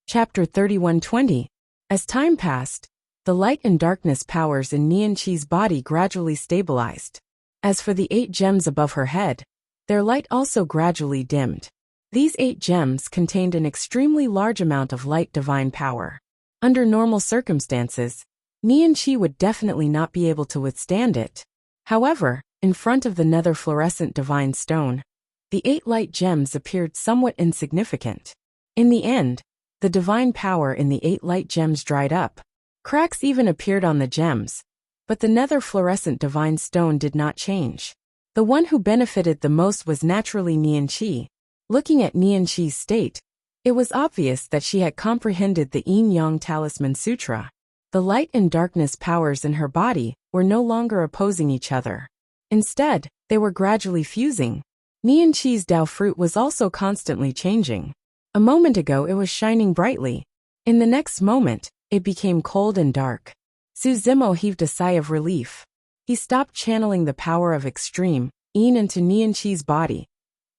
Chapter 3120. As time passed, the light and darkness powers in Nianqi's body gradually stabilized. As for the 8 gems above her head, their light also gradually dimmed. These 8 gems contained an extremely large amount of light divine power. Under normal circumstances, Nianqi would definitely not be able to withstand it. However, in front of the nether fluorescent divine stone, the 8 light gems appeared somewhat insignificant. In the end, the divine power in the 8 light gems dried up. Cracks even appeared on the gems, but the nether fluorescent divine stone did not change. The one who benefited the most was naturally Nianqi. Looking at Nianqi's state, it was obvious that she had comprehended the Yin-Yang Talisman Sutra. The light and darkness powers in her body were no longer opposing each other. Instead, they were gradually fusing. Nianqi's Dao fruit was also constantly changing. A moment ago it was shining brightly. In the next moment, it became cold and dark. Su Zimo heaved a sigh of relief. He stopped channeling the power of extreme Yin into Nianqi's body,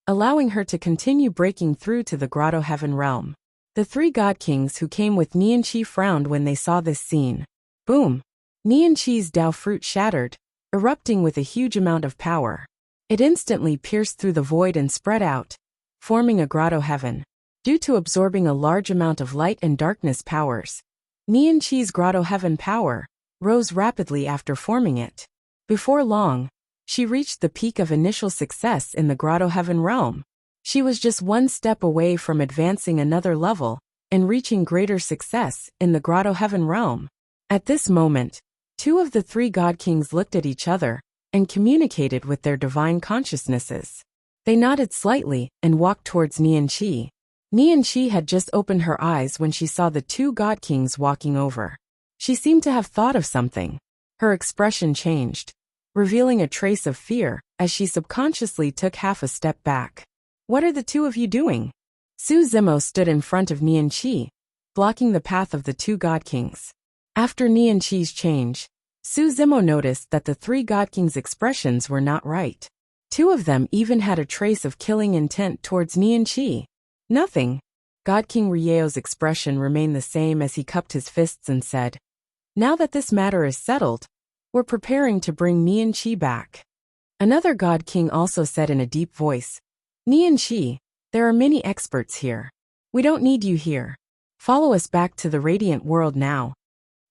allowing her to continue breaking through to the Grotto Heaven realm. The 3 God Kings who came with Nianqi frowned when they saw this scene. Boom! Nianqi's Dao fruit shattered, erupting with a huge amount of power. It instantly pierced through the void and spread out, forming a Grotto Heaven. Due to absorbing a large amount of light and darkness powers, Nianqi's Grotto Heaven power rose rapidly after forming it. Before long, she reached the peak of initial success in the Grotto Heaven realm. She was just one step away from advancing another level and reaching greater success in the Grotto Heaven realm. At this moment, 2 of the 3 God Kings looked at each other and communicated with their divine consciousnesses. They nodded slightly and walked towards Nianqi. Nianqi had just opened her eyes when she saw the 2 God Kings walking over. She seemed to have thought of something. Her expression changed, revealing a trace of fear as she subconsciously took half a step back. "What are the 2 of you doing?" Su Zimo stood in front of Nianqi, blocking the path of the 2 God Kings. After Nianqi's change, Su Zimo noticed that the 3 God Kings' expressions were not right. 2 of them even had a trace of killing intent towards Nianqi. "Nothing." God King Rieo's expression remained the same as he cupped his fists and said, "Now that this matter is settled, we're preparing to bring Nianqi back." Another God King also said in a deep voice, "Nianqi, there are many experts here. We don't need you here. Follow us back to the radiant world now."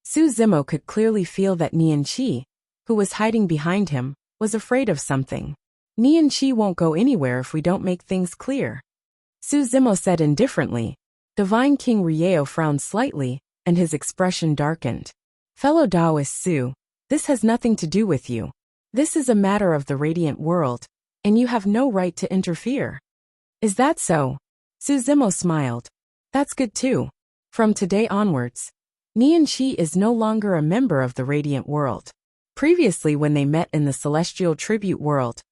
Su Zimo could clearly feel that Nianqi, who was hiding behind him, was afraid of something. "Nianqi won't go anywhere if we don't make things clear," Su Zimo said indifferently. Divine King Rieo frowned slightly, and his expression darkened. "Fellow Taoist Su, this has nothing to do with you. This is a matter of the radiant world, and you have no right to interfere." "Is that so?" Su Zimo smiled. "That's good too. From today onwards, Nianqi is no longer a member of the radiant world." Previously, when they met in the celestial tribute world,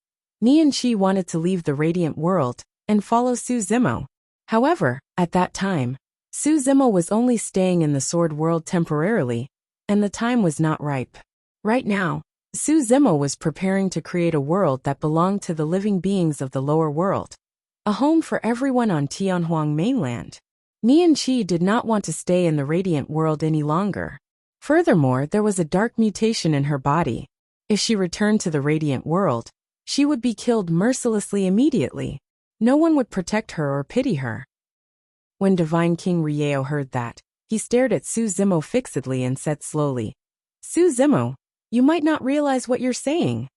Nianqi wanted to leave the radiant world and follow Su Zimo. However, at that time, Su Zimo was only staying in the sword world temporarily, and the time was not ripe. Right now, Su Zimo was preparing to create a world that belonged to the living beings of the lower world, a home for everyone on Tianhuang mainland. Nianqi did not want to stay in the radiant world any longer. Furthermore, there was a dark mutation in her body. If she returned to the radiant world, she would be killed mercilessly immediately. No one would protect her or pity her. When Divine King Rieo heard that, he stared at Su Zimo fixedly and said slowly, "Su Zimo, you might not realize what you're saying.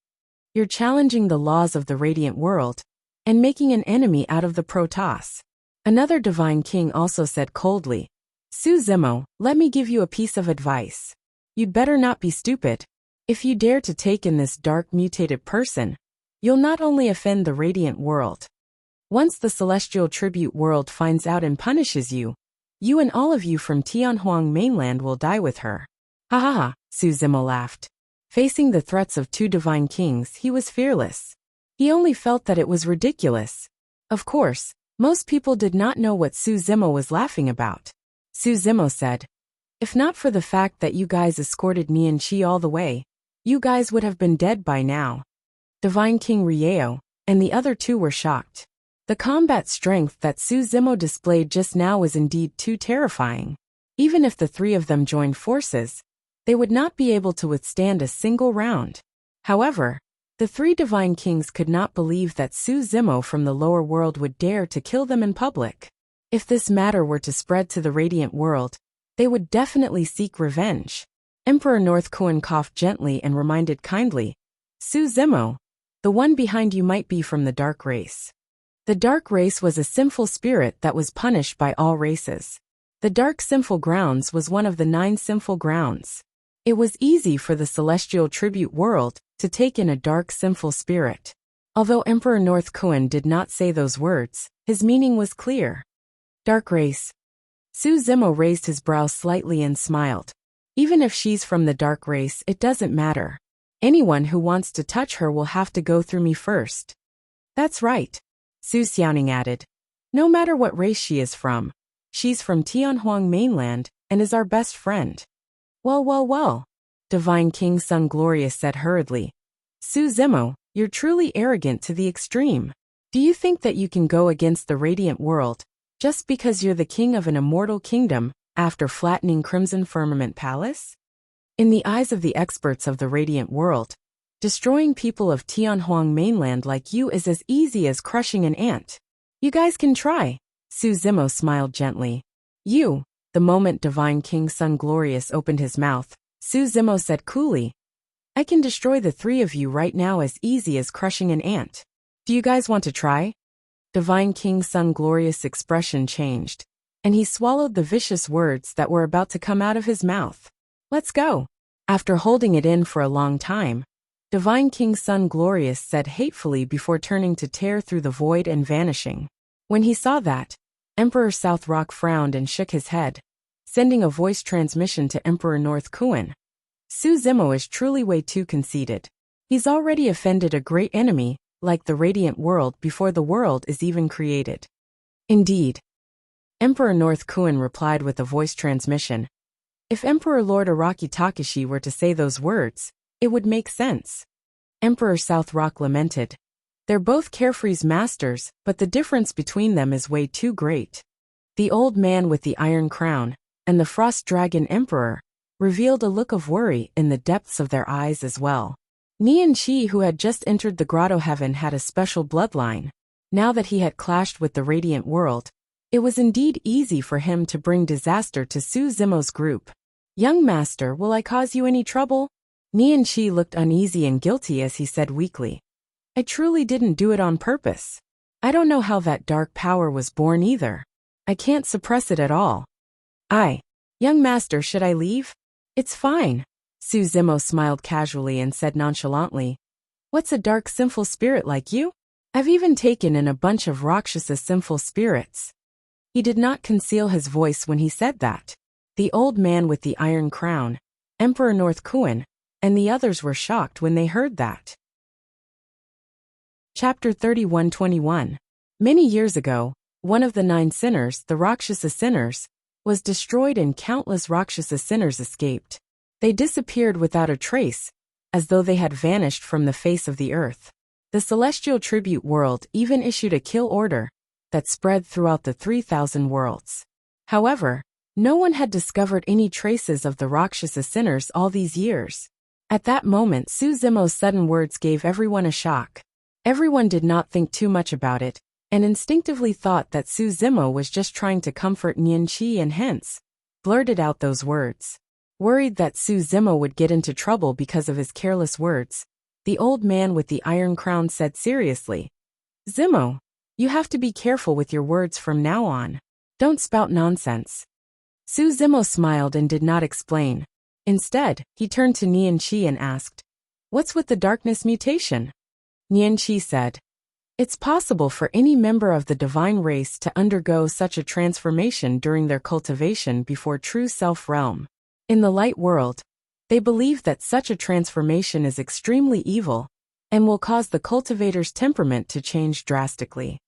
You're challenging the laws of the radiant world and making an enemy out of the Protoss." Another Divine King also said coldly, "Su Zimo, let me give you a piece of advice. You'd better not be stupid. If you dare to take in this dark mutated person, you'll not only offend the radiant world. Once the celestial tribute world finds out and punishes you, you and all of you from Tianhuang mainland will die with her." "Ha ha ha," Su Zimo laughed. Facing the threats of 2 divine kings, he was fearless. He only felt that it was ridiculous. Of course, most people did not know what Su Zimo was laughing about. Su Zimo said, "If not for the fact that you guys escorted Nianqi all the way, you guys would have been dead by now." Divine King Rieo and the other 2 were shocked. The combat strength that Su Zimo displayed just now was indeed too terrifying. Even if the three of them joined forces, they would not be able to withstand a single round. However, the three divine kings could not believe that Su Zimo from the lower world would dare to kill them in public. If this matter were to spread to the radiant world, they would definitely seek revenge. Emperor North Kuan coughed gently and reminded kindly, Su Zimo, the one behind you might be from the dark race. The dark race was a sinful spirit that was punished by all races. The dark sinful grounds was one of the 9 sinful grounds. It was easy for the celestial tribute world to take in a dark sinful spirit. Although Emperor North Kuan did not say those words, his meaning was clear. Dark race. Su Zimo raised his brow slightly and smiled. Even if she's from the dark race, it doesn't matter. Anyone who wants to touch her will have to go through me first. That's right, Su Xiaoning added. No matter what race she is from, she's from Tianhuang mainland and is our best friend. Well, Divine King Sun Glorious said hurriedly. Su Zimo, you're truly arrogant to the extreme. Do you think that you can go against the radiant world just because you're the king of an immortal kingdom after flattening Crimson Firmament Palace? In the eyes of the experts of the radiant world, destroying people of Tianhuang mainland like you is as easy as crushing an ant. You guys can try. Su Zimo smiled gently. The moment Divine King Sun Glorious opened his mouth, Su Zimo said coolly, I can destroy the 3 of you right now as easy as crushing an ant. Do you guys want to try? Divine King Sun Glorious' expression changed, and he swallowed the vicious words that were about to come out of his mouth. Let's go. After holding it in for a long time, Divine King Sun Glorious said hatefully before turning to tear through the void and vanishing. When he saw that, Emperor South Rock frowned and shook his head, sending a voice transmission to Emperor North Kuan. Su Zimo is truly way too conceited. He's already offended a great enemy, like the radiant world, before the world is even created. Indeed. Emperor North Kuan replied with a voice transmission. If Emperor Lord Araki Takashi were to say those words, it would make sense. Emperor South Rock lamented. They're both Carefree's masters, but the difference between them is way too great. The old man with the iron crown and the Frost Dragon Emperor revealed a look of worry in the depths of their eyes as well. Nian Qi, who had just entered the Grotto Heaven, had a special bloodline. Now that he had clashed with the radiant world, it was indeed easy for him to bring disaster to Su Zimo's group. Young master, will I cause you any trouble? Nian Qi looked uneasy and guilty as he said weakly. I truly didn't do it on purpose. I don't know how that dark power was born either. I can't suppress it at all. Young master, should I leave? It's fine. Su Zimo smiled casually and said nonchalantly. What's a dark sinful spirit like you? I've even taken in a bunch of Rakshasa sinful spirits. He did not conceal his voice when he said that. The old man with the iron crown, Emperor North Kuan, and the others were shocked when they heard that. Chapter 31-21. Many years ago, one of the 9 sinners, the Rakshasa sinners, was destroyed and countless Rakshasa sinners escaped. They disappeared without a trace, as though they had vanished from the face of the earth. The celestial tribute world even issued a kill order that spread throughout the 3,000 worlds. However, no one had discovered any traces of the Rakshasa sinners all these years. At that moment, Su Zimo's sudden words gave everyone a shock. Everyone did not think too much about it, and instinctively thought that Su Zimo was just trying to comfort Nian Qi and hence blurted out those words. Worried that Su Zimo would get into trouble because of his careless words, the old man with the iron crown said seriously, Zimo, you have to be careful with your words from now on. Don't spout nonsense. Su Zimo smiled and did not explain. Instead, he turned to Nian Qi and asked, What's with the darkness mutation? Nian Qi said, It's possible for any member of the divine race to undergo such a transformation during their cultivation before true self-realm. In the light world, they believe that such a transformation is extremely evil and will cause the cultivator's temperament to change drastically.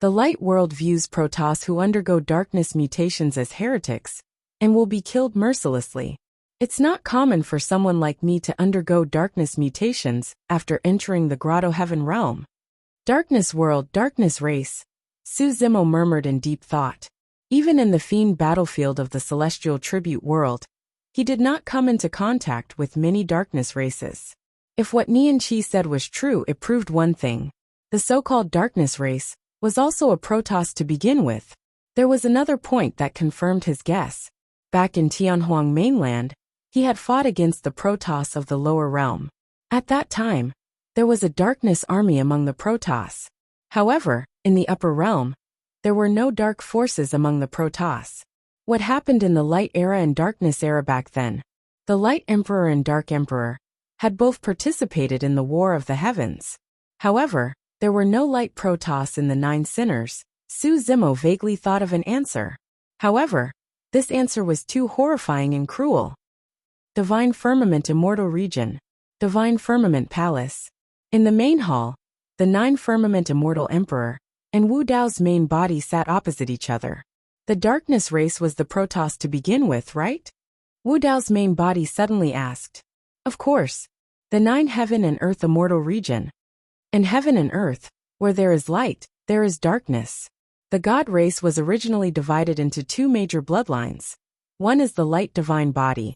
The light world views Protoss who undergo darkness mutations as heretics and will be killed mercilessly. It's not common for someone like me to undergo darkness mutations after entering the Grotto Heaven realm. Darkness world, darkness race, Su Zimo murmured in deep thought. Even in the fiend battlefield of the celestial tribute world, he did not come into contact with many darkness races. If what Nian Qi said was true, it proved one thing. The so-called darkness race was also a Protoss to begin with. There was another point that confirmed his guess. Back in Tianhuang mainland, he had fought against the Protoss of the lower realm. At that time, there was a darkness army among the Protoss. However, in the upper realm, there were no dark forces among the Protoss. What happened in the Light Era and Darkness Era back then? The Light Emperor and Dark Emperor had both participated in the War of the Heavens. However, there were no Light Protoss in the Nine Sinners. Su Zimo vaguely thought of an answer. However, this answer was too horrifying and cruel. Divine Firmament Immortal Region. Divine Firmament Palace. In the main hall, the Nine Firmament Immortal Emperor and Wu Dao's main body sat opposite each other. The darkness race was the Protoss to begin with, right? Wu Dao's main body suddenly asked. Of course. The Nine Heaven and Earth Immortal Region. In heaven and earth, where there is light, there is darkness. The god race was originally divided into two major bloodlines. One is the light divine body.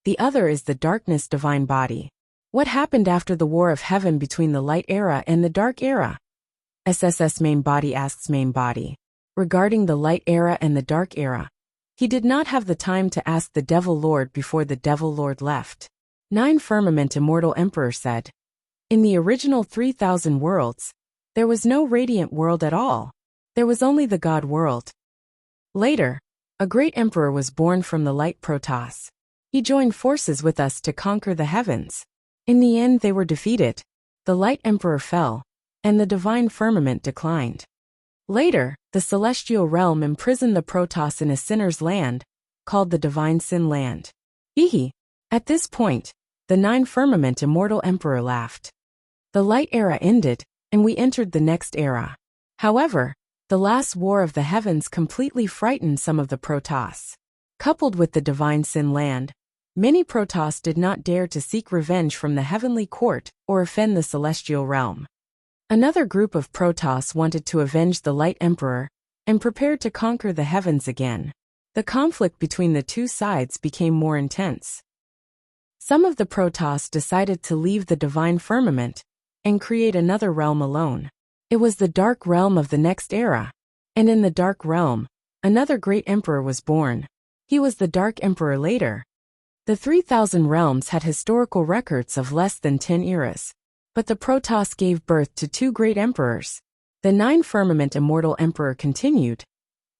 The other is the darkness divine body. What happened after the War of Heaven between the Light Era and the Dark Era? SSS main body asks main body. Regarding the Light Era and the Dark Era, he did not have the time to ask the Devil Lord before the Devil Lord left. Nine Firmament Immortal Emperor said. In the original 3,000 worlds, there was no radiant world at all. There was only the God world. Later, a great emperor was born from the Light Protoss. He joined forces with us to conquer the heavens. In the end they were defeated. The Light Emperor fell, and the divine firmament declined. Later, the celestial realm imprisoned the Protoss in a sinner's land, called the Divine Sin Land. Hehe. At this point, the Nine Firmament Immortal Emperor laughed. The Light Era ended, and we entered the next era. However, the last War of the Heavens completely frightened some of the Protoss. Coupled with the Divine Sin Land, many Protoss did not dare to seek revenge from the heavenly court or offend the celestial realm. Another group of Protoss wanted to avenge the Light Emperor and prepared to conquer the heavens again. The conflict between the two sides became more intense. Some of the Protoss decided to leave the divine firmament and create another realm alone. It was the dark realm of the next era. And in the dark realm, another great emperor was born. He was the Dark Emperor later. The 3,000 realms had historical records of less than 10 eras. But the Protoss gave birth to two great emperors. The Nine Firmament Immortal Emperor continued.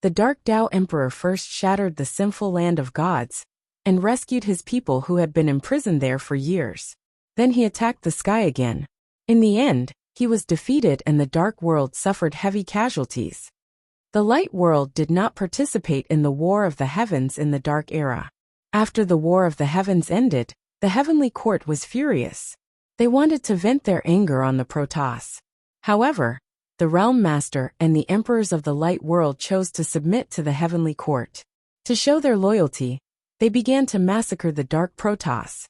The Dark Tao Emperor first shattered the sinful land of gods and rescued his people who had been imprisoned there for years. Then he attacked the sky again. In the end, he was defeated and the Dark World suffered heavy casualties. The Light World did not participate in the War of the Heavens in the Dark Era. After the War of the Heavens ended, the Heavenly Court was furious. They wanted to vent their anger on the Protoss. However, the Realm Master and the Emperors of the Light World chose to submit to the Heavenly Court. To show their loyalty, they began to massacre the Dark Protoss.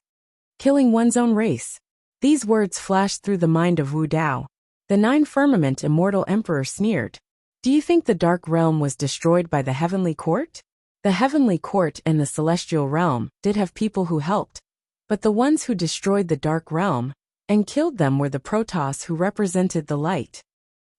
Killing one's own race. These words flashed through the mind of Wu Dao. The Nine Firmament Immortal Emperor sneered. Do you think the Dark Realm was destroyed by the Heavenly Court? The Heavenly Court and the Celestial Realm did have people who helped, but the ones who destroyed the Dark Realm and killed them were the Protoss who represented the light.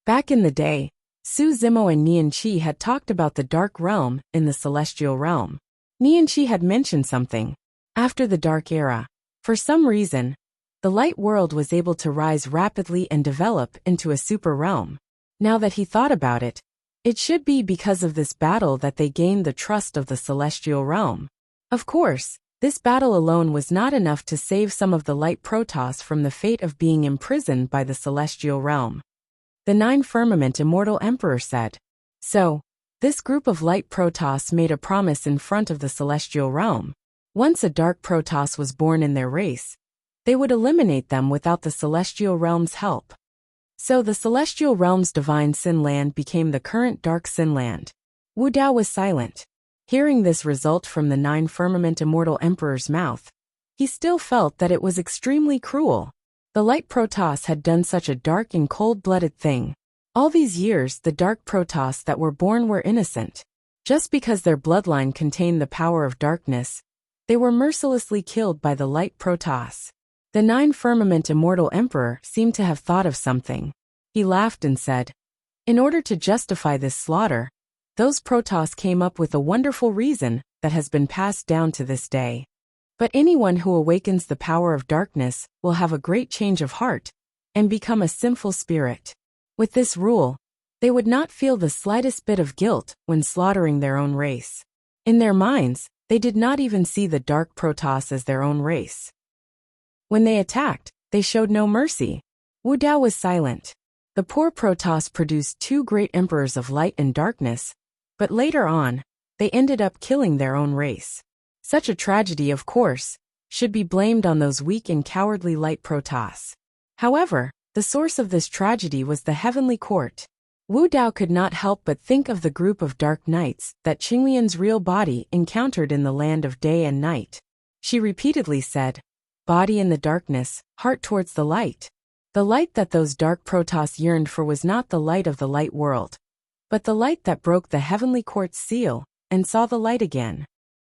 Back in the day, Su Zimo and Nian Qi had talked about the Dark Realm in the Celestial Realm. Nian Qi had mentioned something. After the Dark Era, for some reason, the Light World was able to rise rapidly and develop into a super realm. Now that he thought about it, it should be because of this battle that they gained the trust of the Celestial Realm. Of course, this battle alone was not enough to save some of the Light Protoss from the fate of being imprisoned by the Celestial Realm. The Nine Firmament Immortal Emperor said. So, this group of Light Protoss made a promise in front of the Celestial Realm. Once a Dark Protoss was born in their race, they would eliminate them without the Celestial Realm's help. So the Celestial Realm's Divine Sin Land became the current Dark Sin Land. Wu Dao was silent. Hearing this result from the Nine Firmament Immortal Emperor's mouth, he still felt that it was extremely cruel. The Light Protoss had done such a dark and cold-blooded thing. All these years the dark Protoss that were born were innocent. Just because their bloodline contained the power of darkness, they were mercilessly killed by the light Protoss. The 9 Firmament Immortal Emperor seemed to have thought of something. He laughed and said, "In order to justify this slaughter, those Protoss came up with a wonderful reason that has been passed down to this day. But anyone who awakens the power of darkness will have a great change of heart and become a sinful spirit. With this rule, they would not feel the slightest bit of guilt when slaughtering their own race. In their minds, they did not even see the dark Protoss as their own race. When they attacked, they showed no mercy." Wu Dao was silent. The poor Protoss produced 2 great emperors of light and darkness, but later on, they ended up killing their own race. Such a tragedy, of course, should be blamed on those weak and cowardly light Protoss. However, the source of this tragedy was the heavenly court. Wu Dao could not help but think of the group of dark knights that Qinglian's real body encountered in the land of day and night. She repeatedly said, "Body in the darkness, heart towards the light." The light that those dark Protoss yearned for was not the light of the light world, but the light that broke the heavenly court's seal and saw the light again.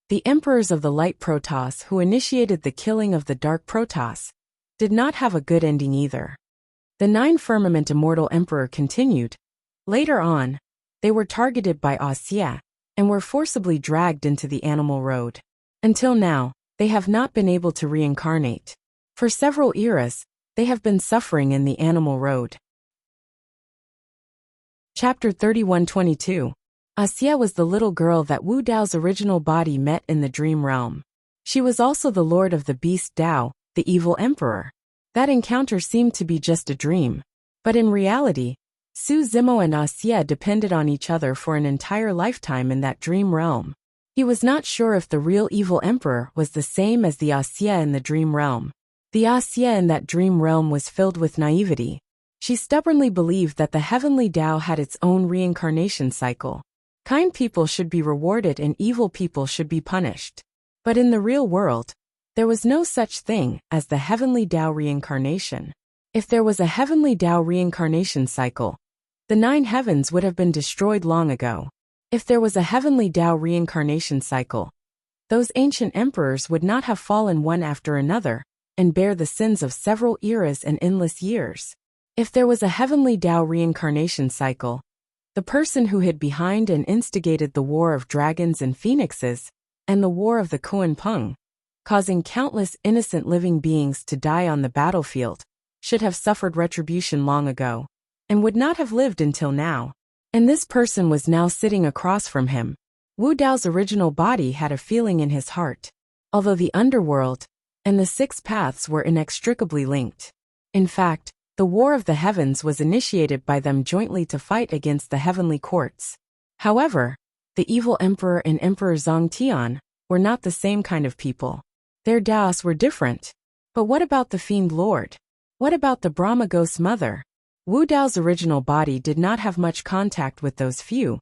The emperors of the light Protoss who initiated the killing of the dark Protoss did not have a good ending either. The 9 Firmament Immortal Emperor continued. Later on, they were targeted by Wuxia and were forcibly dragged into the animal road. Until now, they have not been able to reincarnate. For several eras, they have been suffering in the animal road. Chapter 3122. Wuxia was the little girl that Wu Dao's original body met in the dream realm. She was also the lord of the beast Dao, the evil emperor. That encounter seemed to be just a dream. But in reality, Su Zimo and Wuxia depended on each other for an entire lifetime in that dream realm. He was not sure if the real evil emperor was the same as the Wuxia in the dream realm. The Wuxia in that dream realm was filled with naivety. She stubbornly believed that the heavenly Dao had its own reincarnation cycle. Kind people should be rewarded and evil people should be punished. But in the real world, there was no such thing as the heavenly Dao reincarnation. If there was a heavenly Dao reincarnation cycle, the 9 heavens would have been destroyed long ago. If there was a heavenly Dao reincarnation cycle, those ancient emperors would not have fallen one after another and bear the sins of several eras and endless years. If there was a heavenly Dao reincarnation cycle, the person who hid behind and instigated the war of dragons and phoenixes, and the war of the Kuan Peng, causing countless innocent living beings to die on the battlefield, should have suffered retribution long ago, and would not have lived until now. And this person was now sitting across from him. Wu Dao's original body had a feeling in his heart, although the underworld and the 6 paths were inextricably linked. In fact, the War of the Heavens was initiated by them jointly to fight against the heavenly courts. However, the evil emperor and Emperor Zongtian were not the same kind of people. Their Daos were different. But what about the Fiend Lord? What about the Brahma Ghost Mother? Wu Dao's original body did not have much contact with those few,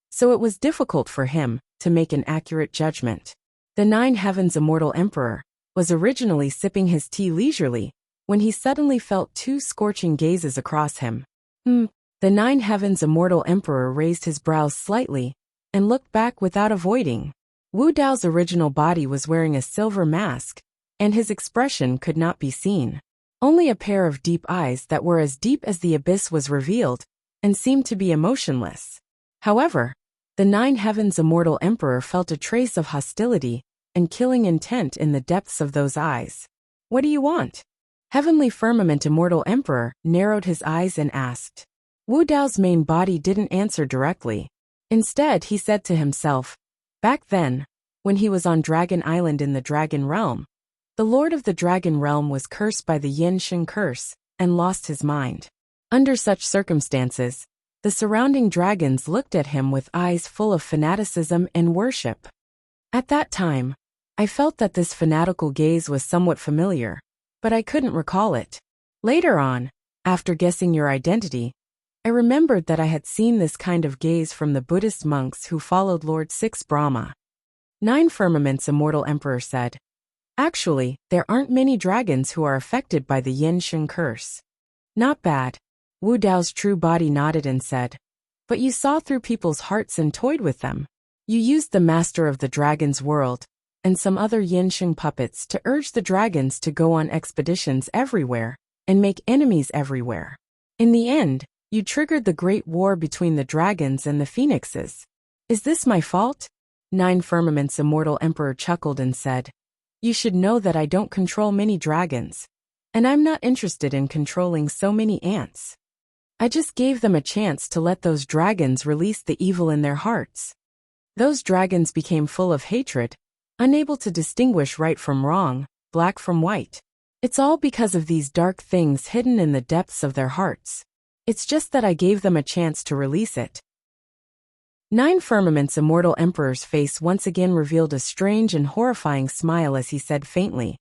so it was difficult for him to make an accurate judgment. The 9 Heavens Immortal Emperor was originally sipping his tea leisurely when he suddenly felt 2 scorching gazes across him. The 9 Heavens Immortal Emperor raised his brows slightly and looked back without avoiding. Wu Dao's original body was wearing a silver mask, and his expression could not be seen. Only a pair of deep eyes that were as deep as the abyss was revealed and seemed to be emotionless. However, the 9 Heavens Immortal Emperor felt a trace of hostility and killing intent in the depths of those eyes. "What do you want?" Heavenly Firmament Immortal Emperor narrowed his eyes and asked. Wu Dao's main body didn't answer directly. Instead, he said to himself, back then, when he was on Dragon Island in the Dragon Realm, the Lord of the Dragon Realm was cursed by the Yin Shen curse and lost his mind. Under such circumstances, the surrounding dragons looked at him with eyes full of fanaticism and worship. At that time, I felt that this fanatical gaze was somewhat familiar, but I couldn't recall it. Later on, after guessing your identity, I remembered that I had seen this kind of gaze from the Buddhist monks who followed Lord 6 Brahma. 9 Firmaments Immortal Emperor said, "Actually, there aren't many dragons who are affected by the Yin Shen curse." "Not bad. Wu Dao's true body nodded and said, "But you saw through people's hearts and toyed with them. You used the master of the dragon's world and some other Yansheng puppets to urge the dragons to go on expeditions everywhere and make enemies everywhere. In the end, you triggered the great war between the dragons and the phoenixes. Is this my fault?" Nine Firmament's immortal emperor chuckled and said, "You should know that I don't control many dragons, and I'm not interested in controlling so many ants. I just gave them a chance to let those dragons release the evil in their hearts. Those dragons became full of hatred, unable to distinguish right from wrong, black from white. It's all because of these dark things hidden in the depths of their hearts. It's just that I gave them a chance to release it." Nine Firmament's immortal emperor's face once again revealed a strange and horrifying smile as he said faintly,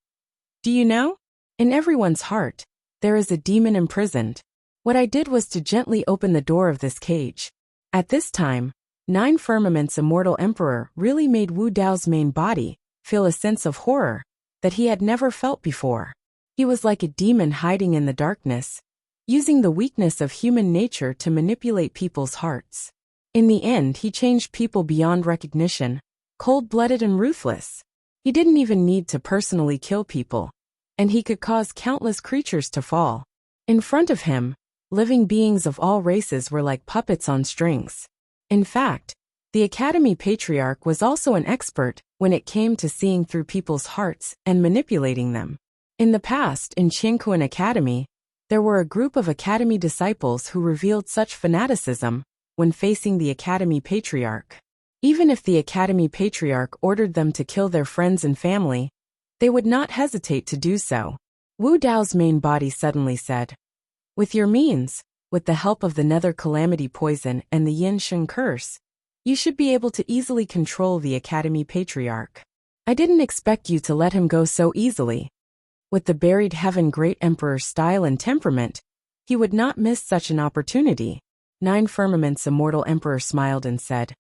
"Do you know? In everyone's heart, there is a demon imprisoned. What I did was to gently open the door of this cage." At this time, Nine Firmament's immortal emperor really made Wu Dao's main body feel a sense of horror that he had never felt before. He was like a demon hiding in the darkness, using the weakness of human nature to manipulate people's hearts. In the end, he changed people beyond recognition, cold-blooded and ruthless. He didn't even need to personally kill people, and he could cause countless creatures to fall. In front of him, living beings of all races were like puppets on strings. In fact, the Academy Patriarch was also an expert when it came to seeing through people's hearts and manipulating them. In the past, in Qingkuan Academy, there were a group of Academy disciples who revealed such fanaticism when facing the Academy Patriarch. Even if the Academy Patriarch ordered them to kill their friends and family, they would not hesitate to do so. Wu Dao's main body suddenly said, "With your means, with the help of the Nether Calamity Poison and the Yansheng Curse, you should be able to easily control the Academy Patriarch. I didn't expect you to let him go so easily." With the buried heaven great emperor's style and temperament, he would not miss such an opportunity. Nine Firmament's immortal emperor smiled and said,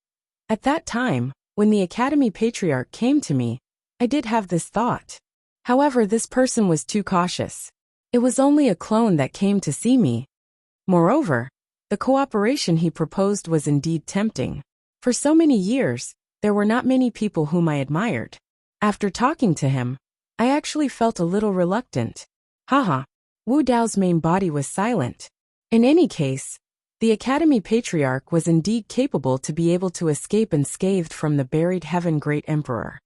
"At that time, when the Academy Patriarch came to me, I did have this thought. However, this person was too cautious. It was only a clone that came to see me. Moreover, the cooperation he proposed was indeed tempting. For so many years, there were not many people whom I admired. After talking to him, I actually felt a little reluctant." Haha. Wu Dao's main body was silent. In any case, the Academy Patriarch was indeed capable to be able to escape unscathed from the buried heaven great emperor.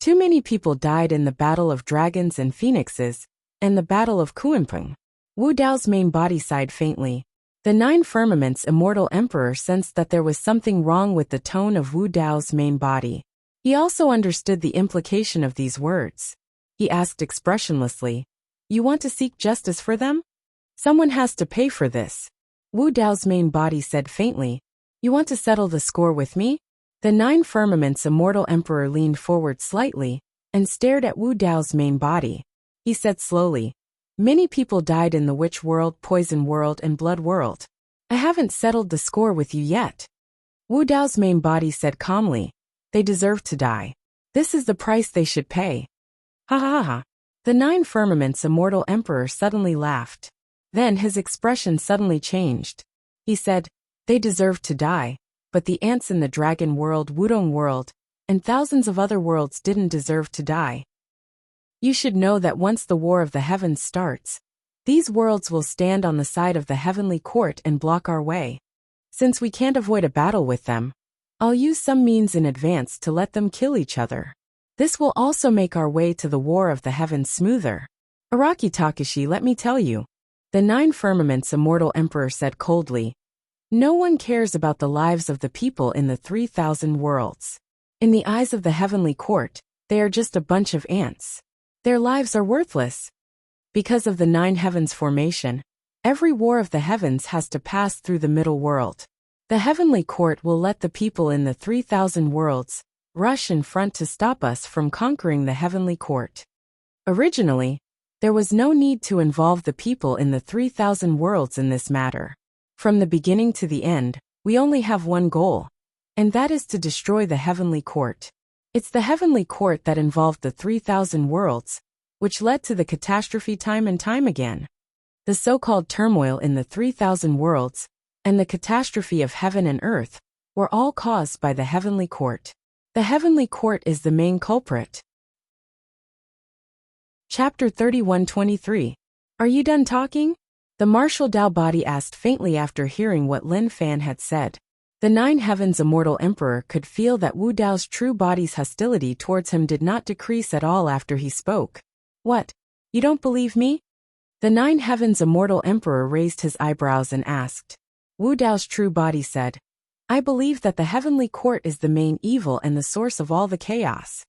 Too many people died in the Battle of Dragons and Phoenixes, and the Battle of Kuanping. Wu Dao's main body sighed faintly. The Nine Firmament's immortal emperor sensed that there was something wrong with the tone of Wu Dao's main body. He also understood the implication of these words. He asked expressionlessly, "You want to seek justice for them? Someone has to pay for this." Wu Dao's main body said faintly, "You want to settle the score with me?" The Nine Firmament's immortal emperor leaned forward slightly and stared at Wu Dao's main body. He said slowly, "Many people died in the Witch World, Poison World, and Blood World. I haven't settled the score with you yet." Wu Dao's main body said calmly, "They deserve to die. This is the price they should pay." Ha ha ha. The Nine Firmament's immortal emperor suddenly laughed. Then his expression suddenly changed. He said, "They deserve to die, but the ants in the Dragon World, Wudong World, and thousands of other worlds didn't deserve to die. You should know that once the War of the Heavens starts, these worlds will stand on the side of the Heavenly Court and block our way. Since we can't avoid a battle with them, I'll use some means in advance to let them kill each other. This will also make our way to the War of the Heavens smoother. Araki Takeshi, let me tell you." The Nine Firmament's immortal emperor said coldly, "No one cares about the lives of the people in the 3,000 worlds. In the eyes of the Heavenly Court, they are just a bunch of ants. Their lives are worthless. Because of the Nine Heavens formation, every war of the heavens has to pass through the middle world. The Heavenly Court will let the people in the 3,000 worlds rush in front to stop us from conquering the Heavenly Court. Originally, there was no need to involve the people in the 3,000 worlds in this matter. From the beginning to the end, we only have one goal, and that is to destroy the Heavenly Court. It's the Heavenly Court that involved the 3,000 worlds, which led to the catastrophe time and time again. the so-called turmoil in the 3,000 worlds, and the catastrophe of heaven and earth were all caused by the heavenly court. The heavenly court is the main culprit. Chapter 31:23. Are you done talking? The martial Dao body asked faintly after hearing what Lin Fan had said. The Nine Heavens Immortal Emperor could feel that Wu Dao's true body's hostility towards him did not decrease at all after he spoke. What? You don't believe me? The Nine Heavens Immortal Emperor raised his eyebrows and asked. Wu Dao's true body said, I believe that the heavenly court is the main evil and the source of all the chaos.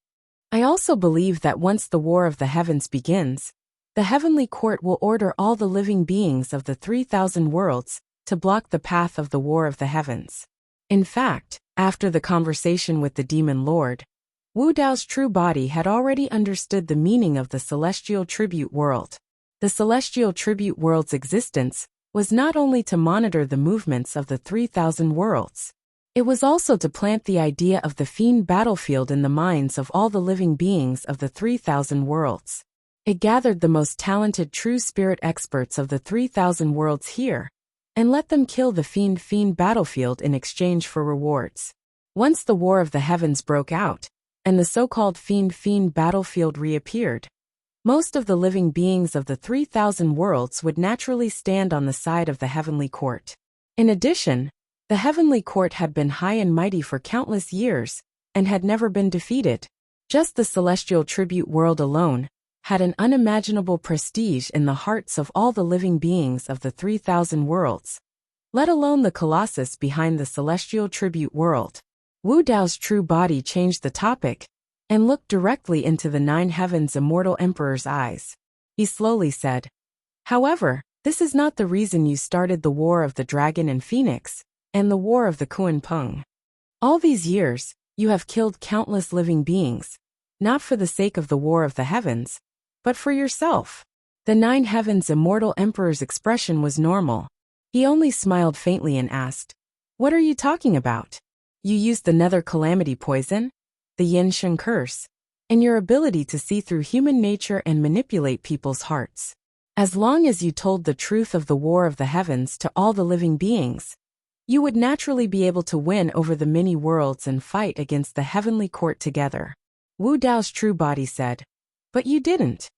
I also believe that once the war of the heavens begins, the heavenly court will order all the living beings of the 3,000 worlds to block the path of the war of the heavens. In fact, after the conversation with the demon lord, Wu Dao's true body had already understood the meaning of the celestial tribute world. The celestial tribute world's existence was not only to monitor the movements of the 3,000 worlds. It was also to plant the idea of the fiend battlefield in the minds of all the living beings of the 3,000 worlds. It gathered the most talented true spirit experts of the 3,000 worlds here, and let them kill the fiend battlefield in exchange for rewards. Once the war of the heavens broke out, and the so-called fiend battlefield reappeared, most of the living beings of the 3,000 worlds would naturally stand on the side of the heavenly court. In addition, the heavenly court had been high and mighty for countless years, and had never been defeated. Just the celestial tribute world alone had an unimaginable prestige in the hearts of all the living beings of the 3,000 worlds, let alone the colossus behind the celestial tribute world. Wu Dao's true body changed the topic, and looked directly into the Nine Heavens Immortal Emperor's eyes. He slowly said, However, this is not the reason you started the war of the dragon and phoenix, and the war of the Kuan Peng. All these years, you have killed countless living beings, not for the sake of the war of the heavens, but for yourself. The Nine Heavens Immortal Emperor's expression was normal. He only smiled faintly and asked, What are you talking about? You used the nether calamity poison, the Yin Shen curse, and your ability to see through human nature and manipulate people's hearts. As long as you told the truth of the war of the heavens to all the living beings, you would naturally be able to win over the many worlds and fight against the heavenly court together. Wu Dao's true body said, But you didn't.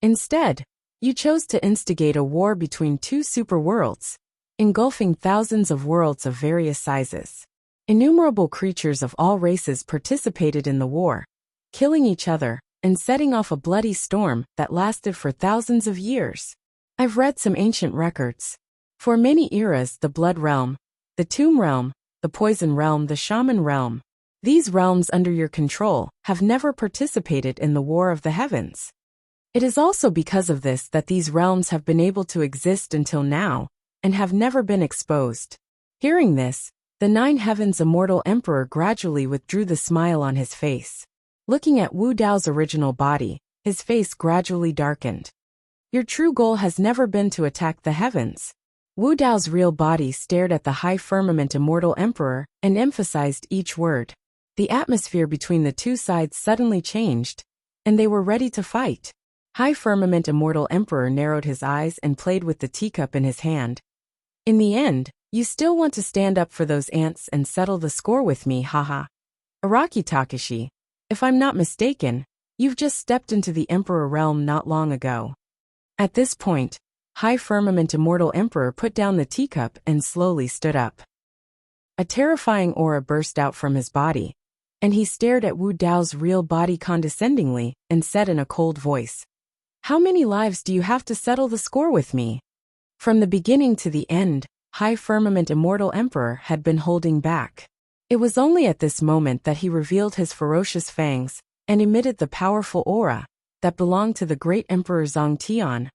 Instead, you chose to instigate a war between two super worlds, engulfing thousands of worlds of various sizes. Innumerable creatures of all races participated in the war, killing each other and setting off a bloody storm that lasted for thousands of years. I've read some ancient records. For many eras, the Blood Realm, the Tomb Realm, the Poison Realm, the Shaman Realm, these realms under your control have never participated in the war of the heavens. It is also because of this that these realms have been able to exist until now, and have never been exposed. Hearing this, the Nine Heavens Immortal Emperor gradually withdrew the smile on his face. Looking at Wu Dao's original body, his face gradually darkened. Your true goal has never been to attack the heavens. Wu Dao's real body stared at the high firmament Immortal Emperor and emphasized each word. The atmosphere between the two sides suddenly changed, and they were ready to fight. High Firmament Immortal Emperor narrowed his eyes and played with the teacup in his hand. In the end, you still want to stand up for those ants and settle the score with me, haha. Araki Takashi, if I'm not mistaken, you've just stepped into the Emperor realm not long ago. At this point, High Firmament Immortal Emperor put down the teacup and slowly stood up. A terrifying aura burst out from his body, and he stared at Wu Dao's real body condescendingly and said in a cold voice, How many lives do you have to settle the score with me? From the beginning to the end, High Firmament Immortal Emperor had been holding back. It was only at this moment that he revealed his ferocious fangs and emitted the powerful aura that belonged to the great Emperor Zhongtian,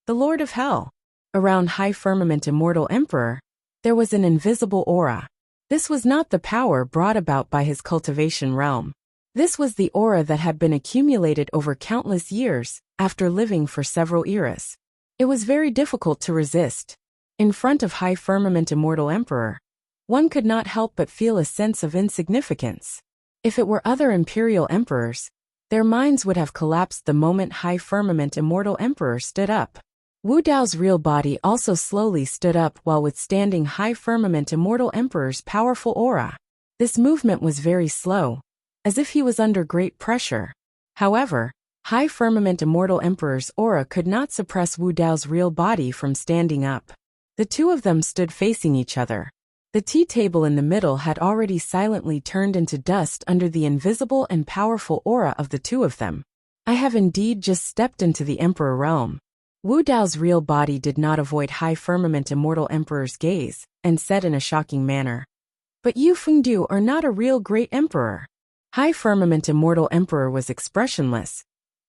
the Lord of Hell. Around High Firmament Immortal Emperor, there was an invisible aura. This was not the power brought about by his cultivation realm. This was the aura that had been accumulated over countless years after living for several eras. It was very difficult to resist. In front of High Firmament Immortal Emperor, one could not help but feel a sense of insignificance. If it were other imperial emperors, their minds would have collapsed the moment High Firmament Immortal Emperor stood up. Wu Dao's real body also slowly stood up while withstanding High Firmament Immortal Emperor's powerful aura. This movement was very slow, as if he was under great pressure. However, High Firmament Immortal Emperor's aura could not suppress Wu Dao's real body from standing up. The two of them stood facing each other. The tea table in the middle had already silently turned into dust under the invisible and powerful aura of the two of them. I have indeed just stepped into the Emperor realm. Wu Dao's real body did not avoid High Firmament Immortal Emperor's gaze, and said in a shocking manner, "But you Fengdu are not a real great emperor." High Firmament Immortal Emperor was expressionless,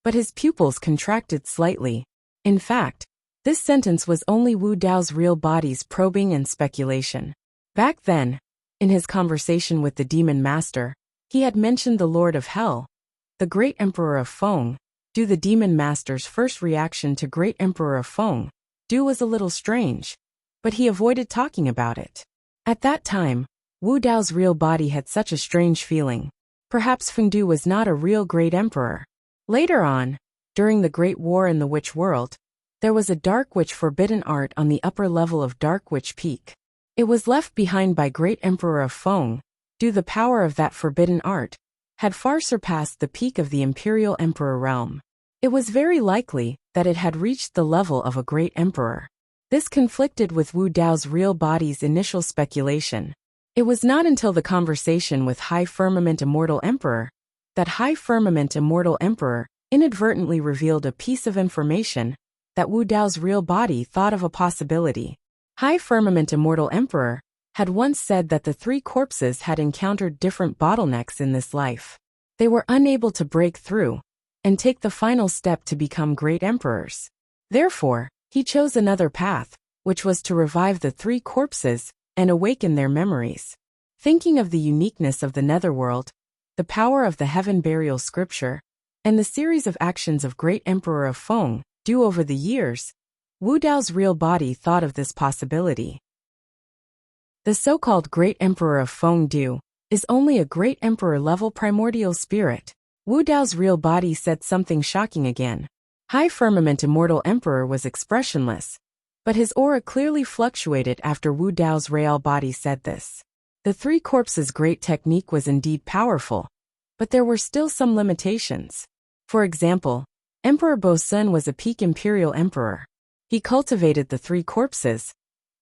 but his pupils contracted slightly. In fact, this sentence was only Wu Dao's real body's probing and speculation. Back then, in his conversation with the Demon Master, he had mentioned the Lord of Hell, the Great Emperor of Feng. The Demon Master's first reaction to Great Emperor of Feng was a little strange, but he avoided talking about it. At that time, Wu Dao's real body had such a strange feeling. Perhaps Fengdu was not a real great emperor. Later on, during the Great War in the Witch World, there was a Dark Witch forbidden art on the upper level of Dark Witch Peak. It was left behind by Great Emperor of Feng. The power of that forbidden art had far surpassed the peak of the Imperial Emperor realm. It was very likely that it had reached the level of a great emperor. This conflicted with Wu Dao's real body's initial speculation. It was not until the conversation with High Firmament Immortal Emperor that High Firmament Immortal Emperor inadvertently revealed a piece of information that Wu Dao's real body thought of a possibility. High Firmament Immortal Emperor had once said that the three corpses had encountered different bottlenecks in this life. They were unable to break through and take the final step to become great emperors. Therefore, he chose another path, which was to revive the three corpses and awaken their memories. Thinking of the uniqueness of the Netherworld, the power of the Heaven Burial Scripture, and the series of actions of Great Emperor of Feng over the years, Wu Dao's real body thought of this possibility. The so-called Great Emperor of Feng is only a Great Emperor-level primordial spirit. Wu Dao's real body said something shocking again. High Firmament Immortal Emperor was expressionless, but his aura clearly fluctuated after Wu Dao's real body said this. The three corpses' great technique was indeed powerful, but there were still some limitations. For example, Emperor Bosun was a peak imperial emperor. He cultivated the three corpses,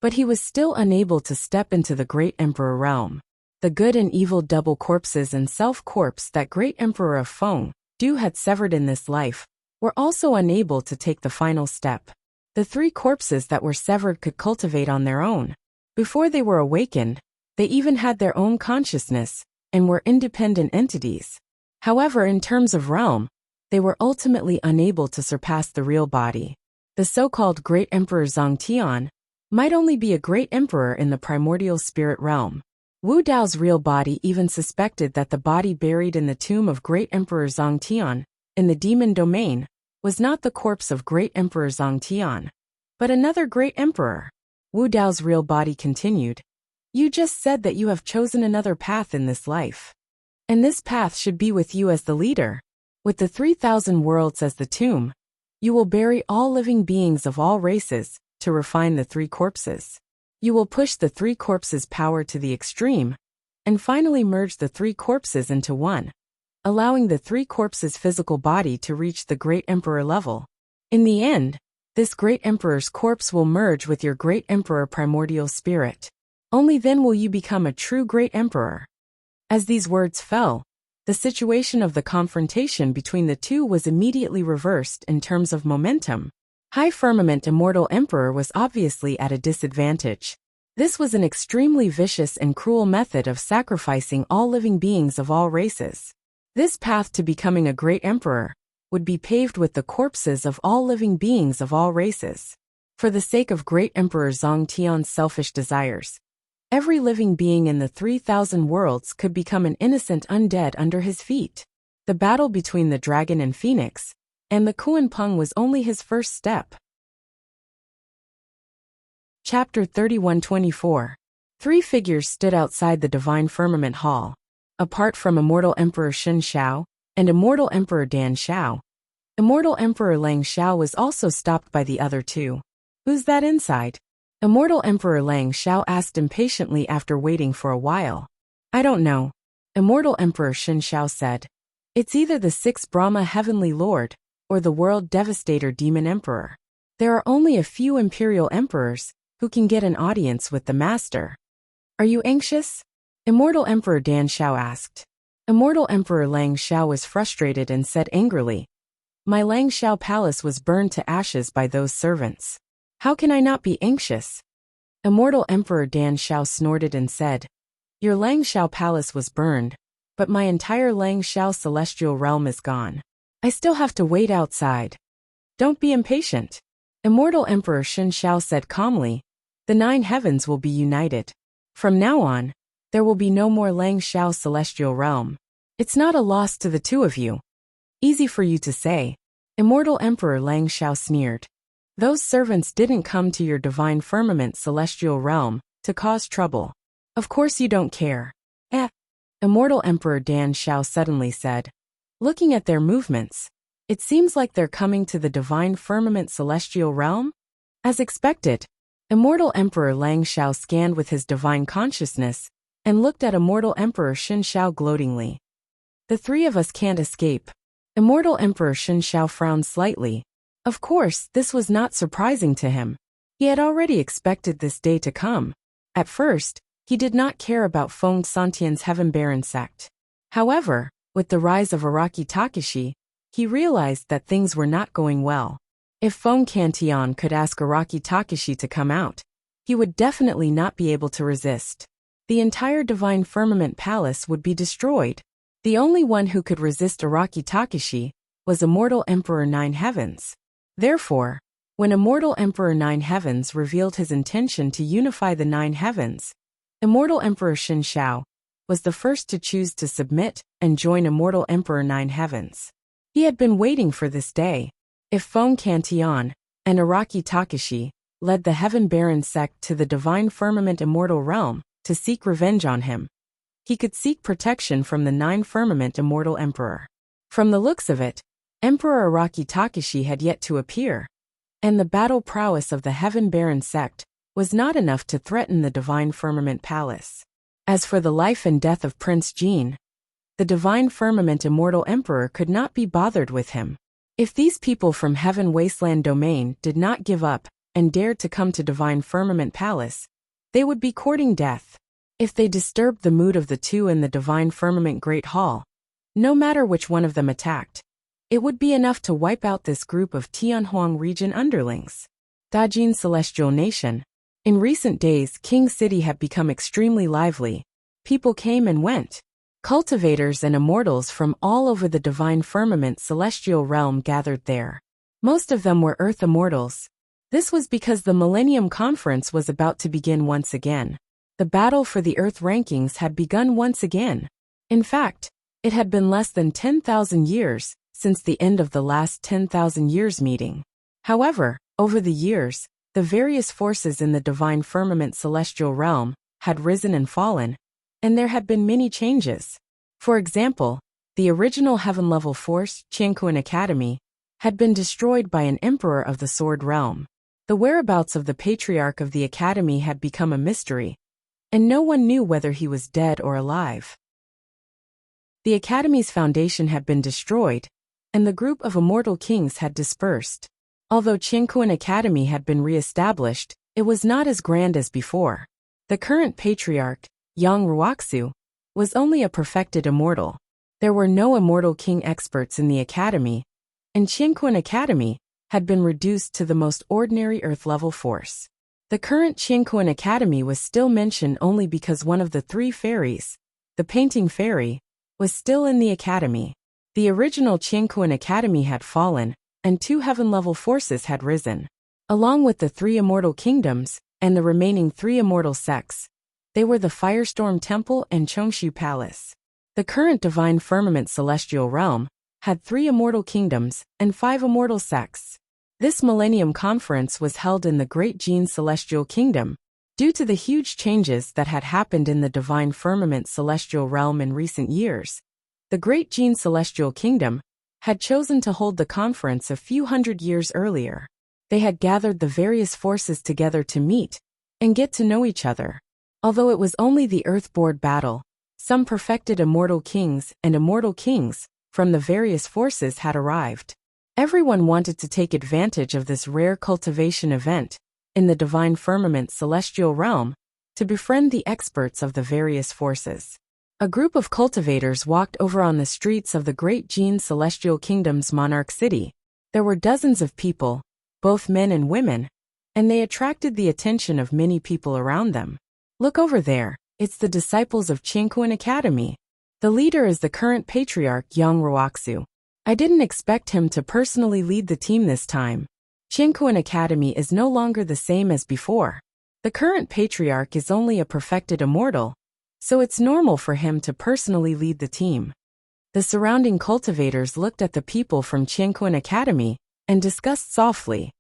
but he was still unable to step into the Great Emperor realm. The good and evil double corpses and self-corpse that Great Emperor of Feng had severed in this life were also unable to take the final step. The three corpses that were severed could cultivate on their own. Before they were awakened, they even had their own consciousness and were independent entities. However, in terms of realm, they were ultimately unable to surpass the real body. The so-called Great Emperor Zhongtian might only be a great emperor in the primordial spirit realm. Wu Dao's real body even suspected that the body buried in the tomb of Great Emperor Zhongtian, in the demon domain, was not the corpse of Great Emperor Zhongtian, but another great emperor. Wu Dao's real body continued, "You just said that you have chosen another path in this life. And this path should be with you as the leader. With the 3,000 worlds as the tomb, you will bury all living beings of all races to refine the three corpses. You will push the three corpses' power to the extreme, and finally merge the three corpses into one, allowing the three corpses' physical body to reach the Great Emperor level. In the end, this Great Emperor's corpse will merge with your Great Emperor primordial spirit. Only then will you become a true Great Emperor." As these words fell, the situation of the confrontation between the two was immediately reversed in terms of momentum. High Firmament Immortal Emperor was obviously at a disadvantage. This was an extremely vicious and cruel method of sacrificing all living beings of all races. This path to becoming a great emperor would be paved with the corpses of all living beings of all races. For the sake of Great Emperor Zhongtian's selfish desires, every living being in the 3,000 worlds could become an innocent undead under his feet. The battle between the dragon and phoenix, and the Kuan-Peng was only his first step. Chapter 31-24. Three figures stood outside the Divine Firmament Hall. Apart from Immortal Emperor Shen Xiao and Immortal Emperor Dan Xiao, Immortal Emperor Lang Xiao was also stopped by the other two. Who's that inside? Immortal Emperor Lang Xiao asked impatiently after waiting for a while. I don't know. Immortal Emperor Shen Xiao said. It's either the sixth Brahma Heavenly Lord, or the World Devastator Demon Emperor. There are only a few Imperial Emperors who can get an audience with the Master. Are you anxious? Immortal Emperor Dan Xiao asked. Immortal Emperor Lang Xiao was frustrated and said angrily, My Lang Xiao palace was burned to ashes by those servants. How can I not be anxious? Immortal Emperor Dan Xiao snorted and said, Your Lang Xiao palace was burned, but my entire Lang Xiao celestial realm is gone. I still have to wait outside. Don't be impatient. Immortal Emperor Shen Xiao said calmly, The 9 heavens will be united. From now on, there will be no more Lang Xiao celestial realm. It's not a loss to the two of you. Easy for you to say. Immortal Emperor Lang Xiao sneered. Those servants didn't come to your divine firmament celestial realm to cause trouble. Of course you don't care. Immortal Emperor Dan Xiao suddenly said. Looking at their movements, it seems like they're coming to the divine firmament celestial realm? As expected, Immortal Emperor Lang Xiao scanned with his divine consciousness and looked at Immortal Emperor Shen Xiao gloatingly. The three of us can't escape. Immortal Emperor Shen Xiao frowned slightly. Of course, this was not surprising to him. He had already expected this day to come. At first, he did not care about Feng Santian's Heaven Baron sect. However, with the rise of Araki Takashi, he realized that things were not going well. If Feng Cantian could ask Araki Takashi to come out, he would definitely not be able to resist. The entire Divine Firmament Palace would be destroyed. The only one who could resist Araki Takashi was Immortal Emperor Nine Heavens. Therefore, when Immortal Emperor Nine Heavens revealed his intention to unify the 9 heavens, Immortal Emperor Shen Xiao was the first to choose to submit and join Immortal Emperor Nine Heavens. He had been waiting for this day. If Feng Cantian and Araki Takashi led the Heaven Baron sect to the Divine Firmament Immortal Realm to seek revenge on him, he could seek protection from the 9 Firmament Immortal Emperor. From the looks of it, Emperor Araki Takashi had yet to appear, and the battle prowess of the Heaven Baron sect was not enough to threaten the Divine Firmament Palace. As for the life and death of Prince Jin, the Divine Firmament Immortal Emperor could not be bothered with him. If these people from Heaven Wasteland Domain did not give up and dared to come to Divine Firmament Palace, they would be courting death. If they disturbed the mood of the two in the Divine Firmament Great Hall, no matter which one of them attacked, it would be enough to wipe out this group of Tianhuang region underlings. Dajin Celestial Nation. In recent days, King City had become extremely lively. People came and went. Cultivators and immortals from all over the Divine Firmament Celestial Realm gathered there. Most of them were Earth immortals. This was because the Millennium Conference was about to begin once again. The battle for the Earth rankings had begun once again. In fact, it had been less than 10,000 years since the end of the last 10,000 years meeting. However, over the years, the various forces in the Divine Firmament Celestial Realm had risen and fallen, and there had been many changes. For example, the original heaven-level force, Qiankuan Academy, had been destroyed by an emperor of the Sword Realm. The whereabouts of the Patriarch of the Academy had become a mystery, and no one knew whether he was dead or alive. The Academy's foundation had been destroyed, and the group of immortal kings had dispersed. Although Qiankuan Academy had been re-established, it was not as grand as before. The current patriarch, Yang Ruoxu, was only a perfected immortal. There were no immortal king experts in the academy, and Qiankuan Academy had been reduced to the most ordinary earth-level force. The current Qiankuan Academy was still mentioned only because one of the 3 fairies, the Painting Fairy, was still in the academy. The original Qiankuan Academy had fallen, and 2 heaven-level forces had risen. Along with the 3 immortal kingdoms and the remaining 3 immortal sects, they were the Firestorm Temple and Chongshu Palace. The current Divine Firmament Celestial Realm had 3 immortal kingdoms and 5 immortal sects. This Millennium Conference was held in the Great Jin Celestial Kingdom. Due to the huge changes that had happened in the Divine Firmament Celestial Realm in recent years, the Great Jin Celestial Kingdom had chosen to hold the conference a few hundred years earlier. They had gathered the various forces together to meet and get to know each other. Although it was only the Earthboard battle, some perfected immortal kings and immortal kings from the various forces had arrived. Everyone wanted to take advantage of this rare cultivation event in the divine firmament celestial realm to befriend the experts of the various forces. A group of cultivators walked over on the streets of the Great Gene Celestial Kingdom's monarch city. There were dozens of people, both men and women, and they attracted the attention of many people around them. Look over there, it's the disciples of Qingquan Academy. The leader is the current patriarch Yang Ruoxu. I didn't expect him to personally lead the team this time. Qingquan Academy is no longer the same as before. The current patriarch is only a perfected immortal, so it's normal for him to personally lead the team. The surrounding cultivators looked at the people from Qingquan Academy and discussed softly.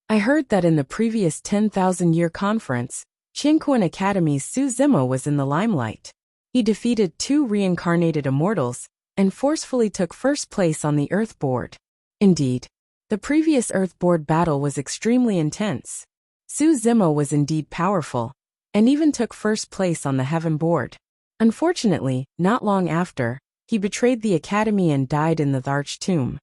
I heard that in the previous 10,000-year conference, Qingquan Academy's Su Zimo was in the limelight. He defeated 2 reincarnated immortals and forcefully took first place on the Earth board. Indeed, the previous Earth board battle was extremely intense. Su Zimo was indeed powerful, and even took first place on the Heaven board. Unfortunately, not long after, he betrayed the Academy and died in the Arch Tomb.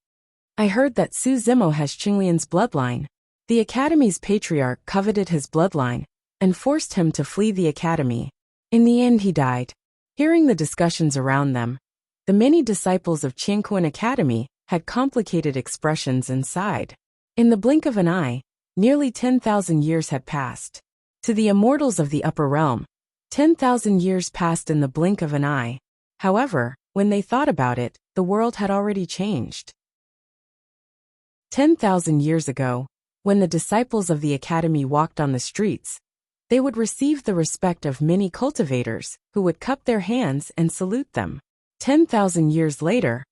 I heard that Su Zimo has Qinglian's bloodline. The Academy's patriarch coveted his bloodline and forced him to flee the Academy. In the end he died. Hearing the discussions around them, the many disciples of Qingquan Academy had complicated expressions and sighed. In the blink of an eye, nearly 10,000 years had passed. To the immortals of the upper realm, 10,000 years passed in the blink of an eye. However, when they thought about it, the world had already changed. 10,000 years ago, when the disciples of the Academy walked on the streets, they would receive the respect of many cultivators who would cup their hands and salute them. 10,000 years later,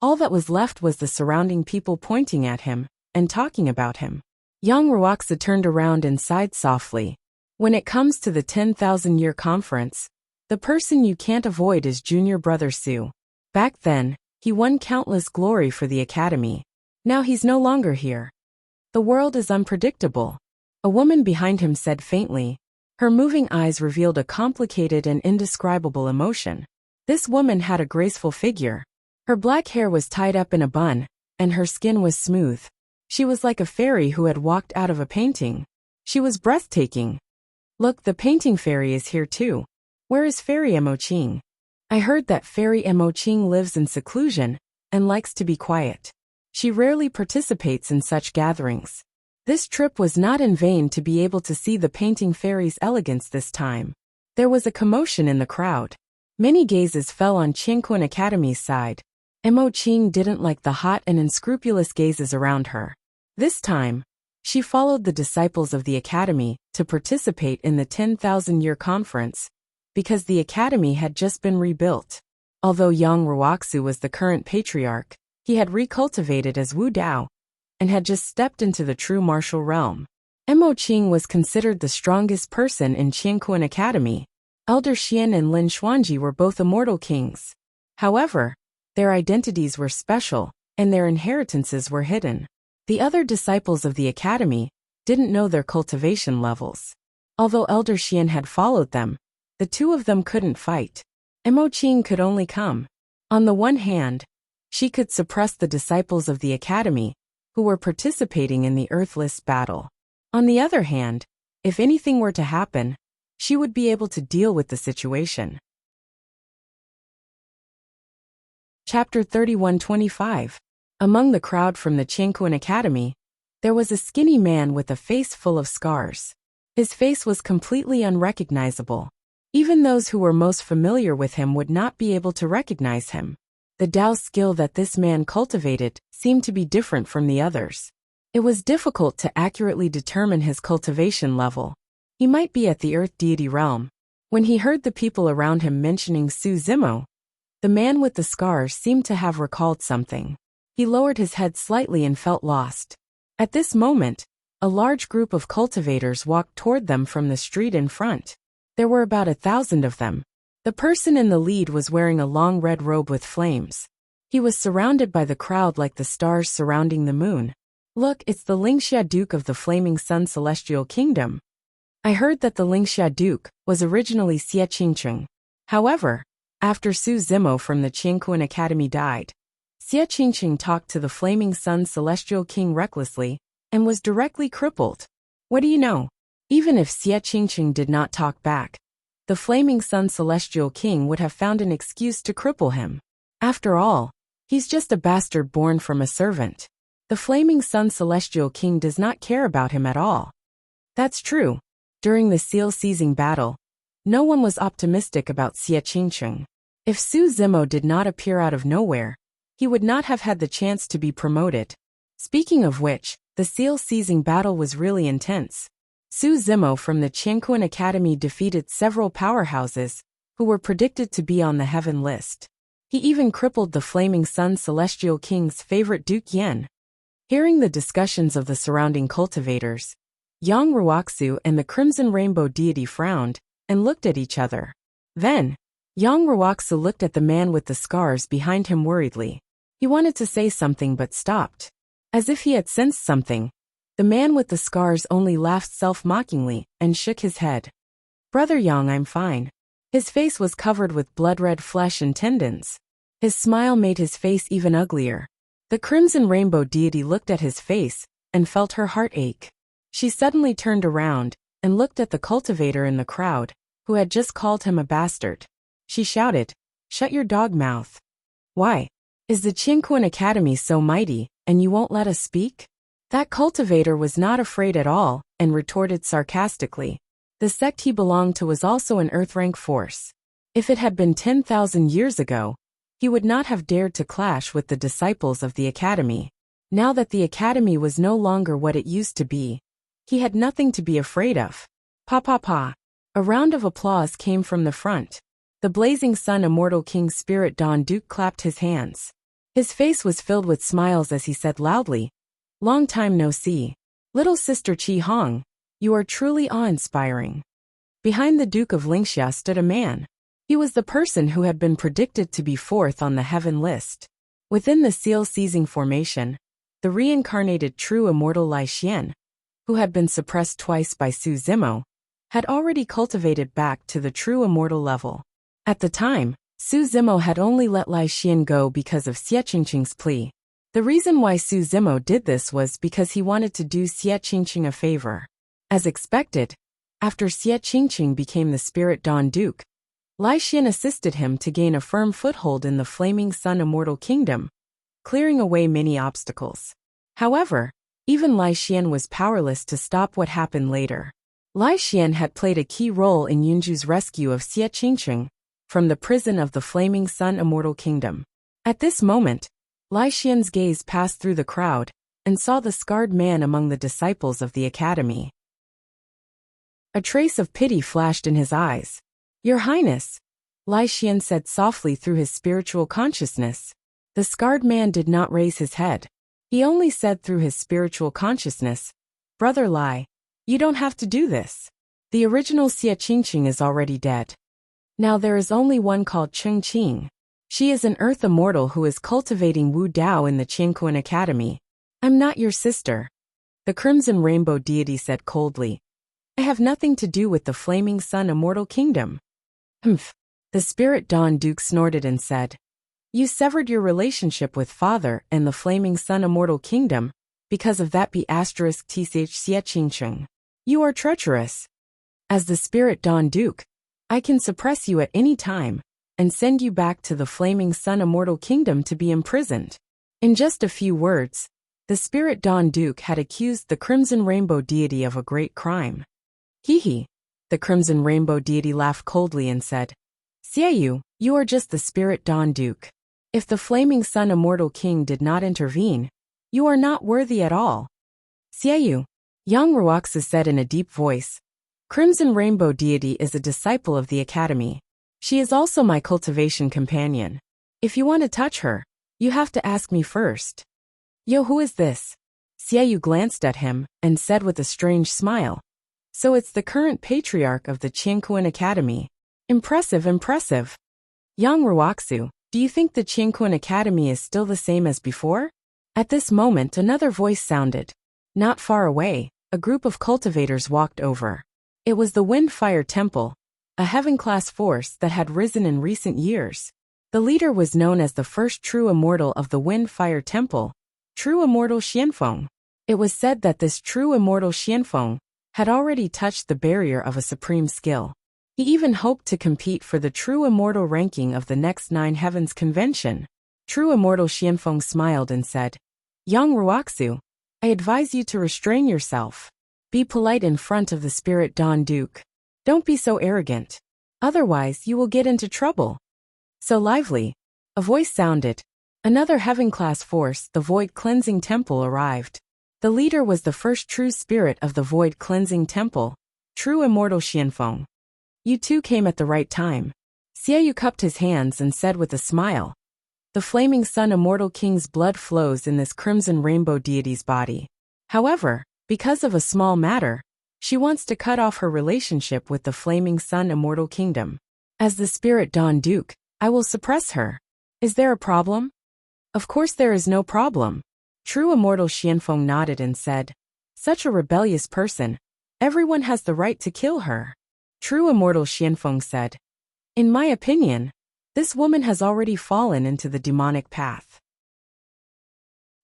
all that was left was the surrounding people pointing at him and talking about him. Yang Ruoxia turned around and sighed softly. When it comes to the 10,000-year conference, the person you can't avoid is junior brother Su. Back then, he won countless glory for the Academy. Now he's no longer here. The world is unpredictable. A woman behind him said faintly. Her moving eyes revealed a complicated and indescribable emotion. This woman had a graceful figure. Her black hair was tied up in a bun, and her skin was smooth. She was like a fairy who had walked out of a painting. She was breathtaking. Look, the painting fairy is here too. Where is Fairy Mo Qing? I heard that Fairy Mo Qing lives in seclusion and likes to be quiet. She rarely participates in such gatherings. This trip was not in vain to be able to see the painting fairy's elegance this time. There was a commotion in the crowd. Many gazes fell on Qingquan Academy's side. Mo Qing didn't like the hot and unscrupulous gazes around her. This time, she followed the disciples of the Academy to participate in the 10,000-year conference, because the Academy had just been rebuilt. Although Yang Ruoxia was the current patriarch, he had recultivated as Wu Dao, and had just stepped into the true martial realm. Mo Qing was considered the strongest person in Qingquan Academy. Elder Xian and Lin Xuanji were both immortal kings. However, their identities were special, and their inheritances were hidden. The other disciples of the Academy didn't know their cultivation levels. Although Elder Xian had followed them, the two of them couldn't fight. Mo Qing could only come. On the one hand, she could suppress the disciples of the Academy, who were participating in the Earthless battle. On the other hand, if anything were to happen, she would be able to deal with the situation. Chapter 31:25. Among the crowd from the Qingquan Academy, there was a skinny man with a face full of scars. His face was completely unrecognizable. Even those who were most familiar with him would not be able to recognize him. The Dao skill that this man cultivated seemed to be different from the others. It was difficult to accurately determine his cultivation level. He might be at the Earth deity realm. When he heard the people around him mentioning Su Zimo, the man with the scars seemed to have recalled something. He lowered his head slightly and felt lost. At this moment, a large group of cultivators walked toward them from the street in front. There were about 1,000 of them. The person in the lead was wearing a long red robe with flames. He was surrounded by the crowd like the stars surrounding the moon. Look, it's the Lingxia Duke of the Flaming Sun Celestial Kingdom. I heard that the Lingxia Duke was originally Xie Qingcheng. However, after Su Zimo from the Qianquan Academy died, Xie Qingcheng talked to the Flaming Sun Celestial King recklessly and was directly crippled. What do you know? Even if Xie Qingcheng did not talk back, the Flaming Sun Celestial King would have found an excuse to cripple him. After all, he's just a bastard born from a servant. The Flaming Sun Celestial King does not care about him at all. That's true. During the seal-seizing battle, no one was optimistic about Xie Qingcheng. If Su Zimo did not appear out of nowhere, he would not have had the chance to be promoted. Speaking of which, the seal-seizing battle was really intense. Su Zimo from the Qianquan Academy defeated several powerhouses who were predicted to be on the heaven list. He even crippled the Flaming Sun Celestial King's favorite Duke Yan. Hearing the discussions of the surrounding cultivators, Yang Ruoxu and the Crimson Rainbow deity frowned and looked at each other. Then, Yang Ruoxu looked at the man with the scars behind him worriedly. He wanted to say something but stopped. As if he had sensed something, the man with the scars only laughed self-mockingly and shook his head. Brother Yang, I'm fine. His face was covered with blood-red flesh and tendons. His smile made his face even uglier. The Crimson Rainbow deity looked at his face and felt her heart ache. She suddenly turned around and looked at the cultivator in the crowd, who had just called him a bastard. She shouted, "Shut your dog mouth. Why? Is the Qianquan Academy so mighty, and you won't let us speak?" That cultivator was not afraid at all, and retorted sarcastically. The sect he belonged to was also an Earth-rank force. If it had been 10,000 years ago, he would not have dared to clash with the disciples of the Academy. Now that the Academy was no longer what it used to be, he had nothing to be afraid of. Pa pa pa. A round of applause came from the front. The Blazing Sun Immortal King Spirit Dawn Duke clapped his hands. His face was filled with smiles as he said loudly, "Long time no see. Little sister Qi Hong, you are truly awe-inspiring." Behind the Duke of Lingxia stood a man. He was the person who had been predicted to be fourth on the heaven list. Within the seal-seizing formation, the reincarnated true immortal Lai Xian, who had been suppressed twice by Su Zimo, had already cultivated back to the true immortal level. At the time, Su Zimo had only let Lai Xian go because of Xie Qingcheng's plea. The reason why Su Zimo did this was because he wanted to do Xie Qingcheng a favor. As expected, after Xie Qingcheng became the Spirit Dawn Duke, Lai Xian assisted him to gain a firm foothold in the Flaming Sun Immortal Kingdom, clearing away many obstacles. However, even Lai Xian was powerless to stop what happened later. Lai Xian had played a key role in Yunju's rescue of Xie Qingcheng from the prison of the Flaming Sun Immortal Kingdom. At this moment, Lai Xian's gaze passed through the crowd and saw the scarred man among the disciples of the Academy. A trace of pity flashed in his eyes. "Your Highness," Lai Xian said softly through his spiritual consciousness. The scarred man did not raise his head. He only said through his spiritual consciousness, "Brother Lai, you don't have to do this. The original Xie Qingcheng is already dead. Now there is only one called Cheng Qing. She is an earth immortal who is cultivating Wu Dao in the Qianquan Academy. I'm not your sister," the Crimson Rainbow deity said coldly. "I have nothing to do with the Flaming Sun Immortal Kingdom." "Humph," the Spirit Dawn Duke snorted and said, "You severed your relationship with Father and the Flaming Sun Immortal Kingdom because of that B***th Xie Qingcheng. You are treacherous. As the Spirit Dawn Duke, I can suppress you at any time and send you back to the Flaming Sun Immortal Kingdom to be imprisoned." In just a few words, the Spirit Dawn Duke had accused the Crimson Rainbow deity of a great crime. "Hee hee," the Crimson Rainbow deity laughed coldly and said, "Xie, you are just the Spirit Dawn Duke. If the Flaming Sun Immortal King did not intervene, you are not worthy at all." "Xie," Yang Ruoxu said in a deep voice, "Crimson Rainbow deity is a disciple of the Academy. She is also my cultivation companion. If you want to touch her, you have to ask me first." "Yo, who is this?" Xie glanced at him and said with a strange smile, "So it's the current patriarch of the Qianquan Academy. Impressive, impressive. Yang Ruoxu, do you think the Qianquan Academy is still the same as before?" At this moment another voice sounded. Not far away, a group of cultivators walked over. It was the Wind-Fire Temple, a heaven-class force that had risen in recent years. The leader was known as the first true immortal of the Wind-Fire Temple, True Immortal Xianfeng. It was said that this true immortal Xianfeng had already touched the barrier of a supreme skill. He even hoped to compete for the true immortal ranking of the next 9 Heavens Convention. True Immortal Xianfeng smiled and said, Young Ruoxu, I advise you to restrain yourself. Be polite in front of the Spirit Dawn Duke. Don't be so arrogant. Otherwise you will get into trouble. So lively. A voice sounded. Another heaven-class force, the Void Cleansing Temple, arrived. The leader was the first true spirit of the Void Cleansing Temple, True Immortal Xianfeng. You two came at the right time. Xiaoyu cupped his hands and said with a smile, The Flaming Sun Immortal King's blood flows in this Crimson Rainbow deity's body. However, because of a small matter, she wants to cut off her relationship with the Flaming Sun Immortal Kingdom. As the Spirit Dawn Duke, I will suppress her. Is there a problem? Of course there is no problem. True Immortal Xianfeng nodded and said, Such a rebellious person. Everyone has the right to kill her. True Immortal Xianfeng said, In my opinion, this woman has already fallen into the demonic path.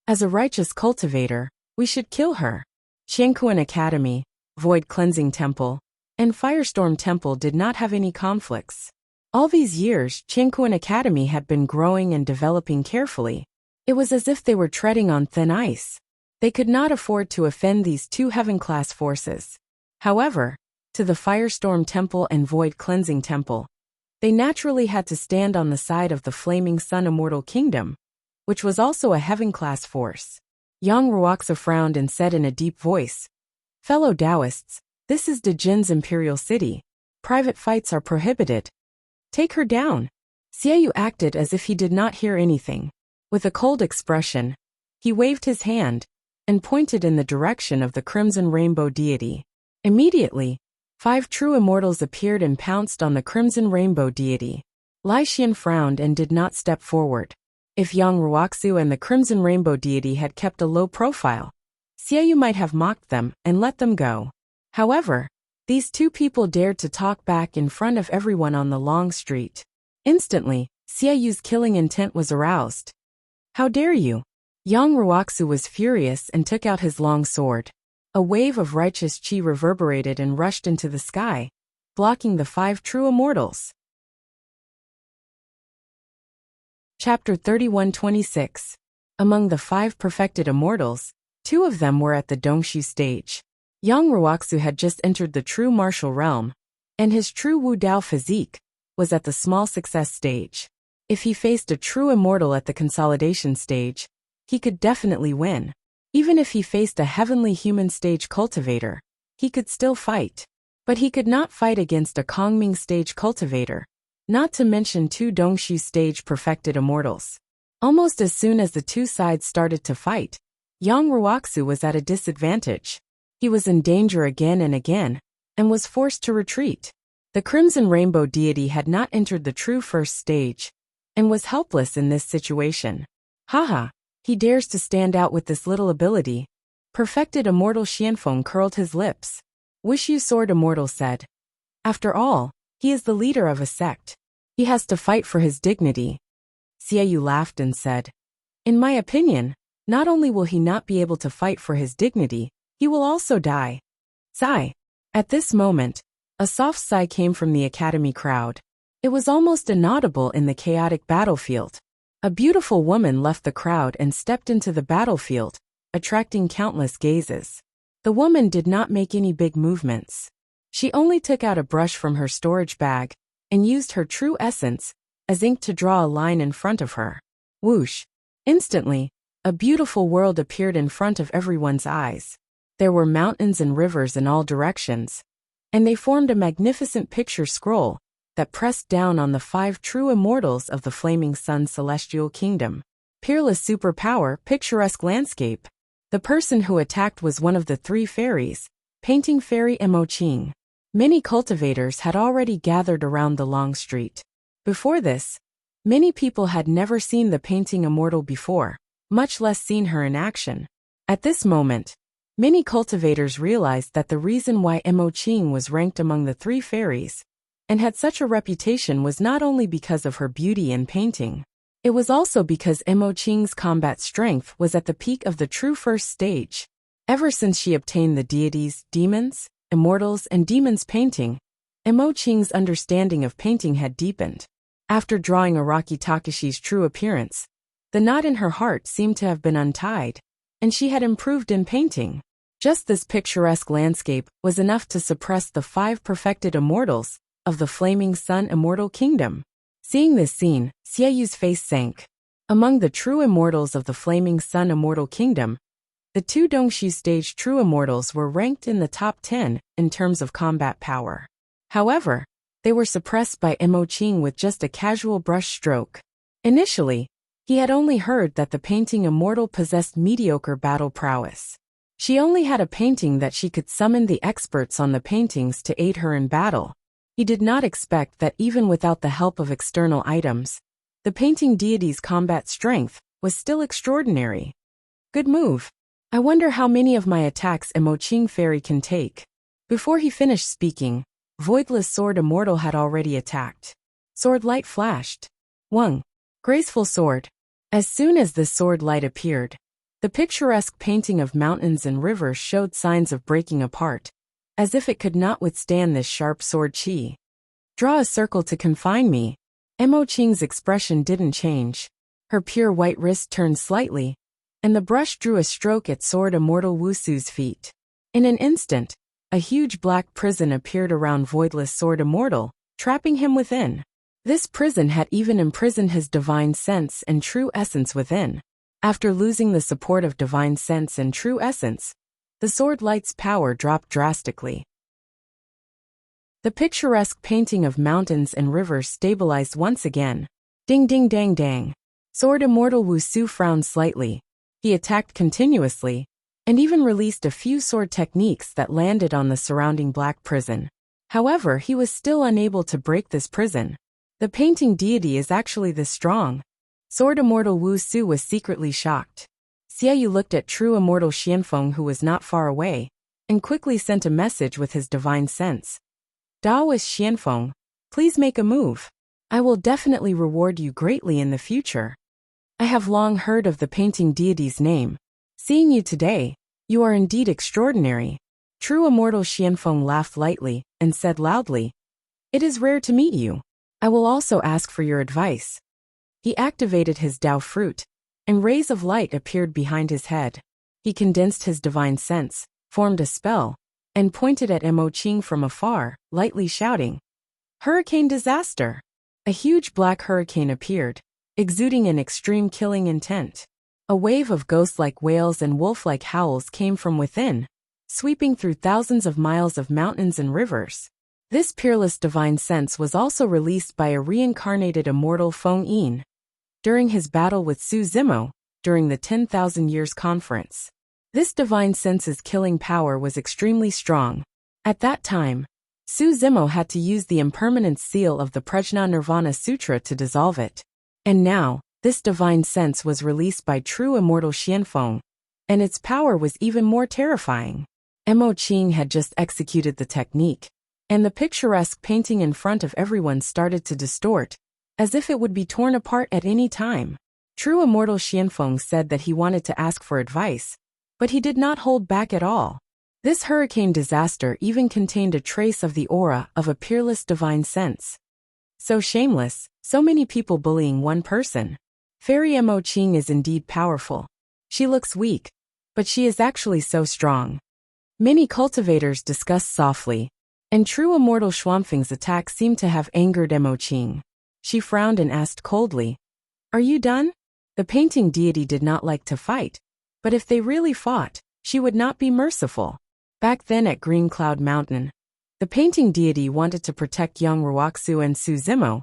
As a righteous cultivator, we should kill her. Qiankuan Academy, Void Cleansing Temple, and Firestorm Temple did not have any conflicts. All these years, Qiankuan Academy had been growing and developing carefully. It was as if they were treading on thin ice. They could not afford to offend these 2 heaven-class forces. However, to the Firestorm Temple and Void Cleansing Temple, they naturally had to stand on the side of the Flaming Sun Immortal Kingdom, which was also a heaven-class force. Yang Ruoxia frowned and said in a deep voice, Fellow Taoists, this is Dejin's imperial city. Private fights are prohibited. Take her down. Xiaoyu acted as if he did not hear anything. With a cold expression, he waved his hand and pointed in the direction of the Crimson Rainbow deity. Immediately, 5 true immortals appeared and pounced on the Crimson Rainbow deity. Lai Xian frowned and did not step forward. If Yang Ruoxu and the Crimson Rainbow deity had kept a low profile, Xiaoyu might have mocked them and let them go. However, these 2 people dared to talk back in front of everyone on the long street. Instantly, Xiaoyu's killing intent was aroused. How dare you? Yang Ruoxu was furious and took out his long sword. A wave of righteous qi reverberated and rushed into the sky, blocking the 5 true immortals. Chapter 31-26. Among the 5 perfected immortals, 2 of them were at the Dongshu stage. Yang Ruoxu had just entered the true martial realm, and his true Wu Dao physique was at the small success stage. If he faced a true immortal at the consolidation stage, he could definitely win. Even if he faced a heavenly human stage cultivator, he could still fight. But he could not fight against a Kongming stage cultivator, not to mention 2 Dongshu stage perfected immortals. Almost as soon as the 2 sides started to fight, Yang Ruoxu was at a disadvantage. He was in danger again and again, and was forced to retreat. The Crimson Rainbow deity had not entered the true first stage, and was helpless in this situation. Haha, he dares to stand out with this little ability. Perfected Immortal Xianfeng curled his lips. Wuxia Sword Immortal said, After all, he is the leader of a sect. He has to fight for his dignity. Xiaoyu laughed and said, In my opinion, not only will he not be able to fight for his dignity, he will also die. Sigh. At this moment, a soft sigh came from the academy crowd. It was almost inaudible in the chaotic battlefield. A beautiful woman left the crowd and stepped into the battlefield, attracting countless gazes. The woman did not make any big movements. She only took out a brush from her storage bag and used her true essence as ink to draw a line in front of her. Whoosh! Instantly, a beautiful world appeared in front of everyone's eyes. There were mountains and rivers in all directions, and they formed a magnificent picture scroll that pressed down on the 5 true immortals of the Flaming Sun Celestial Kingdom. Peerless superpower, picturesque landscape. The person who attacked was one of the 3 fairies, Painting Fairy Mo Qing. Many cultivators had already gathered around the long street. Before this, many people had never seen the painting immortal before. much less seen her in action. At this moment, many cultivators realized that the reason why Mo Qing was ranked among the 3 fairies and had such a reputation was not only because of her beauty and painting. It was also because Mo Qing's combat strength was at the peak of the true first stage. Ever since she obtained the deities, demons, immortals, and demons painting, Mo Qing's understanding of painting had deepened. After drawing Araki Takashi's true appearance, the knot in her heart seemed to have been untied, and she had improved in painting. Just this picturesque landscape was enough to suppress the 5 perfected immortals of the Flaming Sun Immortal Kingdom. Seeing this scene, Xieyu's face sank. Among the true immortals of the Flaming Sun Immortal Kingdom, the 2 Dongshu stage true immortals were ranked in the top 10 in terms of combat power. However, they were suppressed by Mo Qing with just a casual brush stroke. Initially, he had only heard that the painting immortal possessed mediocre battle prowess. She only had a painting that she could summon the experts on the paintings to aid her in battle. He did not expect that even without the help of external items, the painting deity's combat strength was still extraordinary. Good move. I wonder how many of my attacks Mo Qing Fairy can take. Before he finished speaking, Voidless Sword Immortal had already attacked. Sword light flashed. Wung. Graceful sword. As soon as the sword light appeared, the picturesque painting of mountains and rivers showed signs of breaking apart, as if it could not withstand this sharp sword chi. Draw a circle to confine me. Mo Qing's expression didn't change. Her pure white wrist turned slightly, and the brush drew a stroke at Sword Immortal Wusu's feet. In an instant, a huge black prison appeared around Voidless Sword Immortal, trapping him within. This prison had even imprisoned his divine sense and true essence within. After losing the support of divine sense and true essence, the sword light's power dropped drastically. The picturesque painting of mountains and rivers stabilized once again. Ding ding dang dang. Sword Immortal Wusu frowned slightly. He attacked continuously, and even released a few sword techniques that landed on the surrounding black prison. However, he was still unable to break this prison. The painting deity is actually this strong. Sword Immortal Wusu was secretly shocked. Xiaoyu looked at true immortal Xianfeng, who was not far away, and quickly sent a message with his divine sense. Daoist Xianfeng, please make a move. I will definitely reward you greatly in the future. I have long heard of the painting deity's name. Seeing you today, you are indeed extraordinary. True immortal Xianfeng laughed lightly and said loudly, "It is rare to meet you. I will also ask for your advice." He activated his Dao fruit, and rays of light appeared behind his head. He condensed his divine sense, formed a spell, and pointed at Mo Qing from afar, lightly shouting, "Hurricane disaster!" A huge black hurricane appeared, exuding an extreme killing intent. A wave of ghost-like wails and wolf-like howls came from within, sweeping through thousands of miles of mountains and rivers. This peerless divine sense was also released by a reincarnated immortal Feng Yin during his battle with Su Zimo during the 10,000 Years Conference. This divine sense's killing power was extremely strong. At that time, Su Zimo had to use the impermanence seal of the Prajna Nirvana Sutra to dissolve it. And now, this divine sense was released by true immortal Xianfeng, and its power was even more terrifying. Mo Qing had just executed the technique, and the picturesque painting in front of everyone started to distort, as if it would be torn apart at any time. True immortal Xianfeng said that he wanted to ask for advice, but he did not hold back at all. This hurricane disaster even contained a trace of the aura of a peerless divine sense. So shameless, so many people bullying one person. Fairy Mo Qing is indeed powerful. She looks weak, but she is actually so strong. Many cultivators discussed softly, and true immortal Xuanfeng's attack seemed to have angered Mo Qing. She frowned and asked coldly, "Are you done?" The painting deity did not like to fight, but if they really fought, she would not be merciful. Back then at Green Cloud Mountain, the painting deity wanted to protect young Ruoxu and Su Zimo,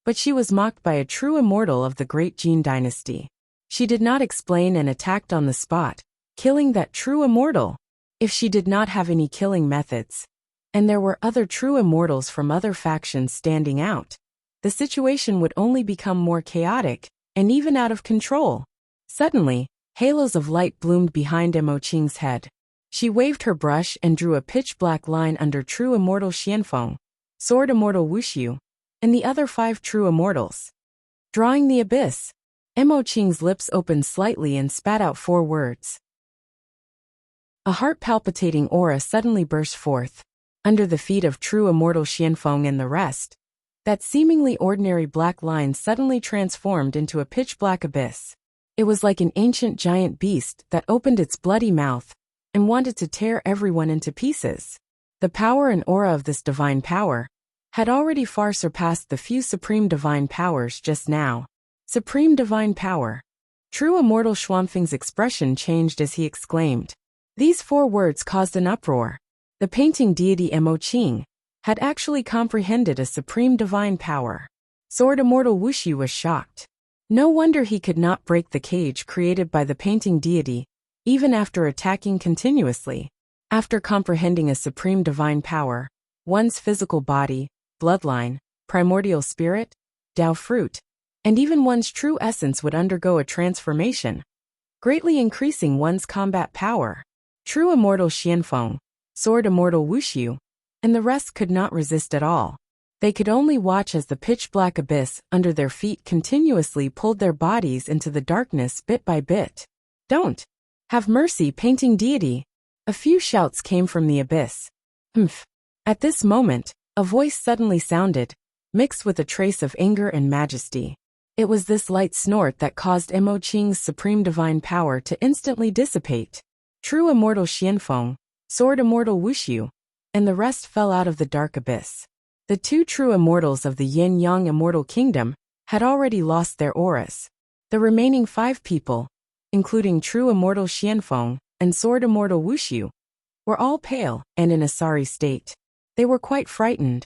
but she was mocked by a true immortal of the Great Jin dynasty. She did not explain and attacked on the spot, killing that true immortal. If she did not have any killing methods, and there were other true immortals from other factions standing out, the situation would only become more chaotic and even out of control. Suddenly, halos of light bloomed behind Mo Qing's head. She waved her brush and drew a pitch-black line under True Immortal Xianfeng, Sword Immortal Wuxia, and the other 5 True Immortals. Drawing the abyss, Mo Qing's lips opened slightly and spat out 4 words. A heart-palpitating aura suddenly burst forth. Under the feet of True Immortal Xianfeng and the rest, that seemingly ordinary black line suddenly transformed into a pitch-black abyss. It was like an ancient giant beast that opened its bloody mouth and wanted to tear everyone into pieces. The power and aura of this divine power had already far surpassed the few supreme divine powers just now. Supreme divine power. True Immortal Xuanfeng's expression changed as he exclaimed. These 4 words caused an uproar. The painting deity Mo Qing had actually comprehended a supreme divine power. Sword Immortal Wuxia was shocked. No wonder he could not break the cage created by the painting deity, even after attacking continuously. After comprehending a supreme divine power, one's physical body, bloodline, primordial spirit, Tao fruit, and even one's true essence would undergo a transformation, greatly increasing one's combat power. True Immortal Xianfeng, Sword Immortal Wuxia, and the rest could not resist at all. They could only watch as the pitch-black abyss under their feet continuously pulled their bodies into the darkness bit by bit. Don't! Have mercy, painting deity! A few shouts came from the abyss. Humph! At this moment, a voice suddenly sounded, mixed with a trace of anger and majesty. It was this light snort that caused Mo Qing's supreme divine power to instantly dissipate. True Immortal Xianfeng, Sword Immortal Wuxia, and the rest fell out of the dark abyss. The 2 true immortals of the Yin-Yang Immortal Kingdom had already lost their auras. The remaining 5 people, including True Immortal Xianfeng and Sword Immortal Wuxia, were all pale and in a sorry state. They were quite frightened.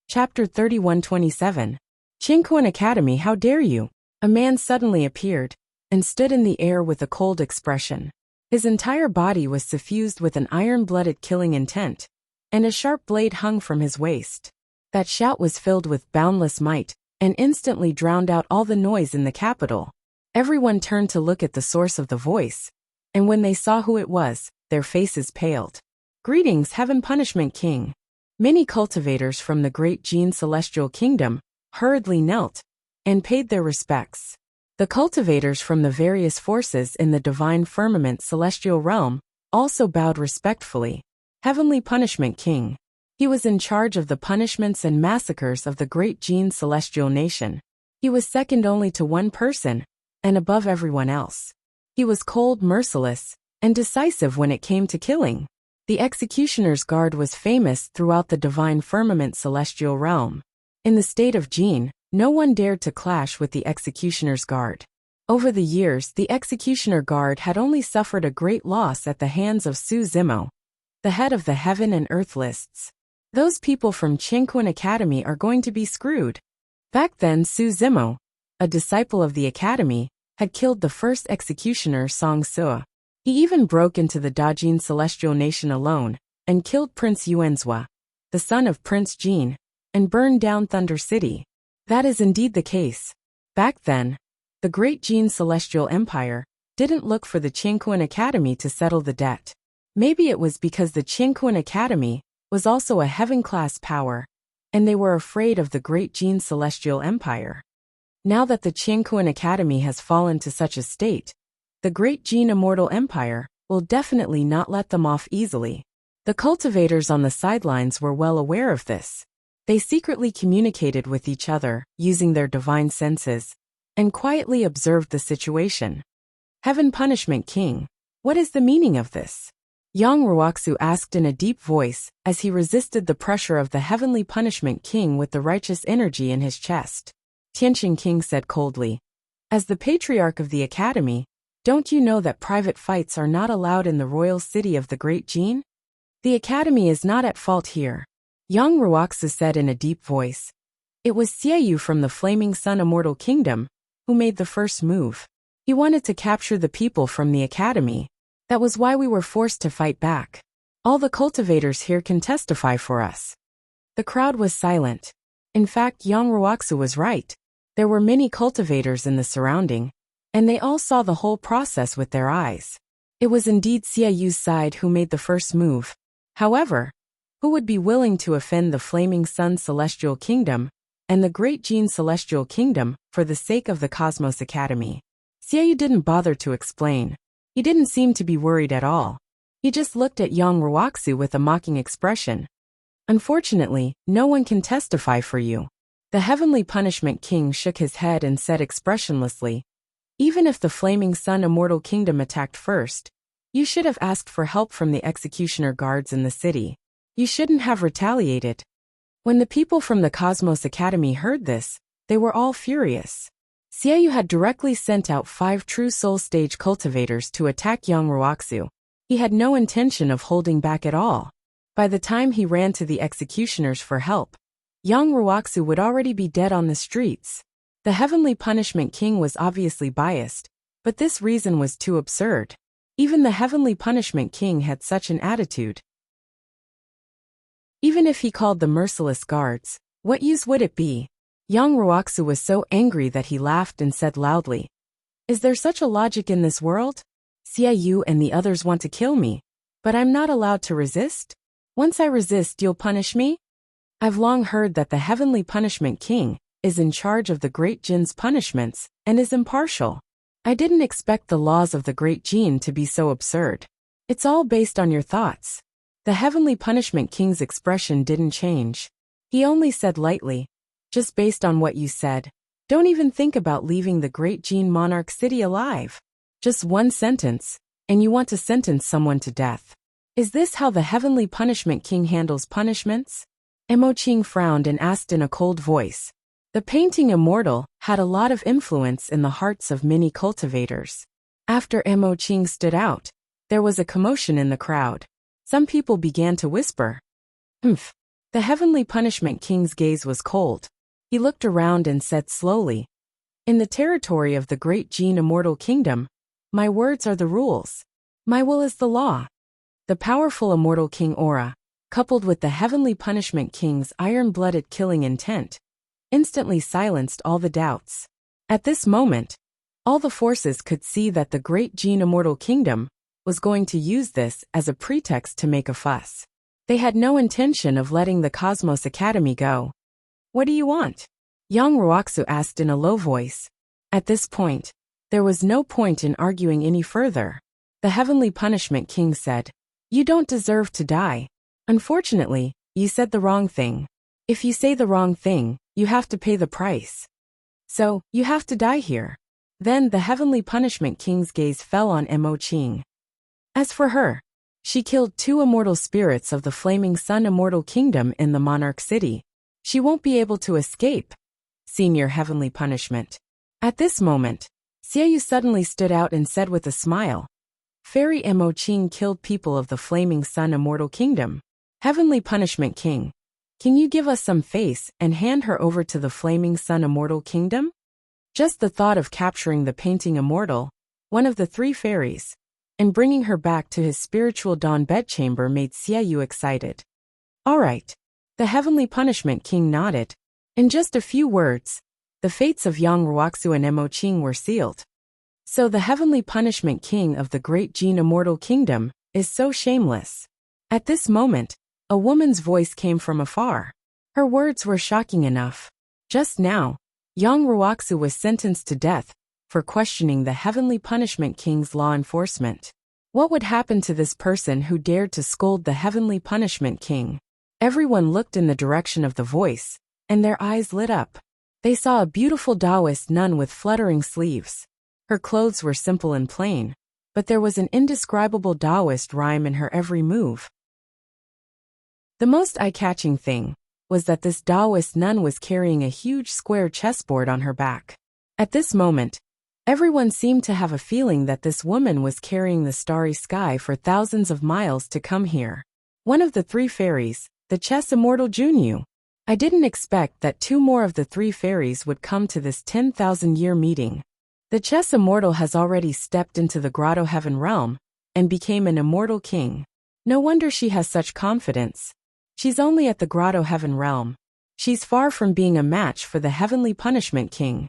Chapter 31-27. Qingquan Academy, how dare you? A man suddenly appeared and stood in the air with a cold expression. His entire body was suffused with an iron-blooded killing intent, and a sharp blade hung from his waist. That shout was filled with boundless might, and instantly drowned out all the noise in the capital. Everyone turned to look at the source of the voice, and when they saw who it was, their faces paled. Greetings, Heaven Punishment King. Many cultivators from the great Jin Celestial Kingdom hurriedly knelt and paid their respects. The cultivators from the various forces in the divine firmament celestial realm also bowed respectfully. Heavenly Punishment King. He was in charge of the punishments and massacres of the great Jin celestial nation. He was second only to one person, and above everyone else. He was cold, merciless, and decisive when it came to killing. The executioner's guard was famous throughout the divine firmament celestial realm. In the state of Jin, no one dared to clash with the executioner's guard. Over the years, the executioner guard had only suffered a great loss at the hands of Su Zimo, the head of the heaven and earth lists. Those people from Qingquan Academy are going to be screwed. Back then, Su Zimo, a disciple of the academy, had killed the first executioner Song Sua. He even broke into the Dajin celestial nation alone and killed Prince Yuanzhua, the son of Prince Jin, and burned down Thunder City. That is indeed the case. Back then, the great Jin Celestial Empire didn't look for the Qingquan Academy to settle the debt. Maybe it was because the Qingquan Academy was also a heaven-class power, and they were afraid of the great Jin Celestial Empire. Now that the Qingquan Academy has fallen to such a state, the great Jin Immortal Empire will definitely not let them off easily. The cultivators on the sidelines were well aware of this. They secretly communicated with each other using their divine senses and quietly observed the situation. Heaven Punishment King, what is the meaning of this? Yang Ruoxu asked in a deep voice as he resisted the pressure of the Heavenly Punishment King with the righteous energy in his chest. Tianqing King said coldly, as the patriarch of the academy, don't you know that private fights are not allowed in the royal city of the Great Jin? The academy is not at fault here. Yang Ruoxu said in a deep voice. It was Xieyu from the Flaming Sun Immortal Kingdom who made the first move. He wanted to capture the people from the academy. That was why we were forced to fight back. All the cultivators here can testify for us. The crowd was silent. In fact, Yang Ruoxu was right. There were many cultivators in the surrounding, and they all saw the whole process with their eyes. It was indeed Xiayu's side who made the first move. However, who would be willing to offend the Flaming Sun Celestial Kingdom and the Great Gene Celestial Kingdom for the sake of the Cosmos Academy? Xiaoyu didn't bother to explain. He didn't seem to be worried at all. He just looked at Yang Ruoxu with a mocking expression. Unfortunately, no one can testify for you. The Heavenly Punishment King shook his head and said expressionlessly, even if the Flaming Sun Immortal Kingdom attacked first, you should have asked for help from the executioner guards in the city. You shouldn't have retaliated. When the people from the Cosmos Academy heard this, they were all furious. Xiaoyu had directly sent out 5 true soul stage cultivators to attack Yang Ruoxu. He had no intention of holding back at all. By the time he ran to the executioners for help, Yang Ruoxu would already be dead on the streets. The Heavenly Punishment King was obviously biased, but this reason was too absurd. Even the Heavenly Punishment King had such an attitude. Even if he called the merciless guards, what use would it be? Yang Ruoxu was so angry that he laughed and said loudly, "Is there such a logic in this world? Xiaoyu and the others want to kill me, but I'm not allowed to resist? Once I resist, you'll punish me? I've long heard that the Heavenly Punishment King is in charge of the Great Jin's punishments and is impartial. I didn't expect the laws of the Great Jin to be so absurd. It's all based on your thoughts." The Heavenly Punishment King's expression didn't change. He only said lightly, "Just based on what you said. Don't even think about leaving the Great Jin Monarch City alive. Just one sentence, and you want to sentence someone to death. Is this how the Heavenly Punishment King handles punishments?" Mo Qing frowned and asked in a cold voice. The painting Immortal had a lot of influence in the hearts of many cultivators. After Mo Qing stood out, there was a commotion in the crowd. Some people began to whisper. "Humph." The Heavenly Punishment King's gaze was cold. He looked around and said slowly, "In the territory of the Great Jin Immortal Kingdom, my words are the rules. My will is the law." The powerful Immortal King aura, coupled with the Heavenly Punishment King's iron-blooded killing intent, instantly silenced all the doubts. At this moment, all the forces could see that the Great Jin Immortal Kingdom was going to use this as a pretext to make a fuss. They had no intention of letting the Cosmos Academy go. "What do you want?" Yang Ruoxu asked in a low voice. At this point, there was no point in arguing any further. The Heavenly Punishment King said, "You don't deserve to die. Unfortunately, you said the wrong thing. If you say the wrong thing, you have to pay the price. So, you have to die here." Then the Heavenly Punishment King's gaze fell on Mo Qing. As for her, she killed 2 immortal spirits of the Flaming Sun Immortal Kingdom in the Monarch City. She won't be able to escape. Senior Heavenly Punishment. At this moment, Xiaoyu suddenly stood out and said with a smile, "Fairy Mo Qing killed people of the Flaming Sun Immortal Kingdom. Heavenly Punishment King, can you give us some face and hand her over to the Flaming Sun Immortal Kingdom?" Just the thought of capturing the painting Immortal, one of the 3 fairies, and bringing her back to his spiritual dawn bedchamber made Xiaoyu excited. "All right." The Heavenly Punishment King nodded. In just a few words, the fates of Yang Ruoxu and Mo Qing were sealed. So the Heavenly Punishment King of the Great Jin Immortal Kingdom is so shameless. At this moment, a woman's voice came from afar. Her words were shocking enough. Just now, Yang Ruoxu was sentenced to death for questioning the Heavenly Punishment King's law enforcement. What would happen to this person who dared to scold the Heavenly Punishment King? Everyone looked in the direction of the voice, and their eyes lit up. They saw a beautiful Taoist nun with fluttering sleeves. Her clothes were simple and plain, but there was an indescribable Taoist rhyme in her every move. The most eye-catching thing was that this Taoist nun was carrying a huge square chessboard on her back. At this moment, everyone seemed to have a feeling that this woman was carrying the starry sky for thousands of miles to come here. One of the 3 fairies, the Chess Immortal Junyu. I didn't expect that 2 more of the 3 fairies would come to this 10,000-year meeting. The Chess Immortal has already stepped into the Grotto Heaven realm and became an immortal king. No wonder she has such confidence. She's only at the Grotto Heaven realm. She's far from being a match for the Heavenly Punishment King.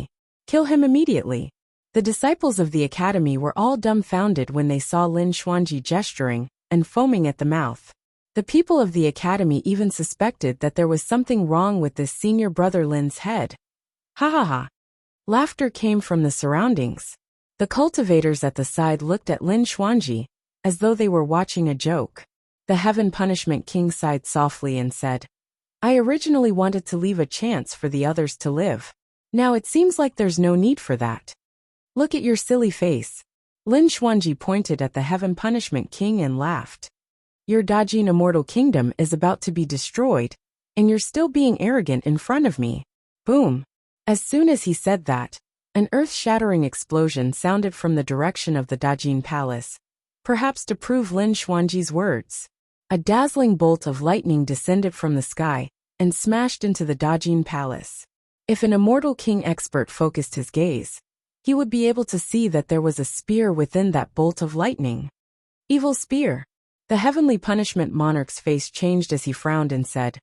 Xuanji. Kill him immediately. The disciples of the academy were all dumbfounded when they saw Lin Xuanji gesturing and foaming at the mouth. The people of the academy even suspected that there was something wrong with this senior brother Lin's head. Ha ha ha. Laughter came from the surroundings. The cultivators at the side looked at Lin Xuanji as though they were watching a joke. The Heaven Punishment King sighed softly and said, I originally wanted to leave a chance for the others to live. Now it seems like there's no need for that. Look at your silly face. Lin Xuanji pointed at the Heaven Punishment King and laughed. Your Dajin Immortal Kingdom is about to be destroyed, and you're still being arrogant in front of me. Boom. As soon as he said that, An earth-shattering explosion sounded from the direction of the Dajin Palace, perhaps to prove Lin Xuanji's words. A dazzling bolt of lightning descended from the sky and smashed into the Dajin Palace. If an immortal king expert focused his gaze, he would be able to see that there was a spear within that bolt of lightning. Evil spear. The heavenly punishment monarch's face changed as he frowned and said,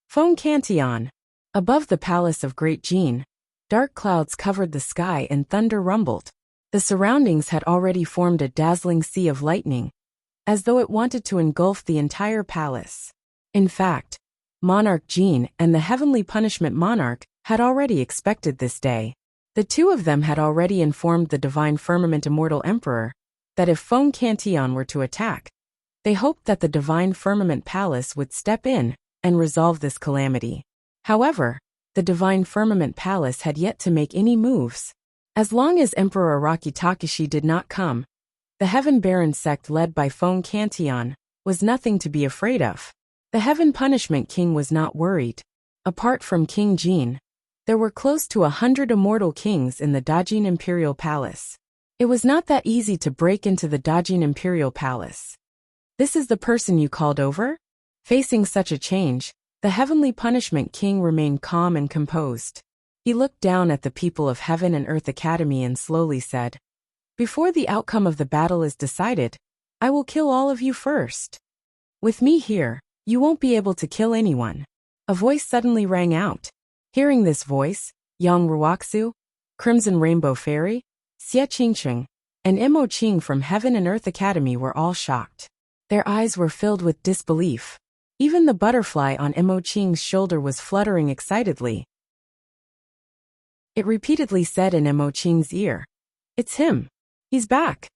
Feng Cantion. Above the palace of Great Jin, dark clouds covered the sky and thunder rumbled. The surroundings had already formed a dazzling sea of lightning, as though it wanted to engulf the entire palace. In fact, Monarch Jin and the heavenly punishment monarch had already expected this day. The two of them had already informed the divine firmament immortal emperor that if Feng Cantion were to attack, they hoped that the divine firmament palace would step in and resolve this calamity. However, the divine firmament palace had yet to make any moves. As long as Emperor Araki Takashi did not come, the Heaven Baron sect led by Feng Cantion was nothing to be afraid of. The Heaven Punishment King was not worried. Apart from King Jin, there were close to 100 immortal kings in the Dajin Imperial Palace. It was not that easy to break into the Dajin Imperial Palace. This is the person you called over? Facing such a change, the Heavenly Punishment King remained calm and composed. He looked down at the people of Heaven and Earth Academy and slowly said, Before the outcome of the battle is decided, I will kill all of you first. With me here, you won't be able to kill anyone. A voice suddenly rang out. Hearing this voice, Yang Ruoxu, Crimson Rainbow Fairy, Xie Qingqing, and Mo Qing from Heaven and Earth Academy were all shocked. Their eyes were filled with disbelief. Even the butterfly on Mo Qing's shoulder was fluttering excitedly. It repeatedly said in Mo Qing's ear, It's him. He's back.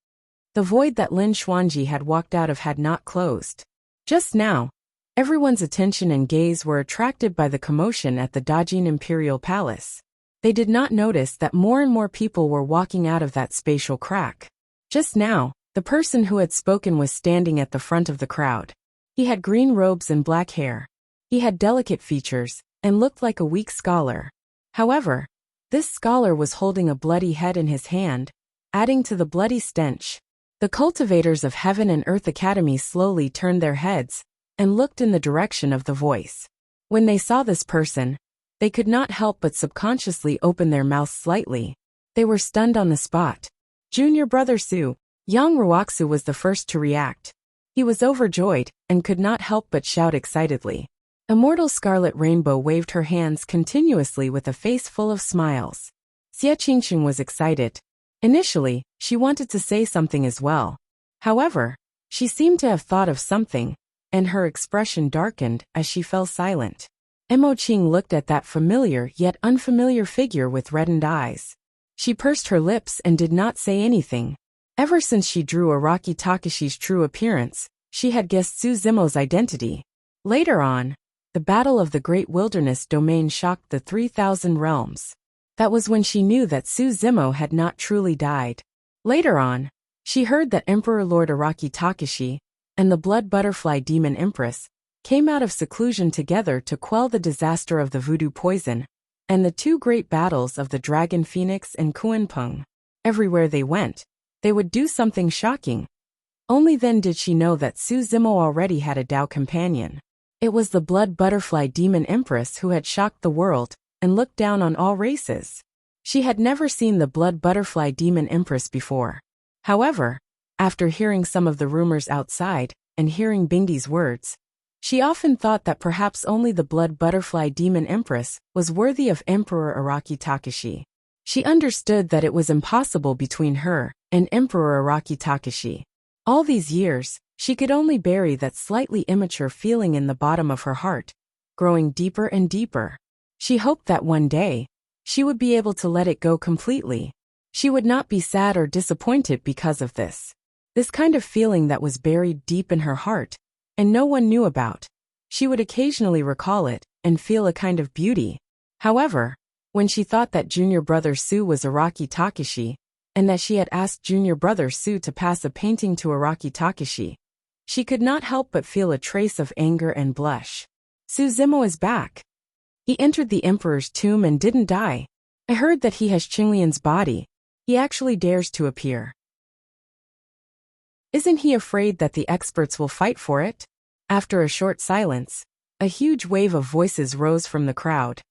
The void that Lin Xuanji had walked out of had not closed. Just now, everyone's attention and gaze were attracted by the commotion at the Dajin Imperial Palace. They did not notice that more and more people were walking out of that spatial crack. Just now, the person who had spoken was standing at the front of the crowd. He had green robes and black hair. He had delicate features and looked like a weak scholar. However, this scholar was holding a bloody head in his hand, adding to the bloody stench. The cultivators of Heaven and Earth Academy slowly turned their heads and looked in the direction of the voice. When they saw this person, they could not help but subconsciously open their mouths slightly. They were stunned on the spot. Junior brother Su, Yang Ruoxu was the first to react. He was overjoyed and could not help but shout excitedly. Immortal Scarlet Rainbow waved her hands continuously with a face full of smiles. Xie Qingqing was excited. Initially, she wanted to say something as well. However, she seemed to have thought of something, and her expression darkened as she fell silent. Mo Qing looked at that familiar yet unfamiliar figure with reddened eyes. She pursed her lips and did not say anything. Ever since she drew Araki Takashi's true appearance, she had guessed Su Zimo's identity. Later on, the Battle of the Great Wilderness Domain shocked the 3,000 realms. That was when she knew that Su Zimo had not truly died. Later on, she heard that Emperor Lord Araki Takashi and the Blood Butterfly Demon Empress came out of seclusion together to quell the disaster of the voodoo poison and the two great battles of the Dragon Phoenix and Kuanpeng. Everywhere they went, they would do something shocking. Only then did she know that Su Zimo already had a Dao companion. It was the Blood Butterfly Demon Empress who had shocked the world and looked down on all races. She had never seen the Blood Butterfly Demon Empress before. However, after hearing some of the rumors outside and hearing Bingdi's words, she often thought that perhaps only the Blood Butterfly Demon Empress was worthy of Emperor Araki Takashi. She understood that it was impossible between her and Emperor Araki Takashi. All these years, she could only bury that slightly immature feeling in the bottom of her heart, growing deeper and deeper. She hoped that one day, she would be able to let it go completely. She would not be sad or disappointed because of this. This kind of feeling that was buried deep in her heart, and no one knew about. She would occasionally recall it and feel a kind of beauty. However, when she thought that junior brother Su was Araki Takashi, and that she had asked junior brother Su to pass a painting to Araki Takashi, she could not help but feel a trace of anger and blush. Su Zimo is back. He entered the emperor's tomb and didn't die. I heard that he has Qinglian's body. He actually dares to appear. Isn't he afraid that the experts will fight for it? After a short silence, a huge wave of voices rose from the crowd.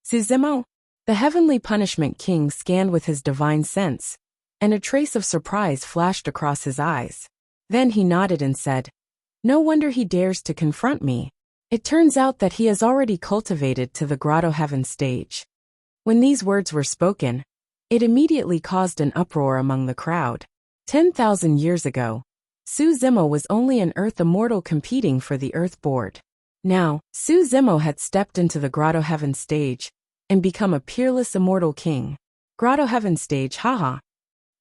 Su Zimo? The heavenly punishment king scanned with his divine sense, and a trace of surprise flashed across his eyes. Then he nodded and said, "No wonder he dares to confront me. It turns out that he has already cultivated to the grotto heaven stage." When these words were spoken, it immediately caused an uproar among the crowd. 10,000 years ago, Su Zimo was only an earth immortal competing for the earth board. Now, Su Zimo had stepped into the grotto heaven stage and become a peerless immortal king. Grotto heaven stage, haha.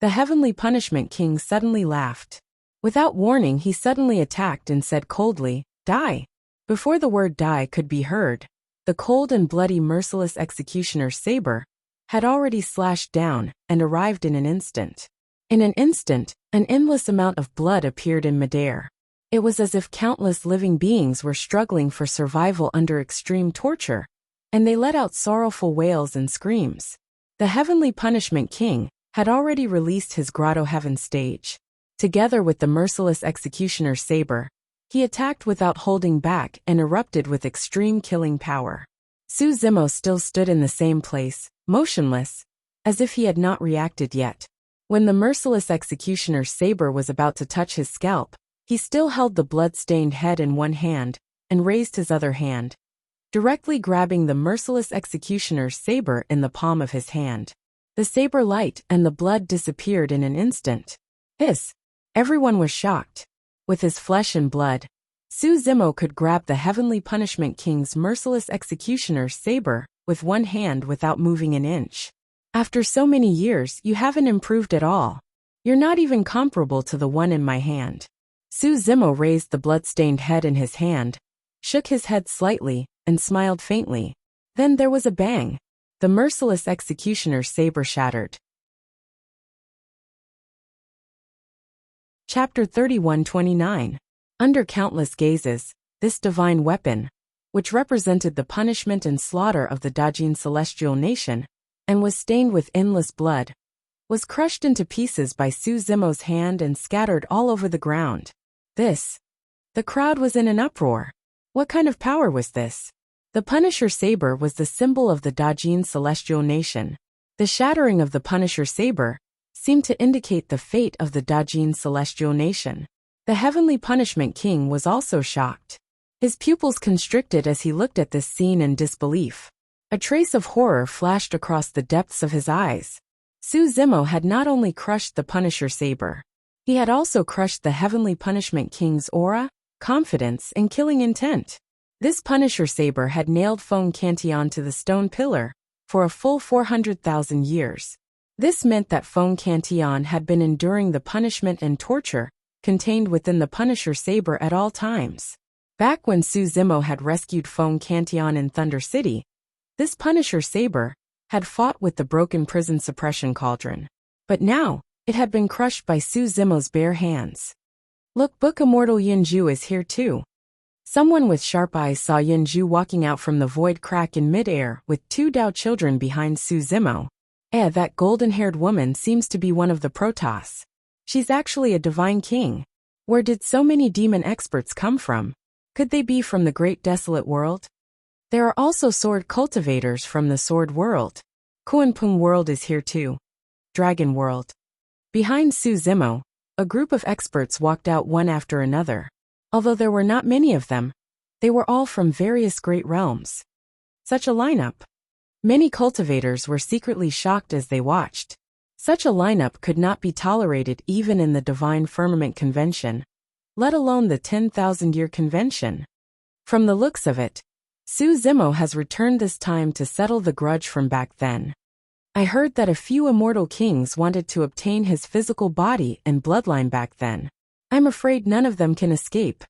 The heavenly punishment king suddenly laughed. Without warning, he suddenly attacked and said coldly, "Die." Before the word die could be heard, the cold and bloody merciless executioner's saber had already slashed down and arrived in an instant. In an instant, an endless amount of blood appeared in midair. It was as if countless living beings were struggling for survival under extreme torture, and they let out sorrowful wails and screams. The heavenly punishment king had already released his grotto heaven stage. Together with the merciless executioner's saber, he attacked without holding back and erupted with extreme killing power. Su Zimo still stood in the same place, motionless, as if he had not reacted yet. When the merciless executioner's saber was about to touch his scalp, he still held the blood-stained head in one hand and raised his other hand, directly grabbing the merciless executioner's saber in the palm of his hand. The saber light and the blood disappeared in an instant. Everyone was shocked. With his flesh and blood, Su Zimo could grab the heavenly punishment king's merciless executioner's saber with one hand without moving an inch. After so many years, you haven't improved at all. You're not even comparable to the one in my hand. Su Zimo raised the blood-stained head in his hand, shook his head slightly, and smiled faintly. Then there was a bang. The merciless executioner's saber shattered. Chapter 31-29. Under countless gazes, this divine weapon, which represented the punishment and slaughter of the Dajin celestial nation, and was stained with endless blood, was crushed into pieces by Su Zimo's hand and scattered all over the ground. The crowd was in an uproar. What kind of power was this? The Punisher saber was the symbol of the Dajin celestial nation. The shattering of the Punisher saber seemed to indicate the fate of the Dajin celestial nation. The heavenly punishment king was also shocked. His pupils constricted as he looked at this scene in disbelief. A trace of horror flashed across the depths of his eyes. Su Zimo had not only crushed the Punisher saber, he had also crushed the heavenly punishment king's aura, confidence, and killing intent. This Punisher saber had nailed Feng Cantillon to the stone pillar for a full 400,000 years. This meant that Feng Cantillon had been enduring the punishment and torture contained within the Punisher saber at all times. Back when Su Zimo had rescued Feng Cantillon in Thunder City, this Punisher saber had fought with the broken prison suppression cauldron. But now, it had been crushed by Su Zimo's bare hands. Look, Book Immortal Yinju is here too. Someone with sharp eyes saw Yinju walking out from the void crack in midair with two Dao children behind Su Zimo. That golden-haired woman seems to be one of the Protoss. She's actually a divine king. Where did so many demon experts come from? Could they be from the great desolate world? There are also sword cultivators from the sword world. Kuanping world is here too. Dragon world. Behind Su Zimo, a group of experts walked out one after another. Although there were not many of them, they were all from various great realms. Such a lineup. Many cultivators were secretly shocked as they watched. Such a lineup could not be tolerated even in the Divine Firmament Convention, let alone the 10,000-year convention. From the looks of it, Su Zimo has returned this time to settle the grudge from back then. I heard that a few immortal kings wanted to obtain his physical body and bloodline back then. I'm afraid none of them can escape.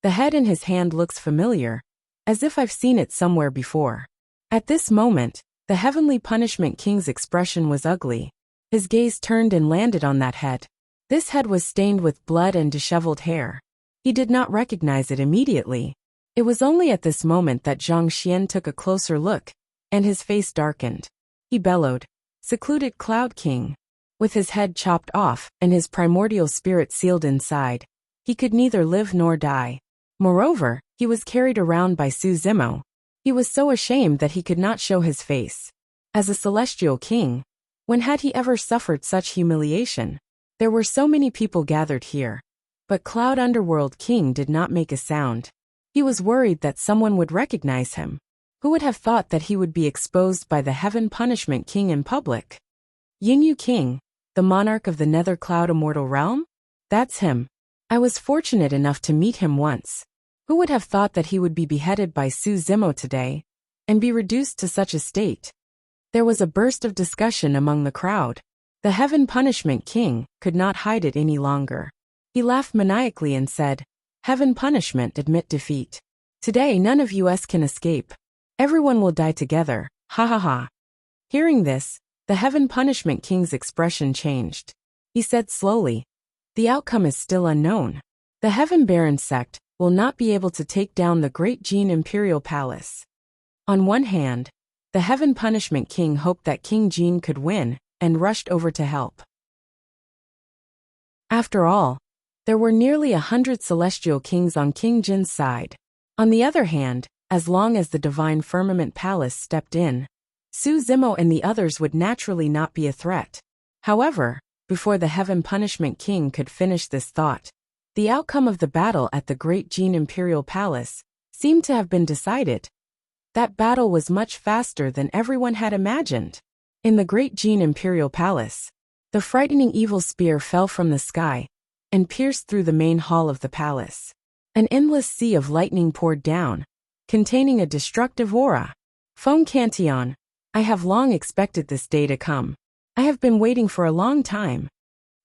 The head in his hand looks familiar, as if I've seen it somewhere before. At this moment, the heavenly punishment king's expression was ugly. His gaze turned and landed on that head. This head was stained with blood and disheveled hair. He did not recognize it immediately. It was only at this moment that Zhang Xian took a closer look, and his face darkened. he bellowed. Secluded Cloud King. With his head chopped off and his primordial spirit sealed inside, he could neither live nor die. Moreover, he was carried around by Su Zimo. He was so ashamed that he could not show his face. As a celestial king, when had he ever suffered such humiliation? There were so many people gathered here. But Cloud Underworld King did not make a sound. He was worried that someone would recognize him. Who would have thought that he would be exposed by the Heaven Punishment King in public? Yingyu King, the monarch of the Nether Cloud Immortal Realm? That's him. I was fortunate enough to meet him once. Who would have thought that he would be beheaded by Su Zimo today, and be reduced to such a state? There was a burst of discussion among the crowd. The Heaven Punishment King could not hide it any longer. He laughed maniacally and said, Heaven Punishment, admit defeat. Today none of us can escape. Everyone will die together, ha ha ha. Hearing this, the Heaven Punishment King's expression changed. He said slowly, the outcome is still unknown. The Heaven Baron sect will not be able to take down the Great Jin Imperial Palace. On one hand, the Heaven Punishment King hoped that King Jin could win and rushed over to help. After all, there were nearly 100 celestial kings on King Jin's side. On the other hand, as long as the Divine Firmament Palace stepped in, Su Zimo and the others would naturally not be a threat. However, before the Heaven Punishment King could finish this thought, the outcome of the battle at the Great Jin Imperial Palace seemed to have been decided. That battle was much faster than everyone had imagined. In the Great Jin Imperial Palace, the frightening evil spear fell from the sky and pierced through the main hall of the palace. An endless sea of lightning poured down, containing a destructive aura. Feng Cantillon, I have long expected this day to come. I have been waiting for a long time.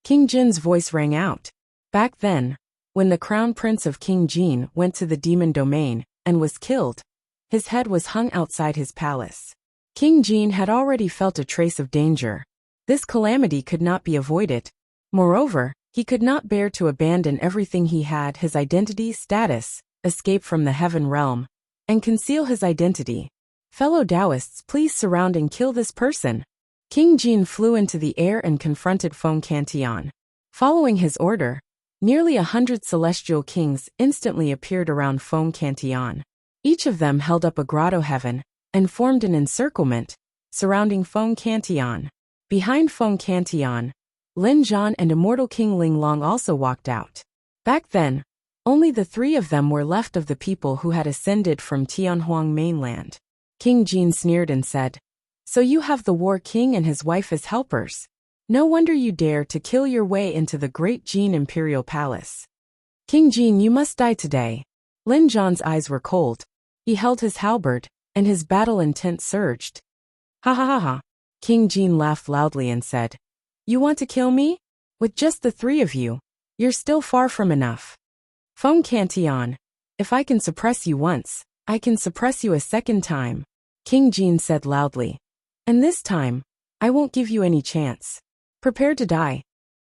King Jin's voice rang out. Back then, when the crown prince of King Jin went to the demon domain and was killed, his head was hung outside his palace. King Jin had already felt a trace of danger. This calamity could not be avoided. Moreover, he could not bear to abandon everything he had, his identity, status, escape from the heaven realm, and conceal his identity. Fellow Taoists, please surround and kill this person. King Jin flew into the air and confronted Feng Cantillon. Following his order, nearly 100 celestial kings instantly appeared around Feng Cantillon. Each of them held up a grotto heaven and formed an encirclement surrounding Feng Cantillon. Behind Feng Cantillon, Lin Zhan and Immortal King Ling Long also walked out. Back then, only the three of them were left of the people who had ascended from Tianhuang mainland. King Jin sneered and said, So you have the War King and his wife as helpers. No wonder you dare to kill your way into the Great Jin Imperial Palace. King Jin, you must die today. Lin Zhan's eyes were cold. He held his halberd, and his battle intent surged. Ha ha ha ha. King Jin laughed loudly and said, You want to kill me? With just the three of you, you're still far from enough. Feng Cantillon, if I can suppress you once, I can suppress you a second time, King Jin said loudly. And this time, I won't give you any chance. Prepare to die.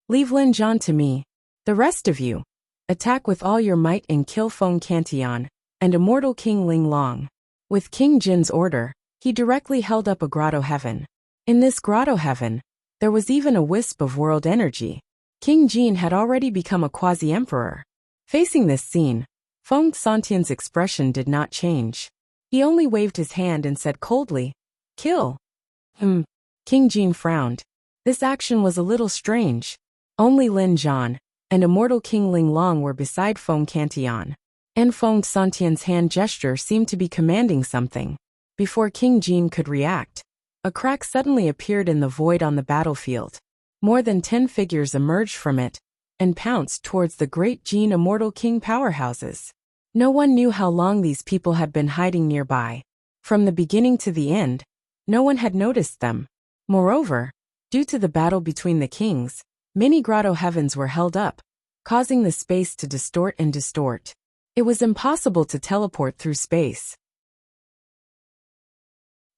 Leave Lin Zhan to me. The rest of you, attack with all your might and kill Feng Cantillon and Immortal King Ling Long. With King Jin's order, he directly held up a grotto heaven. In this grotto heaven, there was even a wisp of world energy. King Jin had already become a quasi-emperor. Facing this scene, Feng Cantillon's expression did not change. He only waved his hand and said coldly, Kill. King Jin frowned. This action was a little strange. Only Lin Zhan and Immortal King Ling Long were beside Feng Cantillon, and Feng Cantillon's hand gesture seemed to be commanding something. Before King Jin could react, a crack suddenly appeared in the void on the battlefield. More than 10 figures emerged from it and pounced towards the Great Jin Immortal King powerhouses. No one knew how long these people had been hiding nearby. From the beginning to the end, no one had noticed them. Moreover, due to the battle between the kings, many grotto heavens were held up, causing the space to distort and distort. It was impossible to teleport through space.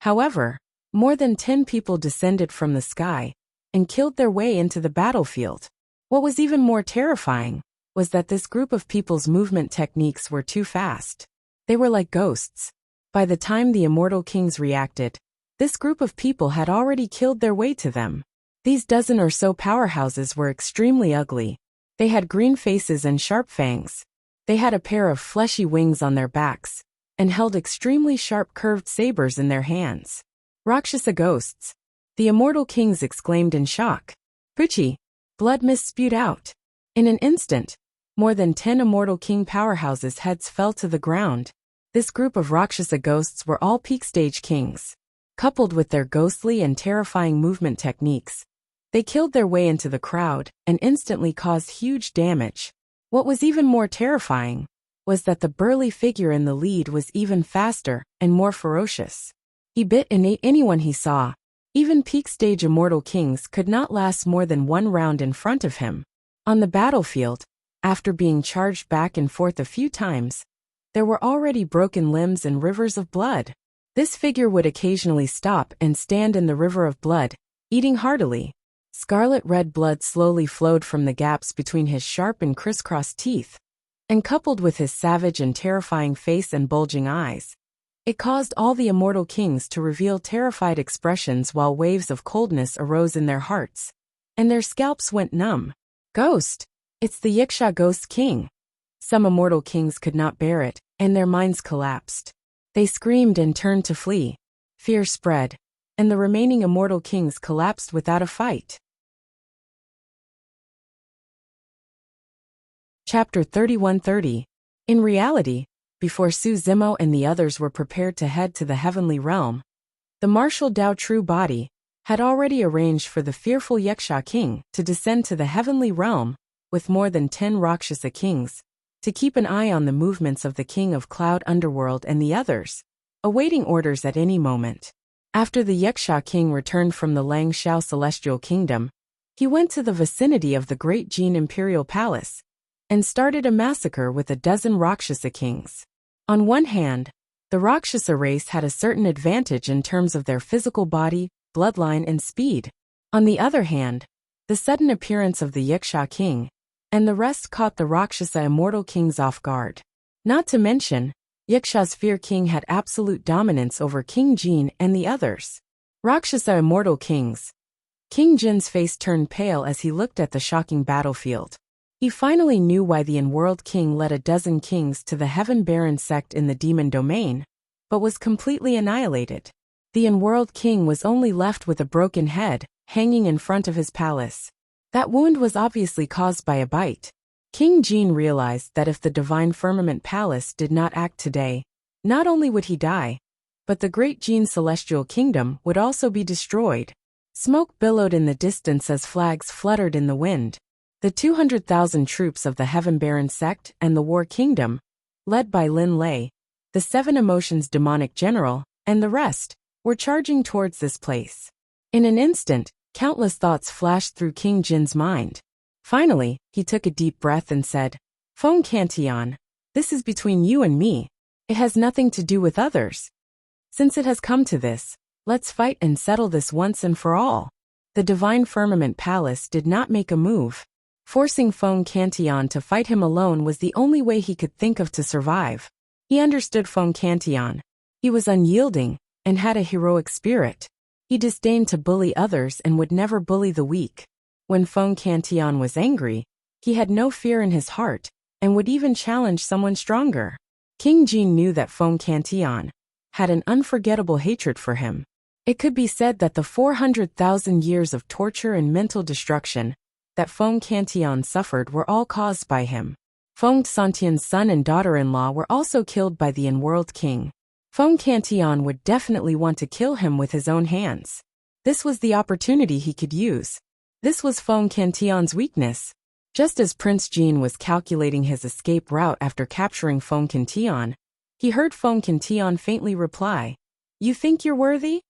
However, more than 10 people descended from the sky and killed their way into the battlefield. What was even more terrifying was that this group of people's movement techniques were too fast. They were like ghosts. By the time the Immortal Kings reacted, This group of people had already killed their way to them. These dozen or so powerhouses were extremely ugly. They had green faces and sharp fangs. They had a pair of fleshy wings on their backs, and held extremely sharp curved sabers in their hands. Rakshasa ghosts. The immortal kings exclaimed in shock. Puchi! Blood mist spewed out. In an instant, more than 10 immortal king powerhouses' heads fell to the ground. This group of Rakshasa ghosts were all peak stage kings. Coupled with their ghostly and terrifying movement techniques, they killed their way into the crowd and instantly caused huge damage. What was even more terrifying was that the burly figure in the lead was even faster and more ferocious. He bit and ate anyone he saw. Even peak stage immortal kings could not last more than one round in front of him. On the battlefield, after being charged back and forth a few times, there were already broken limbs and rivers of blood. This figure would occasionally stop and stand in the river of blood, eating heartily. Scarlet-red blood slowly flowed from the gaps between his sharp and crisscrossed teeth, and coupled with his savage and terrifying face and bulging eyes, it caused all the immortal kings to reveal terrified expressions while waves of coldness arose in their hearts, and their scalps went numb. Ghost! It's the Yiksha Ghost King! Some immortal kings could not bear it, and their minds collapsed. They screamed and turned to flee. Fear spread, and the remaining immortal kings collapsed without a fight. Chapter 3130. In reality, before Su Zimo and the others were prepared to head to the heavenly realm, the martial Dao True Body had already arranged for the fearful Yiksha King to descend to the heavenly realm with more than 10 Rakshasa kings, to keep an eye on the movements of the King of Cloud Underworld and the others, awaiting orders at any moment. After the Yiksha King returned from the Lang Shao Celestial Kingdom, he went to the vicinity of the Great Jin Imperial Palace and started a massacre with a dozen Rakshasa kings. On one hand, the Rakshasa race had a certain advantage in terms of their physical body, bloodline and speed. On the other hand, the sudden appearance of the Yiksha King and the rest caught the Rakshasa immortal kings off guard. Not to mention, Yiksha's Fear King had absolute dominance over King Jin and the others. Rakshasa immortal kings. King Jin's face turned pale as he looked at the shocking battlefield. He finally knew why the In-World King led a dozen kings to the Heaven Baron sect in the demon domain, but was completely annihilated. The In-World King was only left with a broken head, hanging in front of his palace. That wound was obviously caused by a bite. King Jin realized that if the Divine Firmament Palace did not act today, not only would he die, but the Great Jin Celestial Kingdom would also be destroyed. Smoke billowed in the distance as flags fluttered in the wind. The 200,000 troops of the Heaven Baron sect and the War Kingdom, led by Lin Lei, the Seven Emotions Demonic General, and the rest, were charging towards this place. In an instant, countless thoughts flashed through King Jin's mind. Finally, he took a deep breath and said, "Feng Cantion, this is between you and me. It has nothing to do with others. Since it has come to this, let's fight and settle this once and for all." The Divine Firmament Palace did not make a move. Forcing Feng Cantion to fight him alone was the only way he could think of to survive. He understood Feng Cantion. He was unyielding and had a heroic spirit. He disdained to bully others and would never bully the weak. When Feng Cantion was angry, he had no fear in his heart and would even challenge someone stronger. King Jin knew that Feng Cantion had an unforgettable hatred for him. It could be said that the 400,000 years of torture and mental destruction that Feng Cantion suffered were all caused by him. Feng Santian's son and daughter-in-law were also killed by the In-World King. Feng Cantion would definitely want to kill him with his own hands. This was the opportunity he could use. This was Feng Cantion's weakness. Just as Prince Jin was calculating his escape route after capturing Feng Cantion, he heard Feng Cantion faintly reply, "You think you're worthy?"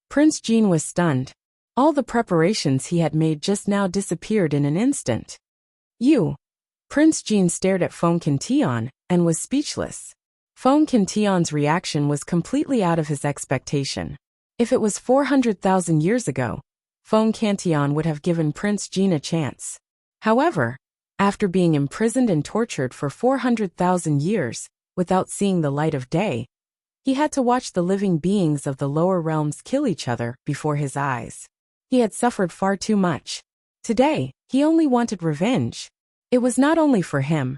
Prince Jin was stunned. All the preparations he had made just now disappeared in an instant. "You?" Prince Jin stared at Feng Cantion and was speechless. Feng Cantion's reaction was completely out of his expectation. If it was 400,000 years ago, Feng Cantion would have given Prince Jin a chance. However, after being imprisoned and tortured for 400,000 years, without seeing the light of day, He had to watch the living beings of the lower realms kill each other before his eyes. He had suffered far too much. Today, he only wanted revenge. It was not only for him,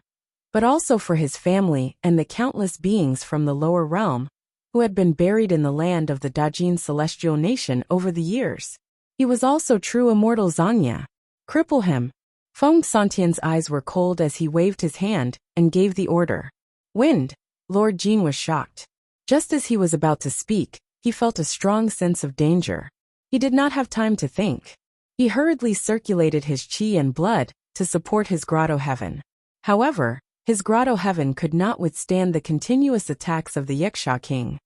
but also for his family and the countless beings from the lower realm who had been buried in the land of the Dajin celestial nation over the years. He was also true immortal Zangya. Cripple him. Feng Santian's eyes were cold as he waved his hand and gave the order. Wind. Lord Jin was shocked. Just as he was about to speak, he felt a strong sense of danger. He did not have time to think. He hurriedly circulated his qi and blood to support his grotto heaven. However, his grotto heaven could not withstand the continuous attacks of the Yiksha king.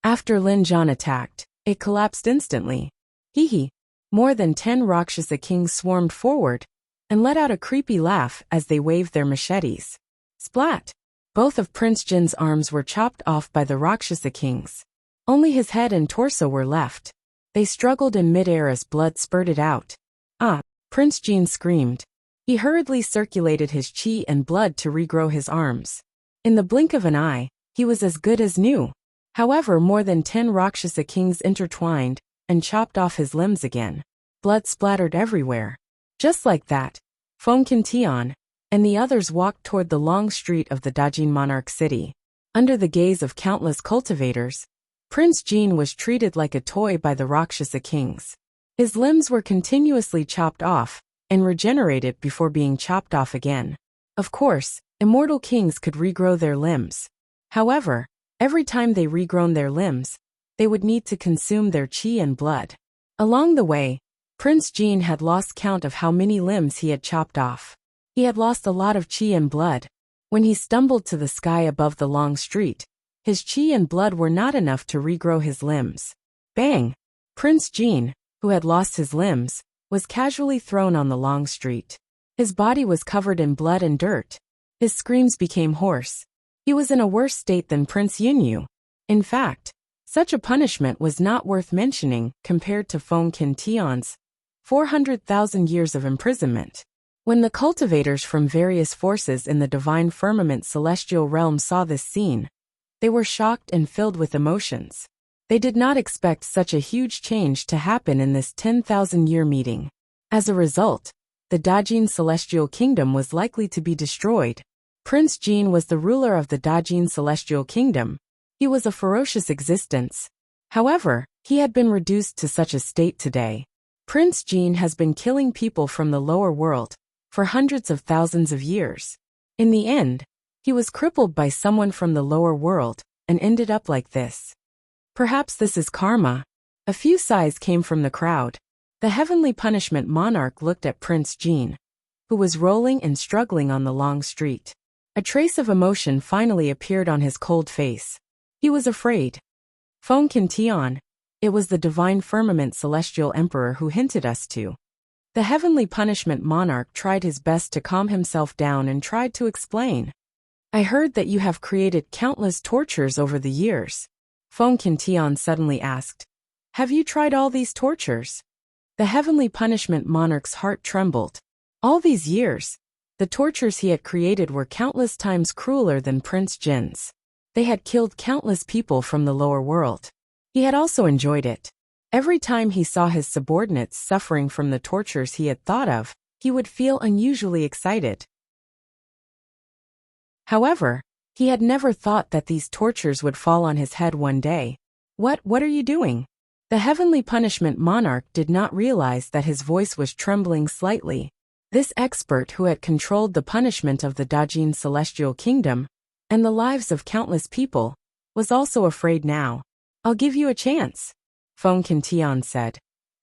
After Lin Zhan attacked, it collapsed instantly. Hee. More than 10 Rakshasa kings swarmed forward and let out a creepy laugh as they waved their machetes. Splat! Both of Prince Jin's arms were chopped off by the Rakshasa kings. Only his head and torso were left. They struggled in midair as blood spurted out. Ah! Prince Jin screamed. He hurriedly circulated his qi and blood to regrow his arms. In the blink of an eye, he was as good as new. However, more than 10 Rakshasa kings intertwined and chopped off his limbs again. Blood splattered everywhere. Just like that, Feng Qintian and the others walked toward the long street of the Dajin monarch city. Under the gaze of countless cultivators, Prince Jin was treated like a toy by the Rakshasa kings. His limbs were continuously chopped off and regenerated before being chopped off again. Of course, immortal kings could regrow their limbs. However, every time they regrown their limbs, they would need to consume their qi and blood. Along the way, Prince Jin had lost count of how many limbs he had chopped off. He had lost a lot of qi and blood. When he stumbled to the sky above the long street, his qi and blood were not enough to regrow his limbs. Bang! Prince Jin, who had lost his limbs, was casually thrown on the long street. His body was covered in blood and dirt. His screams became hoarse. He was in a worse state than Prince Yunyu. In fact, such a punishment was not worth mentioning compared to Feng Qintian's 400,000 years of imprisonment. When the cultivators from various forces in the divine firmament celestial realm saw this scene, they were shocked and filled with emotions. They did not expect such a huge change to happen in this 10,000-year meeting. As a result, the Dajin celestial kingdom was likely to be destroyed. Prince Jin was the ruler of the Dajin celestial kingdom. He was a ferocious existence. However, he had been reduced to such a state today. Prince Jin has been killing people from the lower world for hundreds of thousands of years. In the end, he was crippled by someone from the lower world and ended up like this. Perhaps this is karma. A few sighs came from the crowd. The heavenly punishment monarch looked at Prince Jin, who was rolling and struggling on the long street. A trace of emotion finally appeared on his cold face. He was afraid. Feng Qintian, it was the divine firmament celestial emperor who hinted us to. The heavenly punishment monarch tried his best to calm himself down and tried to explain. I heard that you have created countless tortures over the years. Feng Qintian suddenly asked. Have you tried all these tortures? The heavenly punishment monarch's heart trembled. All these years, the tortures he had created were countless times crueler than Prince Jin's. They had killed countless people from the lower world. He had also enjoyed it. Every time he saw his subordinates suffering from the tortures he had thought of, he would feel unusually excited. However, he had never thought that these tortures would fall on his head one day. What are you doing? The heavenly punishment monarch did not realize that his voice was trembling slightly. This expert who had controlled the punishment of the Dajin celestial kingdom and the lives of countless people was also afraid now. I'll give you a chance, Feng Qintian said.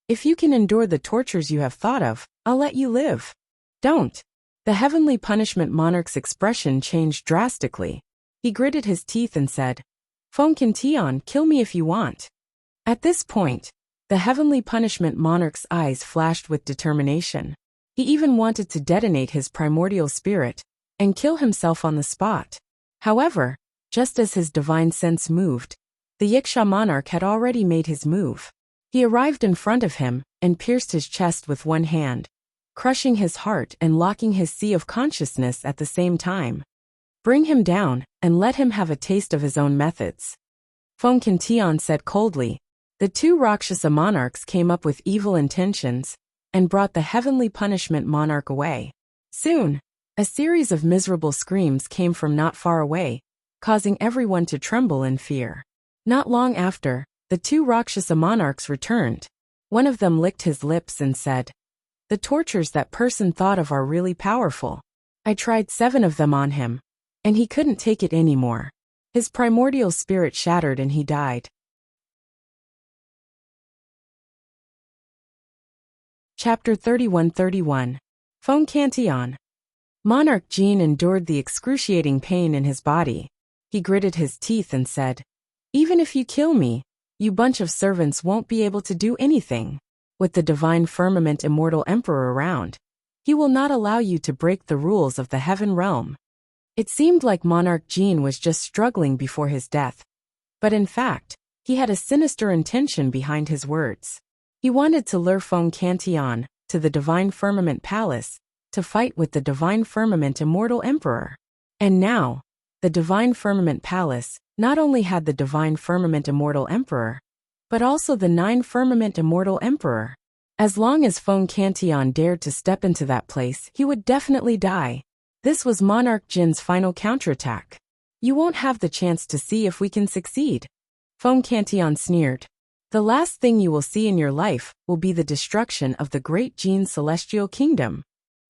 If you can endure the tortures you have thought of, I'll let you live. Don't. The heavenly punishment monarch's expression changed drastically. He gritted his teeth and said, Feng Qintian, kill me if you want. At this point, the heavenly punishment monarch's eyes flashed with determination. He even wanted to detonate his primordial spirit and kill himself on the spot. However, just as his divine sense moved, the Yiksha monarch had already made his move. He arrived in front of him and pierced his chest with one hand, crushing his heart and locking his sea of consciousness at the same time. Bring him down, and let him have a taste of his own methods. Feng Tian said coldly. The two Rakshasa monarchs came up with evil intentions and brought the heavenly punishment monarch away. Soon, a series of miserable screams came from not far away, causing everyone to tremble in fear. Not long after, the two Rakshasa monarchs returned. One of them licked his lips and said, "The tortures that person thought of are really powerful. I tried 7 of them on him, and he couldn't take it anymore. His primordial spirit shattered and he died." Chapter 31-31. Feng Tian. Monarch Jin endured the excruciating pain in his body. He gritted his teeth and said, "Even if you kill me, you bunch of servants won't be able to do anything. With the divine firmament immortal emperor around, he will not allow you to break the rules of the heaven realm." It seemed like Monarch Jin was just struggling before his death. But in fact, he had a sinister intention behind his words. He wanted to lure Feng Tian to the divine firmament palace to fight with the divine firmament immortal emperor. And now, the divine firmament palace not only had the divine firmament immortal emperor, but also the 9 firmament immortal emperor. As long as Feng Tian dared to step into that place, he would definitely die. This was Monarch Jin's final counterattack. "You won't have the chance to see if we can succeed," Feng Tian sneered. "The last thing you will see in your life will be the destruction of the great Jin celestial kingdom."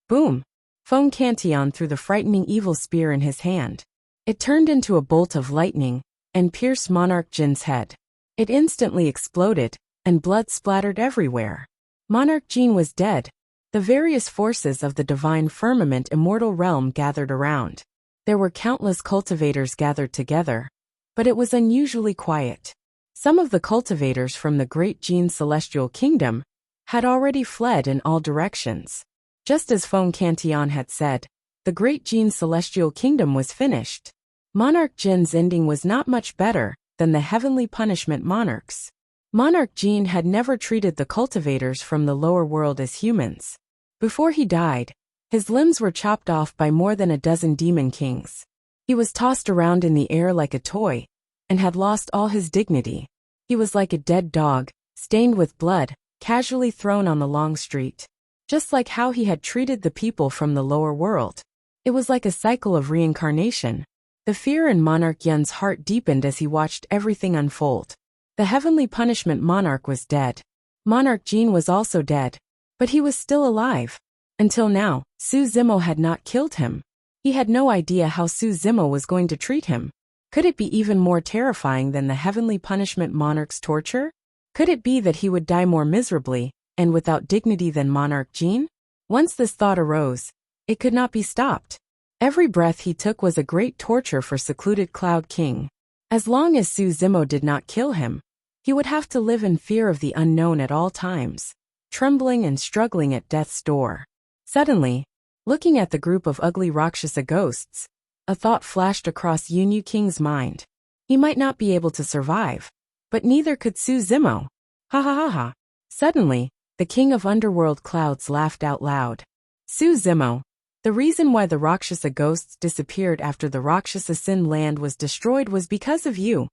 Boom! Feng Tian threw the frightening evil spear in his hand. It turned into a bolt of lightning and pierced Monarch Jin's head. It instantly exploded, and blood splattered everywhere. Monarch Jin was dead. The various forces of the divine firmament immortal realm gathered around. There were countless cultivators gathered together, but it was unusually quiet. Some of the cultivators from the great Jin celestial kingdom had already fled in all directions. Just as Feng Tian had said, the great Jin celestial kingdom was finished. Monarch Jin's ending was not much better than the heavenly punishment monarchs. Monarch Jin had never treated the cultivators from the lower world as humans. Before he died, his limbs were chopped off by more than a dozen demon kings. He was tossed around in the air like a toy, and had lost all his dignity. He was like a dead dog, stained with blood, casually thrown on the long street. Just like how he had treated the people from the lower world. It was like a cycle of reincarnation. The fear in Monarch Yun's heart deepened as he watched everything unfold. The heavenly punishment monarch was dead. Monarch Jin was also dead. But he was still alive. Until now, Su Zimo had not killed him. He had no idea how Su Zimo was going to treat him. Could it be even more terrifying than the heavenly punishment monarch's torture? Could it be that he would die more miserably and without dignity than Monarch Jin? Once this thought arose, it could not be stopped. Every breath he took was a great torture for secluded Cloud King. As long as Su Zimo did not kill him, he would have to live in fear of the unknown at all times, trembling and struggling at death's door. Suddenly, looking at the group of ugly Rakshasa ghosts, a thought flashed across Yunyu King's mind. He might not be able to survive, but neither could Su Zimo. Ha ha ha ha. Suddenly, the king of underworld clouds laughed out loud. Su Zimo, the reason why the Rakshasa ghosts disappeared after the Rakshasa sin land was destroyed was because of you.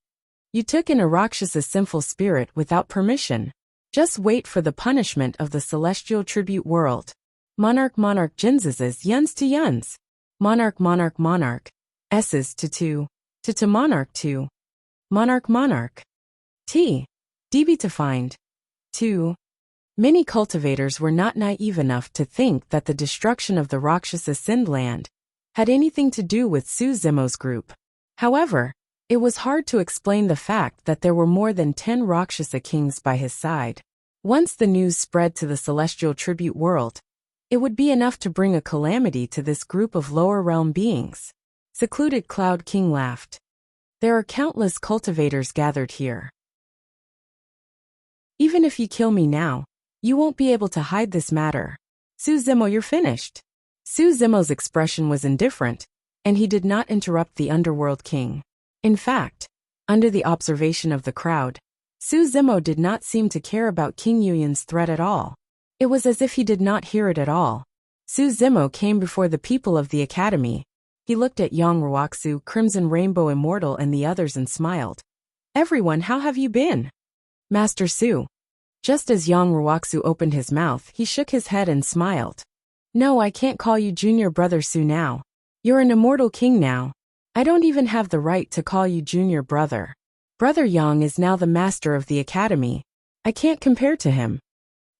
You took in a Rakshasa sinful spirit without permission. Just wait for the punishment of the celestial tribute world. Monarch Jinzes yuns to yuns. Monarch S's to monarch to. Monarch. T. DB to find. 2. Many cultivators were not naive enough to think that the destruction of the Rakshasa Sind land had anything to do with Su Zimo's group. However, it was hard to explain the fact that there were more than 10 Rakshasa kings by his side. Once the news spread to the celestial tribute world, it would be enough to bring a calamity to this group of lower realm beings. Secluded Cloud King laughed. There are countless cultivators gathered here. Even if you kill me now, you won't be able to hide this matter. Su Zimo, you're finished. Su Zimo's expression was indifferent, and he did not interrupt the underworld king. In fact, under the observation of the crowd, Su Zimo did not seem to care about King Yuyin's threat at all. It was as if he did not hear it at all. Su Zimo came before the people of the academy, He looked at Yang Ruoxu, Crimson Rainbow Immortal, and the others and smiled. Everyone, how have you been? Master Su. Just as Yang Ruoxu opened his mouth, he shook his head and smiled. No, I can't call you Junior Brother Su now. You're an immortal king now. I don't even have the right to call you Junior Brother. Brother Yang is now the master of the academy. I can't compare to him.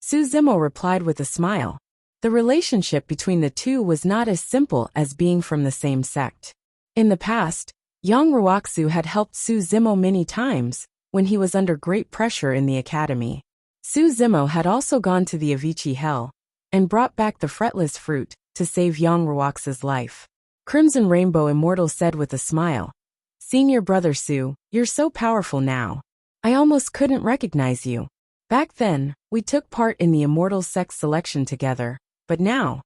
Su Zimo replied with a smile. The relationship between the two was not as simple as being from the same sect. In the past, Yang Ruoxu had helped Su Zimo many times when he was under great pressure in the academy. Su Zimo had also gone to the Avicii Hell and brought back the fretless fruit to save Yang Ruoxu's life. Crimson Rainbow Immortal said with a smile. Senior Brother Su, you're so powerful now. I almost couldn't recognize you. Back then, we took part in the Immortal Sex selection together, but now,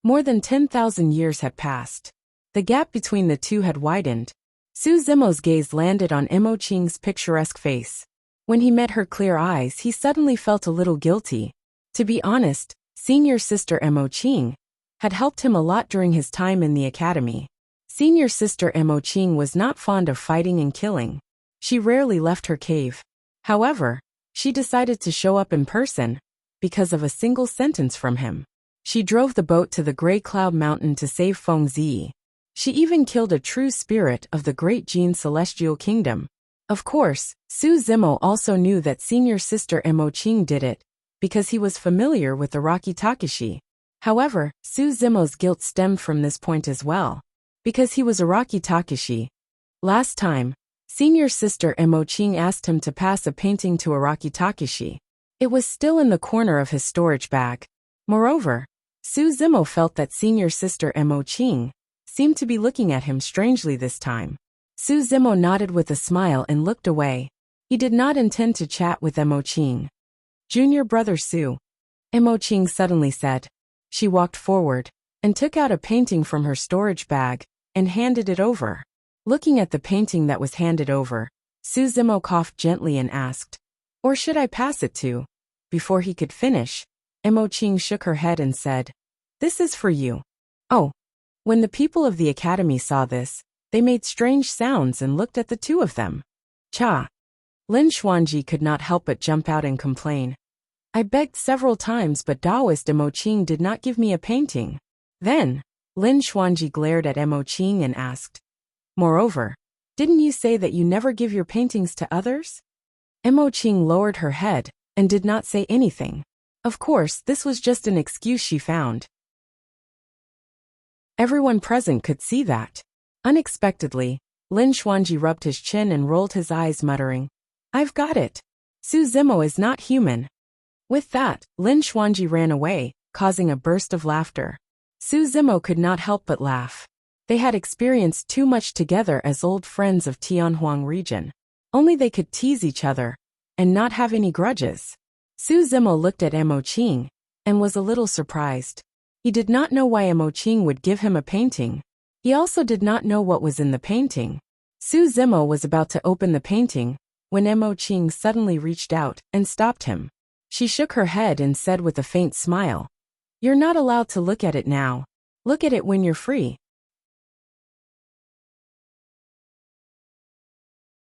more than 10,000 years had passed. The gap between the two had widened. Su Zimo's gaze landed on Emo Qing's picturesque face. When he met her clear eyes, he suddenly felt a little guilty. To be honest, senior sister Emo Qing had helped him a lot during his time in the academy. Senior sister Emo Qing was not fond of fighting and killing. She rarely left her cave. However, she decided to show up in person because of a single sentence from him. She drove the boat to the Gray Cloud Mountain to save Feng Zi. She even killed a true spirit of the Great Jin Celestial Kingdom. Of course, Su Zimo also knew that senior sister Emo Qing did it because he was familiar with the Rocky Takashi. However, Su Zimo's guilt stemmed from this point as well, because he was a Rocky Takashi. Last time, senior sister Emo Qing asked him to pass a painting to Araki Takashi. It was still in the corner of his storage bag. Moreover, Su Zimo felt that senior sister Emo Qing seemed to be looking at him strangely this time. Su Zimo nodded with a smile and looked away. He did not intend to chat with Emo Qing. Junior Brother Su, Emo Qing suddenly said. She walked forward and took out a painting from her storage bag and handed it over. Looking at the painting that was handed over, Su Zimo coughed gently and asked, "Or should I pass it to?" Before he could finish, Emo Qing shook her head and said, "This is for you." Oh. When the people of the academy saw this, they made strange sounds and looked at the two of them. Cha. Lin Xuanji could not help but jump out and complain. I begged several times, but Taoist Emo Qing did not give me a painting. Then, Lin Xuanji glared at Emo Qing and asked, "Moreover, didn't you say that you never give your paintings to others?" Emo Qing lowered her head and did not say anything. Of course, this was just an excuse she found. Everyone present could see that. Unexpectedly, Lin Xuanji rubbed his chin and rolled his eyes, muttering, "I've got it. Su Zimo is not human." With that, Lin Xuanji ran away, causing a burst of laughter. Su Zimo could not help but laugh. They had experienced too much together as old friends of Tianhuang region. Only they could tease each other and not have any grudges. Su Zimo looked at Emo Qing and was a little surprised. He did not know why Emo Qing would give him a painting. He also did not know what was in the painting. Su Zimo was about to open the painting when Emo Qing suddenly reached out and stopped him. She shook her head and said with a faint smile, "You're not allowed to look at it now. Look at it when you're free."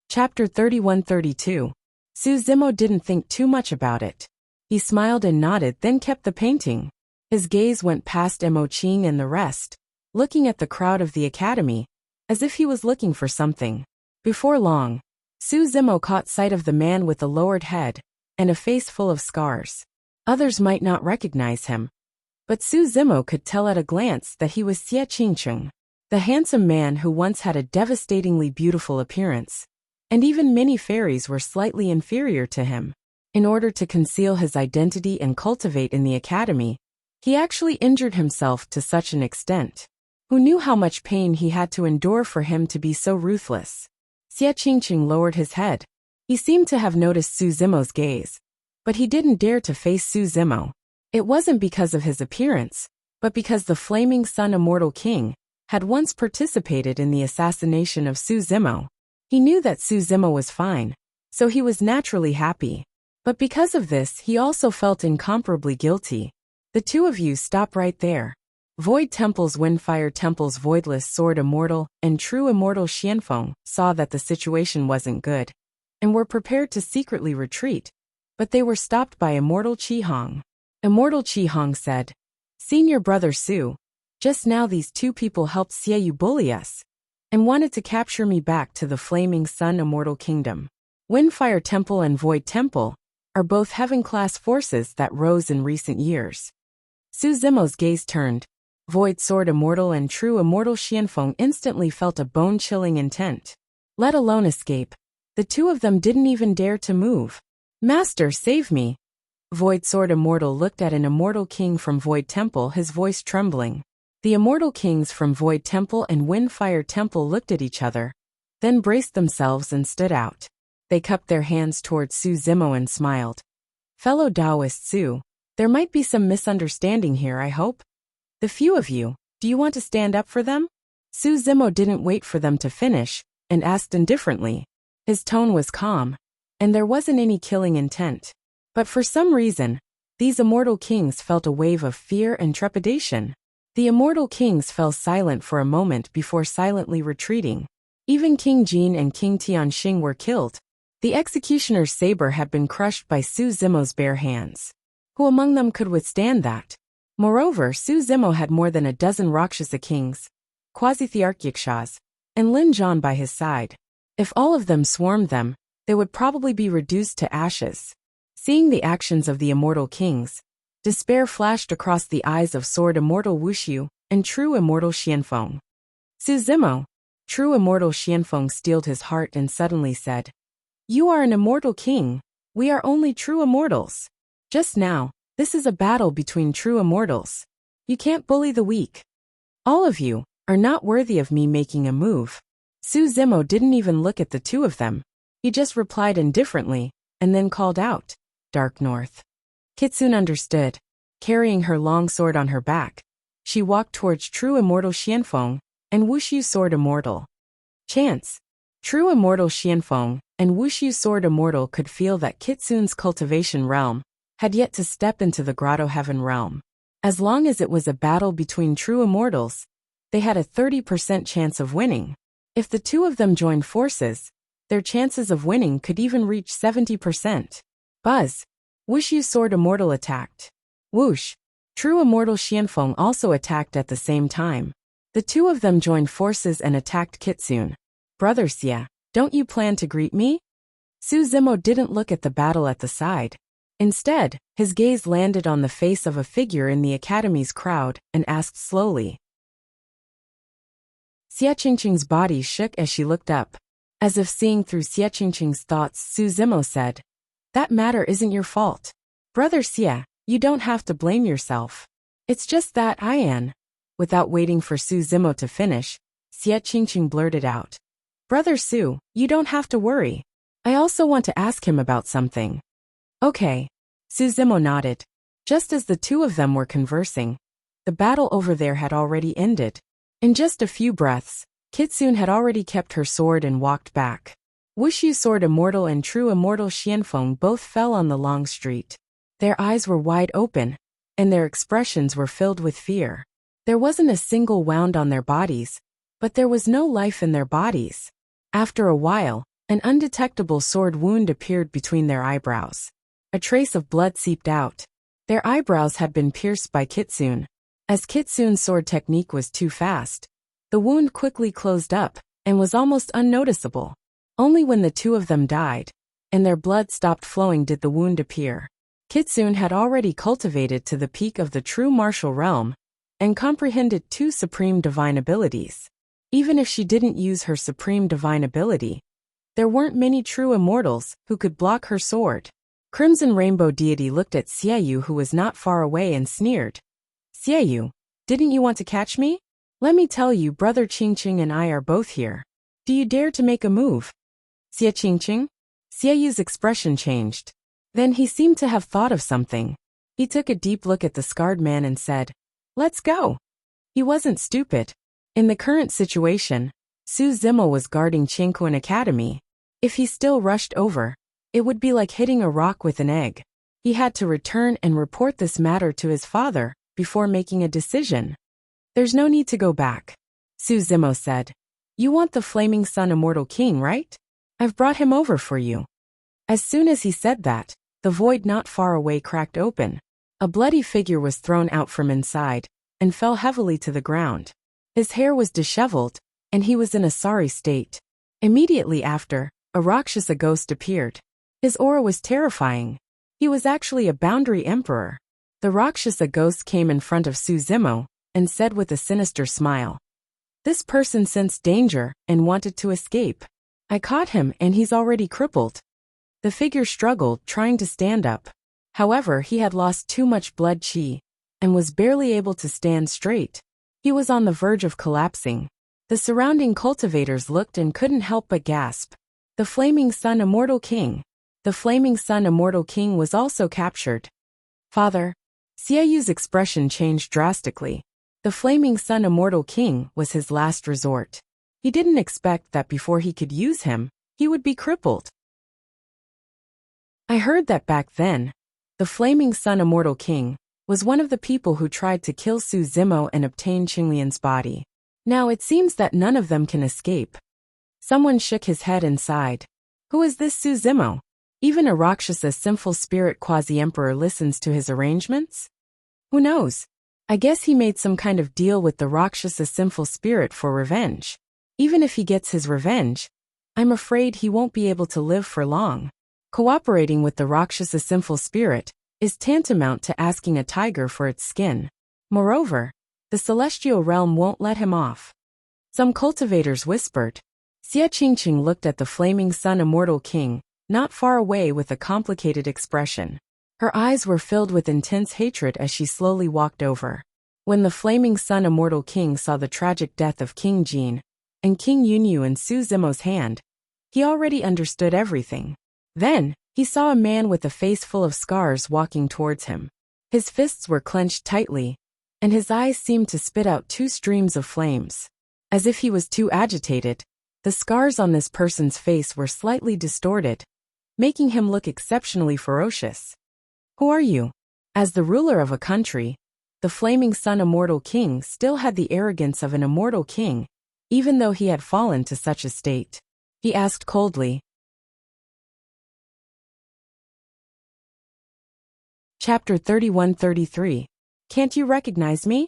Chapter 31-32. Su Zimo didn't think too much about it. He smiled and nodded, then kept the painting. His gaze went past Emo Qing and the rest, looking at the crowd of the academy, as if he was looking for something. Before long, Su Zimo caught sight of the man with the lowered head and a face full of scars. Others might not recognize him, but Su Zimo could tell at a glance that he was Xie Qingcheng, the handsome man who once had a devastatingly beautiful appearance, and even many fairies were slightly inferior to him. In order to conceal his identity and cultivate in the academy, he actually injured himself to such an extent. Who knew how much pain he had to endure for him to be so ruthless? Xie Qingcheng lowered his head. He seemed to have noticed Su Zimo's gaze, but he didn't dare to face Su Zimo. It wasn't because of his appearance, but because the Flaming Sun Immortal King had once participated in the assassination of Su Zimo. He knew that Su Zimo was fine, so he was naturally happy. But because of this, he also felt incomparably guilty. "The two of you stop right there. Void Temple's Windfire Temple's Voidless Sword Immortal and True Immortal Xianfeng saw that the situation wasn't good, and were prepared to secretly retreat, but they were stopped by Immortal Qihong. Immortal Qihong said, "Senior Brother Su, just now these two people helped Xiaoyu bully us, and wanted to capture me back to the Flaming Sun Immortal Kingdom. Windfire Temple and Void Temple are both heaven-class forces that rose in recent years." Su Zimo's gaze turned. Void Sword Immortal and True Immortal Xianfeng instantly felt a bone-chilling intent. Let alone escape, the two of them didn't even dare to move. "Master, save me!" Void Sword Immortal looked at an Immortal King from Void Temple, his voice trembling. The Immortal Kings from Void Temple and Windfire Temple looked at each other, then braced themselves and stood out. They cupped their hands towards Su Zimo and smiled. "Fellow Taoist Su, there might be some misunderstanding here, I hope. The few of you, do you want to stand up for them?" Su Zimo didn't wait for them to finish, and asked indifferently. His tone was calm, and there wasn't any killing intent. But for some reason, these Immortal Kings felt a wave of fear and trepidation. The Immortal Kings fell silent for a moment before silently retreating. Even King Jin and King Tianxing were killed. The executioner's saber had been crushed by Su Zimo's bare hands. Who among them could withstand that? Moreover, Su Zimo had more than a dozen Rakshasa kings, quasi-thearchikshas, and Lin Zhan by his side. If all of them swarmed them, they would probably be reduced to ashes. Seeing the actions of the Immortal Kings, despair flashed across the eyes of Sword Immortal Wuxia and True Immortal Xianfeng. Su Zimo, True Immortal Xianfeng steeled his heart and suddenly said, "You are an Immortal King, we are only True Immortals. Just now, this is a battle between True Immortals. You can't bully the weak. All of you are not worthy of me making a move." Su Zimo didn't even look at the two of them. He just replied indifferently, and then called out, "Dark North." Kitsune understood. Carrying her long sword on her back, she walked towards True Immortal Xianfeng and Wuxiu Sword Immortal. Chance. True Immortal Xianfeng and Wuxiu Sword Immortal could feel that Kitsune's cultivation realm had yet to step into the Grotto Heaven realm. As long as it was a battle between True Immortals, they had a 30% chance of winning. If the two of them joined forces, their chances of winning could even reach 70%. Buzz. Wuxiu Sword Immortal attacked. Whoosh. True Immortal Xianfeng also attacked at the same time. The two of them joined forces and attacked Kitsune. "Brother Xia, don't you plan to greet me?" Su Zimo didn't look at the battle at the side. Instead, his gaze landed on the face of a figure in the academy's crowd and asked slowly. Xia Qingqing's body shook as she looked up. As if seeing through Xia Qingqing's thoughts, Su Zimo said, "That matter isn't your fault. Brother Xia, you don't have to blame yourself. It's just that Without waiting for Su Zimo to finish, Xia Qingqing blurted out, "Brother Su, you don't have to worry. I also want to ask him about something." "Okay." Su Zimo nodded. Just as the two of them were conversing, the battle over there had already ended. In just a few breaths, Kitsune had already kept her sword and walked back. Wuxiu Sword Immortal and True Immortal Xianfeng both fell on the long street. Their eyes were wide open, and their expressions were filled with fear. There wasn't a single wound on their bodies, but there was no life in their bodies. After a while, an undetectable sword wound appeared between their eyebrows. A trace of blood seeped out. Their eyebrows had been pierced by Kitsune. As Kitsune's sword technique was too fast, the wound quickly closed up and was almost unnoticeable. Only when the two of them died, and their blood stopped flowing, did the wound appear. Kitsune had already cultivated to the peak of the true martial realm, and comprehended two supreme divine abilities. Even if she didn't use her supreme divine ability, there weren't many true immortals who could block her sword. Crimson Rainbow Deity looked at Xiaoyu, who was not far away, and sneered. "Xiaoyu, didn't you want to catch me? Let me tell you, Brother Qingqing and I are both here. Do you dare to make a move?" "Xia Qingqing?" Xiaoyu's expression changed. Then he seemed to have thought of something. He took a deep look at the scarred man and said, "Let's go." He wasn't stupid. In the current situation, Su Zimo was guarding Qingquan Academy. If he still rushed over, it would be like hitting a rock with an egg. He had to return and report this matter to his father before making a decision. There's no need to go back, Su Zimo said. You want the Flaming Sun Immortal King, right? I've brought him over for you. As soon as he said that, the void not far away cracked open. A bloody figure was thrown out from inside and fell heavily to the ground. His hair was disheveled, and he was in a sorry state. Immediately after, a Rakshasa ghost appeared. His aura was terrifying. He was actually a boundary emperor. The Rakshasa ghost came in front of Su Zimo and said with a sinister smile, "This person sensed danger and wanted to escape. I caught him and he's already crippled." The figure struggled, trying to stand up. However, he had lost too much blood chi and was barely able to stand straight. He was on the verge of collapsing. The surrounding cultivators looked and couldn't help but gasp. The Flaming Sun Immortal King. The Flaming Sun Immortal King was also captured. Father. Xiaoyu's expression changed drastically. The Flaming Sun Immortal King was his last resort. He didn't expect that before he could use him, he would be crippled. I heard that back then, the Flaming Sun Immortal King was one of the people who tried to kill Su Zimo and obtain Qinglian's body. Now it seems that none of them can escape. Someone shook his head and sighed. Who is this Su Zimo? Even a Rakshasa sinful spirit quasi-emperor listens to his arrangements? Who knows? I guess he made some kind of deal with the Rakshasa sinful spirit for revenge. Even if he gets his revenge, I'm afraid he won't be able to live for long. Cooperating with the Rakshasa sinful spirit is tantamount to asking a tiger for its skin. Moreover, the celestial realm won't let him off. Some cultivators whispered. Xia Qingqing looked at the Flaming Sun Immortal King, not far away, with a complicated expression. Her eyes were filled with intense hatred as she slowly walked over. When the Flaming Sun Immortal King saw the tragic death of King Jin and King Yunyu in Su Zimo's hand, he already understood everything. Then, he saw a man with a face full of scars walking towards him. His fists were clenched tightly, and his eyes seemed to spit out two streams of flames. As if he was too agitated, the scars on this person's face were slightly distorted, making him look exceptionally ferocious. Who are you? As the ruler of a country, the Flaming Sun Immortal King still had the arrogance of an immortal king, even though he had fallen to such a state. He asked coldly. Chapter 31-33. Can't you recognize me?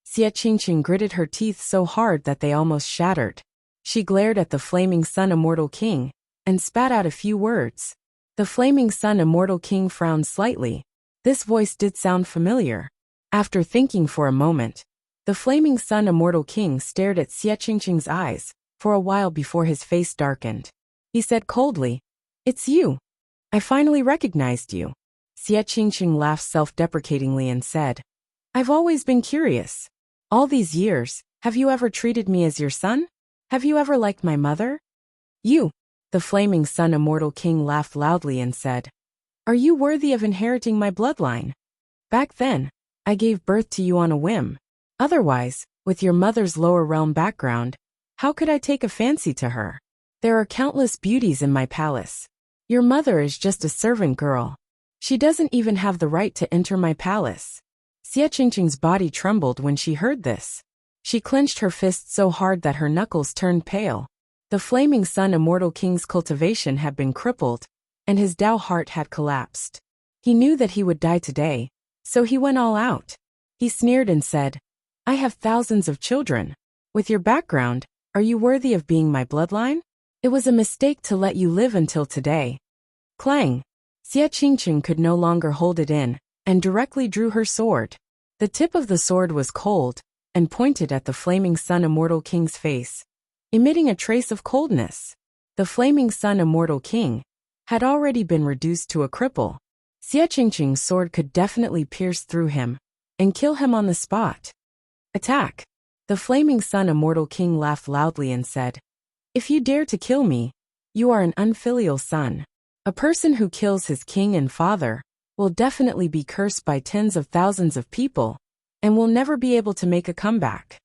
Xia Qingqing gritted her teeth so hard that they almost shattered. She glared at the Flaming Sun Immortal King and spat out a few words. The Flaming Sun Immortal King frowned slightly. This voice did sound familiar. After thinking for a moment, the Flaming Sun Immortal King stared at Xia Qingqing's eyes for a while before his face darkened. He said coldly, "It's you. I finally recognized you." Xia Qingqing laughed self-deprecatingly and said, "I've always been curious. All these years, have you ever treated me as your son? Have you ever liked my mother?" "You." The Flaming Sun Immortal King laughed loudly and said, "Are you worthy of inheriting my bloodline? Back then, I gave birth to you on a whim. Otherwise, with your mother's lower realm background, how could I take a fancy to her? There are countless beauties in my palace. Your mother is just a servant girl. She doesn't even have the right to enter my palace." Xia Qingqing's body trembled when she heard this. She clenched her fists so hard that her knuckles turned pale. The Flaming Sun Immortal King's cultivation had been crippled, and his Tao heart had collapsed. He knew that he would die today, so he went all out. He sneered and said, "I have thousands of children. With your background, are you worthy of being my bloodline? It was a mistake to let you live until today." Clang! Xia Qingqing could no longer hold it in, and directly drew her sword. The tip of the sword was cold, and pointed at the Flaming Sun Immortal King's face, emitting a trace of coldness. The Flaming Sun Immortal King had already been reduced to a cripple. Xia Qingqing's sword could definitely pierce through him and kill him on the spot. "Attack!" The Flaming Sun Immortal King laughed loudly and said, "If you dare to kill me, you are an unfilial son. A person who kills his king and father will definitely be cursed by tens of thousands of people and will never be able to make a comeback."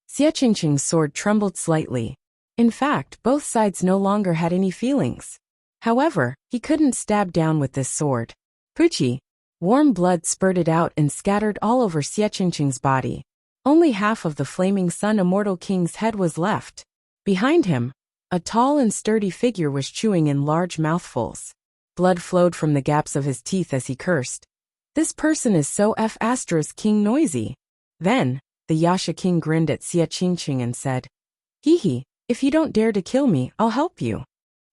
Xia Qingqing's sword trembled slightly. In fact, both sides no longer had any feelings. However, he couldn't stab down with this sword. Puchi! Warm blood spurted out and scattered all over Xia Qingqing's body. Only half of the flaming sun immortal king's head was left. Behind him, a tall and sturdy figure was chewing in large mouthfuls. Blood flowed from the gaps of his teeth as he cursed. This person is so King noisy. Then, the Yasha king grinned at Xia Qingqing and said, "Hee hee, if you don't dare to kill me, I'll help you."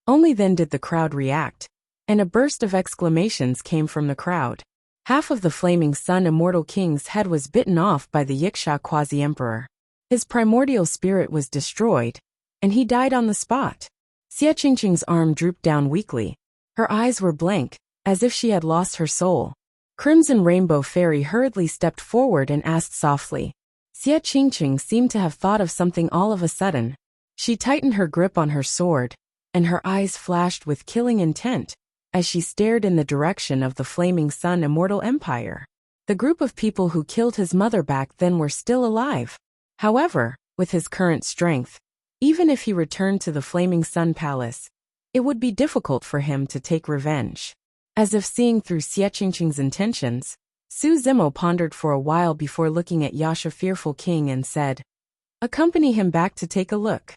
Only then did the crowd react, and a burst of exclamations came from the crowd. Half of the flaming sun immortal king's head was bitten off by the Yiksha quasi-emperor. His primordial spirit was destroyed, and he died on the spot. Xia Qingqing's arm drooped down weakly. Her eyes were blank, as if she had lost her soul. Crimson Rainbow Fairy hurriedly stepped forward and asked softly. Xia Qingqing seemed to have thought of something all of a sudden. She tightened her grip on her sword, and her eyes flashed with killing intent as she stared in the direction of the flaming sun immortal empire. The group of people who killed his mother back then were still alive. However, with his current strength, even if he returned to the flaming sun palace, it would be difficult for him to take revenge. As if seeing through Xia Qingqing's intentions, Su Zimo pondered for a while before looking at Yasha Fearful King and said, "Accompany him back to take a look."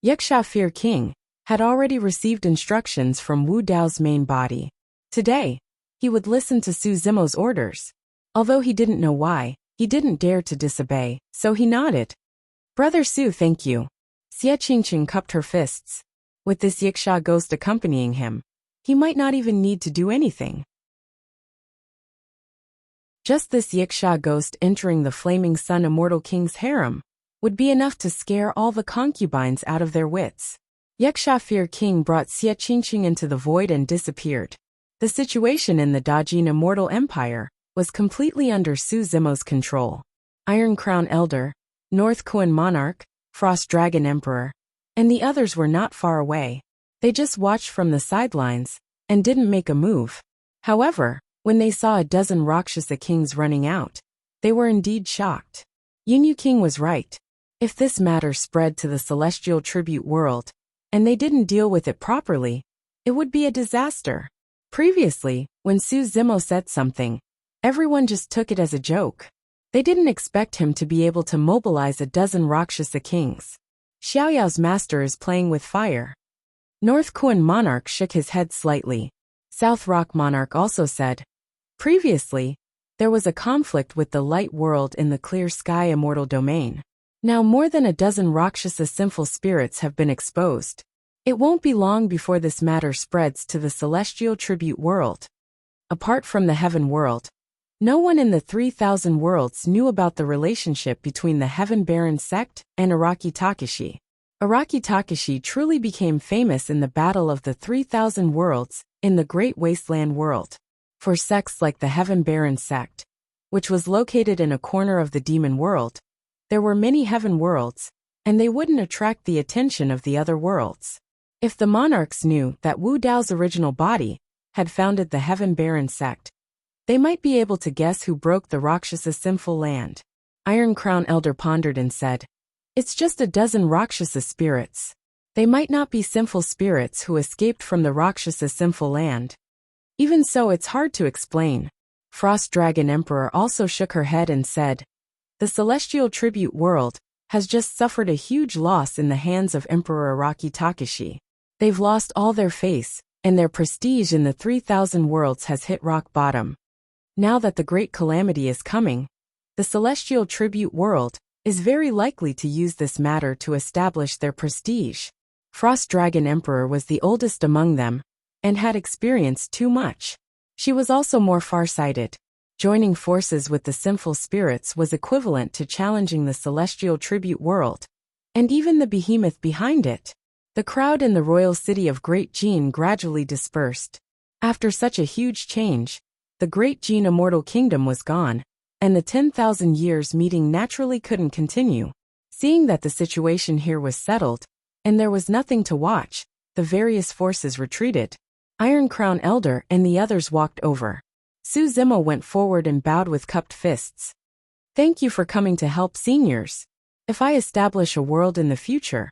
Yiksha Fear King had already received instructions from Wu Dao's main body. Today, he would listen to Su Zimo's orders. Although he didn't know why, he didn't dare to disobey, so he nodded. "Brother Su, thank you." Xia Qingqing cupped her fists. With this Yiksha ghost accompanying him, he might not even need to do anything. Just this Yiksha ghost entering the flaming sun immortal king's harem would be enough to scare all the concubines out of their wits. Yiksha Fear King brought Xia Qingqing into the void and disappeared. The situation in the Dajin immortal empire was completely under Su Zimo's control. Iron Crown Elder, North Kuan Monarch, Frost Dragon Emperor, and the others were not far away. They just watched from the sidelines and didn't make a move. However, when they saw a dozen Rakshasa kings running out, they were indeed shocked. Yunyu King was right. If this matter spread to the celestial tribute world, and they didn't deal with it properly, it would be a disaster. Previously, when Su Zimo said something, everyone just took it as a joke. They didn't expect him to be able to mobilize a dozen Rakshasa kings. Xiaoyao's master is playing with fire. North Kuan Monarch shook his head slightly. South Rock Monarch also said, "Previously, there was a conflict with the light world in the clear sky immortal domain. Now more than a dozen Rakshasa sinful spirits have been exposed. It won't be long before this matter spreads to the celestial tribute world." Apart from the heaven world, no one in the 3,000 worlds knew about the relationship between the Heaven Baron sect and Araki Takashi. Araki Takashi truly became famous in the battle of the 3,000 worlds in the Great Wasteland world. For sects like the Heaven Baron sect, which was located in a corner of the demon world, there were many heaven worlds, and they wouldn't attract the attention of the other worlds. If the monarchs knew that Wu Dao's original body had founded the Heaven Baron sect, they might be able to guess who broke the Rakshasa sinful land. Iron Crown Elder pondered and said, "It's just a dozen Rakshasa spirits. They might not be sinful spirits who escaped from the Rakshasa sinful land. Even so, it's hard to explain." Frost Dragon Emperor also shook her head and said, "The celestial tribute world has just suffered a huge loss in the hands of Emperor Araki Takashi. They've lost all their face, and their prestige in the 3,000 worlds has hit rock bottom. Now that the great calamity is coming, the celestial tribute world is very likely to use this matter to establish their prestige." Frost Dragon Emperor was the oldest among them, and had experienced too much. She was also more far-sighted. Joining forces with the sinful spirits was equivalent to challenging the celestial tribute world, and even the behemoth behind it. The crowd in the royal city of Great Jin gradually dispersed. After such a huge change, the Great Jin Immortal Kingdom was gone, and the 10,000 years meeting naturally couldn't continue. Seeing that the situation here was settled, and there was nothing to watch, the various forces retreated. Iron Crown Elder and the others walked over. Su Zimo went forward and bowed with cupped fists. "Thank you for coming to help seniors. If I establish a world in the future,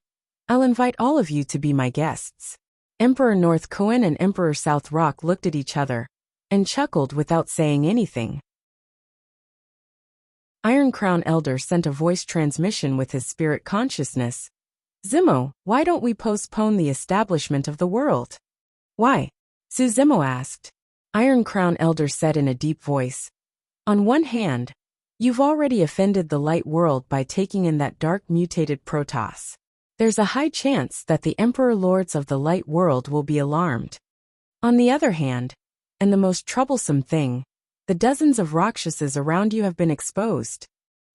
I'll invite all of you to be my guests." Emperor North Kuan and Emperor South Rock looked at each other and chuckled without saying anything. Iron Crown Elder sent a voice transmission with his spirit consciousness. Zimo, why don't we postpone the establishment of the world? Why? Zimo asked. Iron Crown Elder said in a deep voice. On one hand, you've already offended the light world by taking in that dark mutated Protoss. There's a high chance that the Emperor Lords of the light world will be alarmed. On the other hand, and the most troublesome thing, the dozens of Rakshasas around you have been exposed.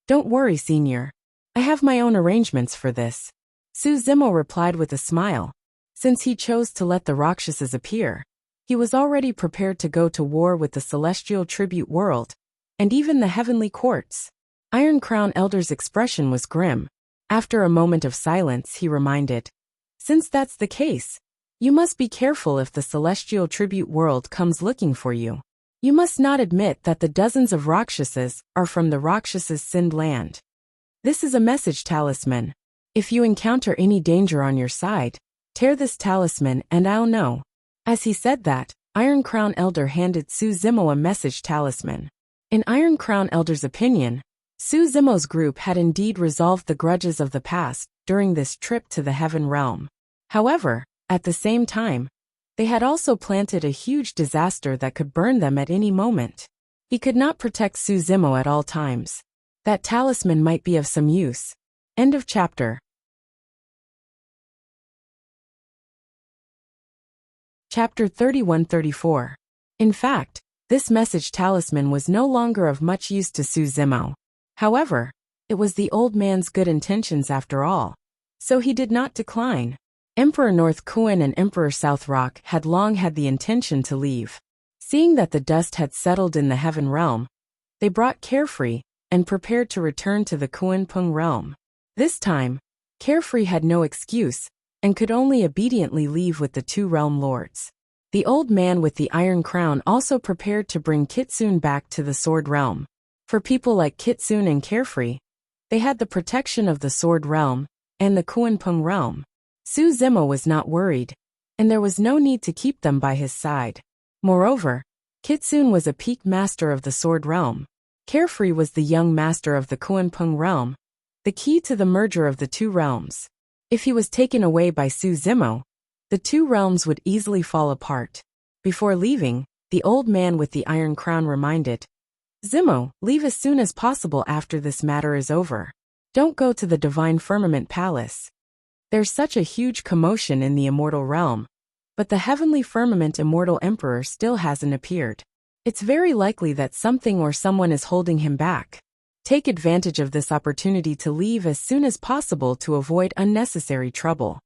Don't worry, Senior. I have my own arrangements for this. Zimo replied with a smile. Since he chose to let the Rakshasas appear, he was already prepared to go to war with the celestial tribute world, and even the heavenly courts. Iron Crown Elder's expression was grim. After a moment of silence, he reminded, since that's the case, you must be careful if the celestial tribute world comes looking for you. You must not admit that the dozens of Rakshasas are from the Rakshasas' sinned land. This is a message talisman. If you encounter any danger on your side, tear this talisman and I'll know. As he said that, Iron Crown Elder handed Zimo a message talisman. In Iron Crown Elder's opinion, Zimo's group had indeed resolved the grudges of the past during this trip to the Heaven Realm. However, at the same time, they had also planted a huge disaster that could burn them at any moment. He could not protect Zimo at all times. That talisman might be of some use. End of chapter. Chapter 31-34. In fact, this message talisman was no longer of much use to Zimo. However, it was the old man's good intentions after all, so he did not decline. Emperor North Kuan and Emperor South Rock had long had the intention to leave. Seeing that the dust had settled in the Heaven Realm, they brought Carefree and prepared to return to the Kuan Pung Realm. This time, Carefree had no excuse and could only obediently leave with the two realm lords. The old man with the iron crown also prepared to bring Kitsune back to the Sword Realm. For people like Kitsune and Carefree, they had the protection of the Sword Realm and the Kuan Pung Realm. Zimo was not worried, and there was no need to keep them by his side. Moreover, Kitsune was a peak master of the Sword Realm. Carefree was the young master of the Kuan Pung Realm, the key to the merger of the two realms. If he was taken away by Zimo, the two realms would easily fall apart. Before leaving, the old man with the iron crown reminded, Zimo, leave as soon as possible after this matter is over. Don't go to the Divine Firmament Palace. There's such a huge commotion in the Immortal Realm, but the Heavenly Firmament Immortal Emperor still hasn't appeared. It's very likely that something or someone is holding him back. Take advantage of this opportunity to leave as soon as possible to avoid unnecessary trouble.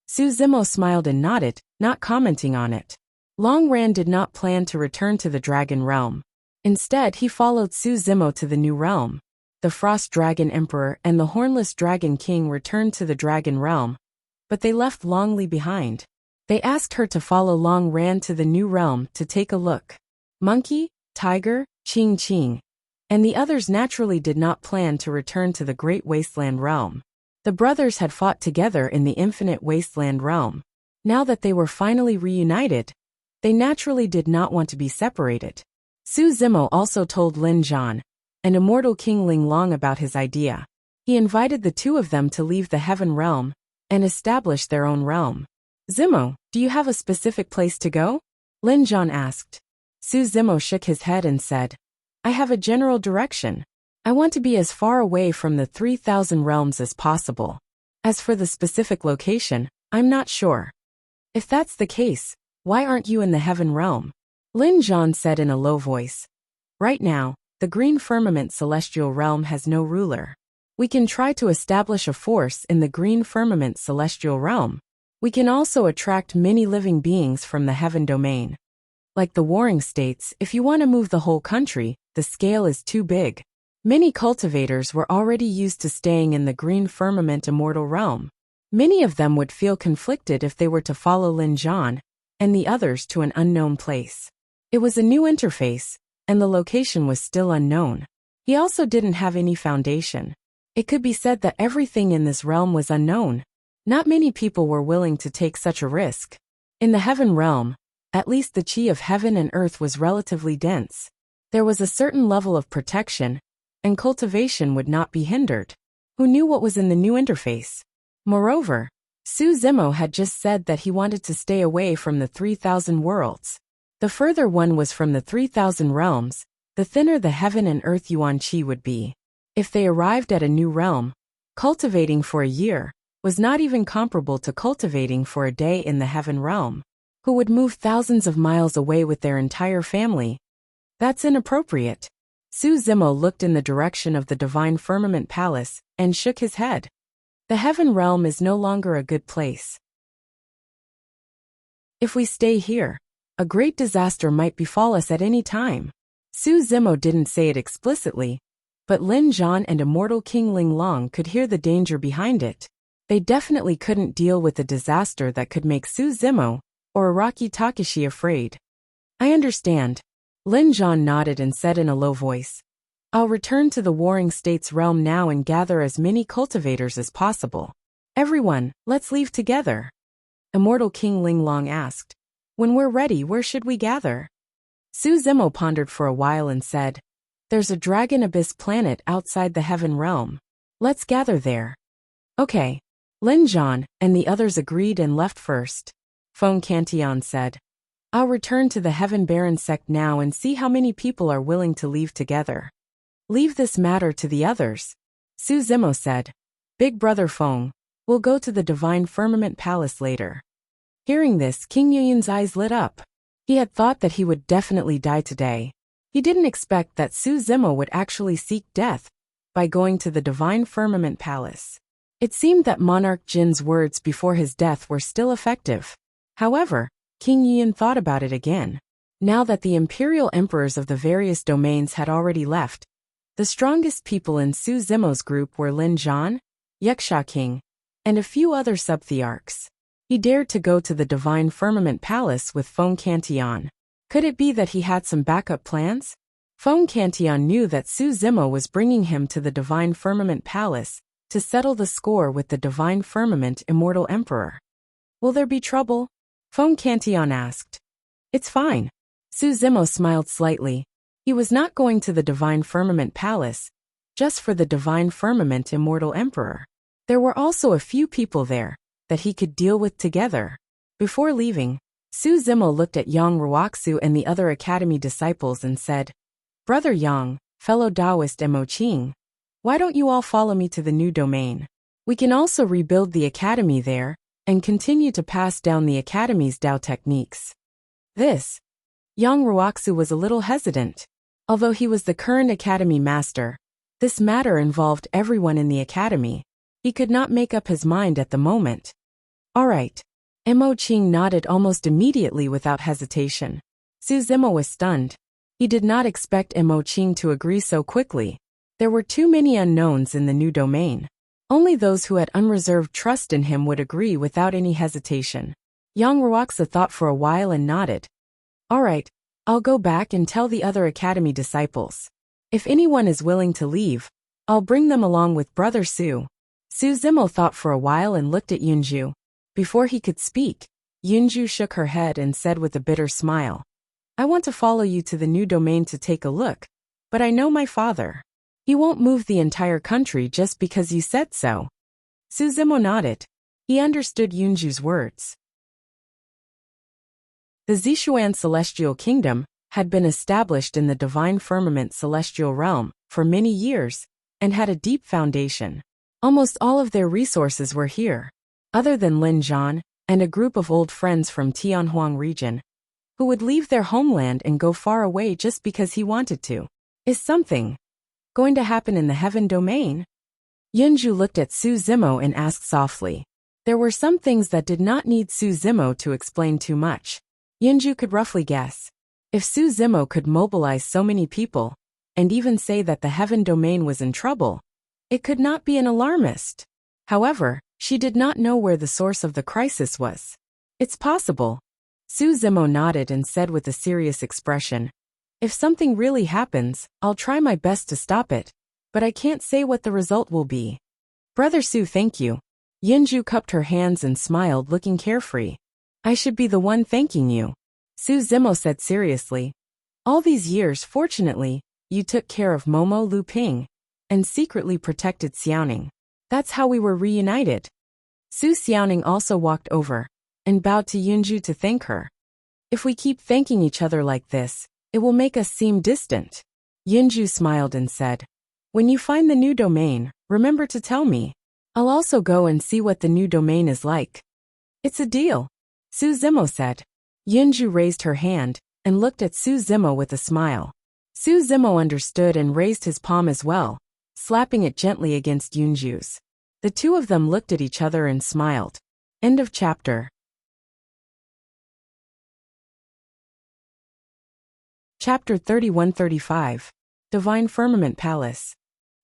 Zimo smiled and nodded, not commenting on it. Long Ran did not plan to return to the Dragon Realm. Instead, he followed Zimo to the new realm. The Frost Dragon Emperor and the Hornless Dragon King returned to the Dragon Realm, but they left Long Li behind. They asked her to follow Long Ran to the new realm to take a look. Monkey, Tiger, Ching, and the others naturally did not plan to return to the Great Wasteland Realm. The brothers had fought together in the Infinite Wasteland Realm. Now that they were finally reunited, they naturally did not want to be separated. Zimo also told Lin Zhan and Immortal King Ling Long about his idea. He invited the two of them to leave the Heaven Realm and establish their own realm. Zimo, do you have a specific place to go? Lin Zhan asked. Zimo shook his head and said, I have a general direction. I want to be as far away from the 3,000 realms as possible. As for the specific location, I'm not sure. If that's the case, why aren't you in the Heaven Realm? Lin Zhan said in a low voice. Right now, the Green Firmament Celestial Realm has no ruler. We can try to establish a force in the Green Firmament Celestial Realm. We can also attract many living beings from the Heaven Domain. Like the Warring States, if you want to move the whole country, the scale is too big. Many cultivators were already used to staying in the Green Firmament Immortal Realm. Many of them would feel conflicted if they were to follow Lin Zhan and the others to an unknown place. It was a new interface, and the location was still unknown. He also didn't have any foundation. It could be said that everything in this realm was unknown. Not many people were willing to take such a risk. In the Heaven Realm, at least the chi of heaven and earth was relatively dense. There was a certain level of protection, and cultivation would not be hindered. Who knew what was in the new interface? Moreover, Su Zimo had just said that he wanted to stay away from the 3,000 worlds. The further one was from the 3,000 realms, the thinner the heaven and earth yuan qi would be. If they arrived at a new realm, cultivating for a year was not even comparable to cultivating for a day in the heaven realm. Who would move thousands of miles away with their entire family? That's inappropriate. Su Zimo looked in the direction of the divine firmament palace and shook his head. The heaven realm is no longer a good place. If we stay here, a great disaster might befall us at any time. Su Zimo didn't say it explicitly, but Lin Zhan and immortal King Ling Long could hear the danger behind it. They definitely couldn't deal with a disaster that could make Su Zimo or Araki Takashi afraid. I understand. Lin Zhan nodded and said in a low voice, I'll return to the Warring States realm now and gather as many cultivators as possible. Everyone, let's leave together. Immortal King Ling Long asked, When we're ready, where should we gather? Su Zimo pondered for a while and said, There's a dragon abyss planet outside the heaven realm. Let's gather there. Okay. Lin Zhan and the others agreed and left first. Feng Cantillon said, I'll return to the Heaven Baron sect now and see how many people are willing to leave together. Leave this matter to the others. Su Zimo said, Big brother Feng, we'll go to the Divine Firmament Palace later. Hearing this, King Yuyin's eyes lit up. He had thought that he would definitely die today. He didn't expect that Su Zimo would actually seek death by going to the Divine Firmament Palace. It seemed that Monarch Jin's words before his death were still effective. However, King Yuyin thought about it again. Now that the imperial emperors of the various domains had already left, the strongest people in Su Zimo's group were Lin Zhan, Yuxia King, and a few other sub-thearchs. He dared to go to the Divine Firmament Palace with Feng Cantillon. Could it be that he had some backup plans? Feng Cantillon knew that Su Zimo was bringing him to the Divine Firmament Palace to settle the score with the Divine Firmament Immortal Emperor. Will there be trouble? Feng Cantillon asked. It's fine. Su Zimo smiled slightly. He was not going to the Divine Firmament Palace, just for the Divine Firmament Immortal Emperor. There were also a few people there that he could deal with together. Before leaving, Su Zimo looked at Yang Ruoxu and the other academy disciples and said, Brother Yang, fellow Taoist Mo Qing, why don't you all follow me to the new domain? We can also rebuild the academy there and continue to pass down the academy's Tao techniques. Yang Ruoxu was a little hesitant. Although he was the current academy master, this matter involved everyone in the academy. He could not make up his mind at the moment. All right. Mo Qing nodded almost immediately without hesitation. Su Zimo was stunned. He did not expect Mo Qing to agree so quickly. There were too many unknowns in the new domain. Only those who had unreserved trust in him would agree without any hesitation. Yang Ruoxu thought for a while and nodded. All right, I'll go back and tell the other academy disciples. If anyone is willing to leave, I'll bring them along with Brother Su. Su Zimo thought for a while and looked at Yunju. Before he could speak, Yunju shook her head and said with a bitter smile, I want to follow you to the new domain to take a look, but I know my father. He won't move the entire country just because you said so. Su Zimo nodded. He understood Yunju's words. The Zishuan Celestial Kingdom had been established in the Divine Firmament Celestial Realm for many years and had a deep foundation. Almost all of their resources were here, other than Lin Zhan and a group of old friends from Tianhuang region, who would leave their homeland and go far away just because he wanted to. Is something going to happen in the heaven domain? Yunju looked at Su Zimo and asked softly. There were some things that did not need Su Zimo to explain too much. Yunju could roughly guess. If Su Zimo could mobilize so many people, and even say that the heaven domain was in trouble, it could not be an alarmist. However, she did not know where the source of the crisis was. It's possible. Su Zimo nodded and said with a serious expression, If something really happens, I'll try my best to stop it, but I can't say what the result will be. Brother Su, thank you. Yunju cupped her hands and smiled, looking carefree. I should be the one thanking you. Su Zimo said seriously. All these years, fortunately, you took care of Momo Lu Ping and secretly protected Xiaoning. That's how we were reunited. Su Xiaoning also walked over and bowed to Yunju to thank her. If we keep thanking each other like this, it will make us seem distant. Yunju smiled and said, when you find the new domain, remember to tell me. I'll also go and see what the new domain is like. It's a deal, Su Zimo said. Yunju raised her hand and looked at Su Zimo with a smile. Su Zimo understood and raised his palm as well, slapping it gently against Yunju's. The two of them looked at each other and smiled. End of chapter. Chapter 31-35. Divine Firmament Palace.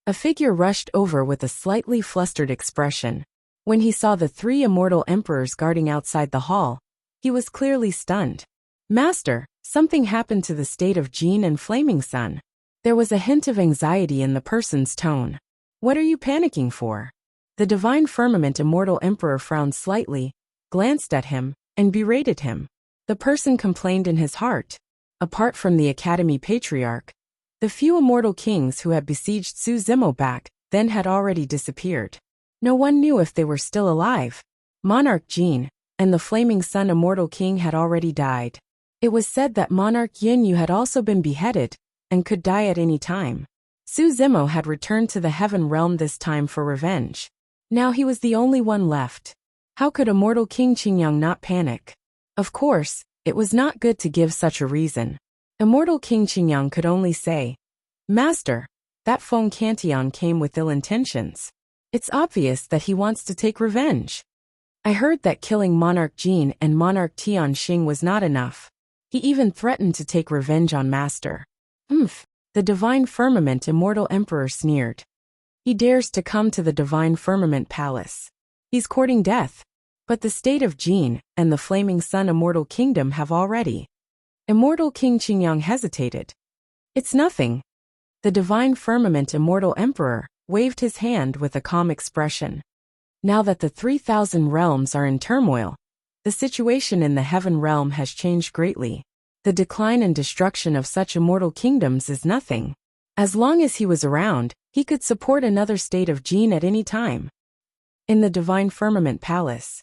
A figure rushed over with a slightly flustered expression. When he saw the three immortal emperors guarding outside the hall, he was clearly stunned. Master, something happened to the state of Jin and Flaming Sun. There was a hint of anxiety in the person's tone. What are you panicking for? The Divine Firmament Immortal Emperor frowned slightly, glanced at him, and berated him. The person complained in his heart. Apart from the Academy Patriarch, the few immortal kings who had besieged Su Zimo back then had already disappeared. No one knew if they were still alive. Monarch Jin and the Flaming Sun Immortal King had already died. It was said that Monarch Yinyu had also been beheaded and could die at any time. Su Zimo had returned to the Heaven Realm this time for revenge. Now he was the only one left. How could Immortal King Qingyang not panic? Of course, it was not good to give such a reason. Immortal King Qingyang could only say, Master, that Feng Cantion came with ill intentions. It's obvious that he wants to take revenge. I heard that killing Monarch Jin and Monarch Tianxing was not enough. He even threatened to take revenge on Master. The Divine Firmament Immortal Emperor sneered. He dares to come to the Divine Firmament Palace. He's courting death. But the state of Jin and the Flaming Sun Immortal Kingdom have already. Immortal King Qingyang hesitated. It's nothing. The Divine Firmament Immortal Emperor waved his hand with a calm expression. Now that the 3,000 realms are in turmoil, the situation in the Heaven Realm has changed greatly. The decline and destruction of such immortal kingdoms is nothing. As long as he was around, he could support another state of Jin at any time. In the Divine Firmament Palace,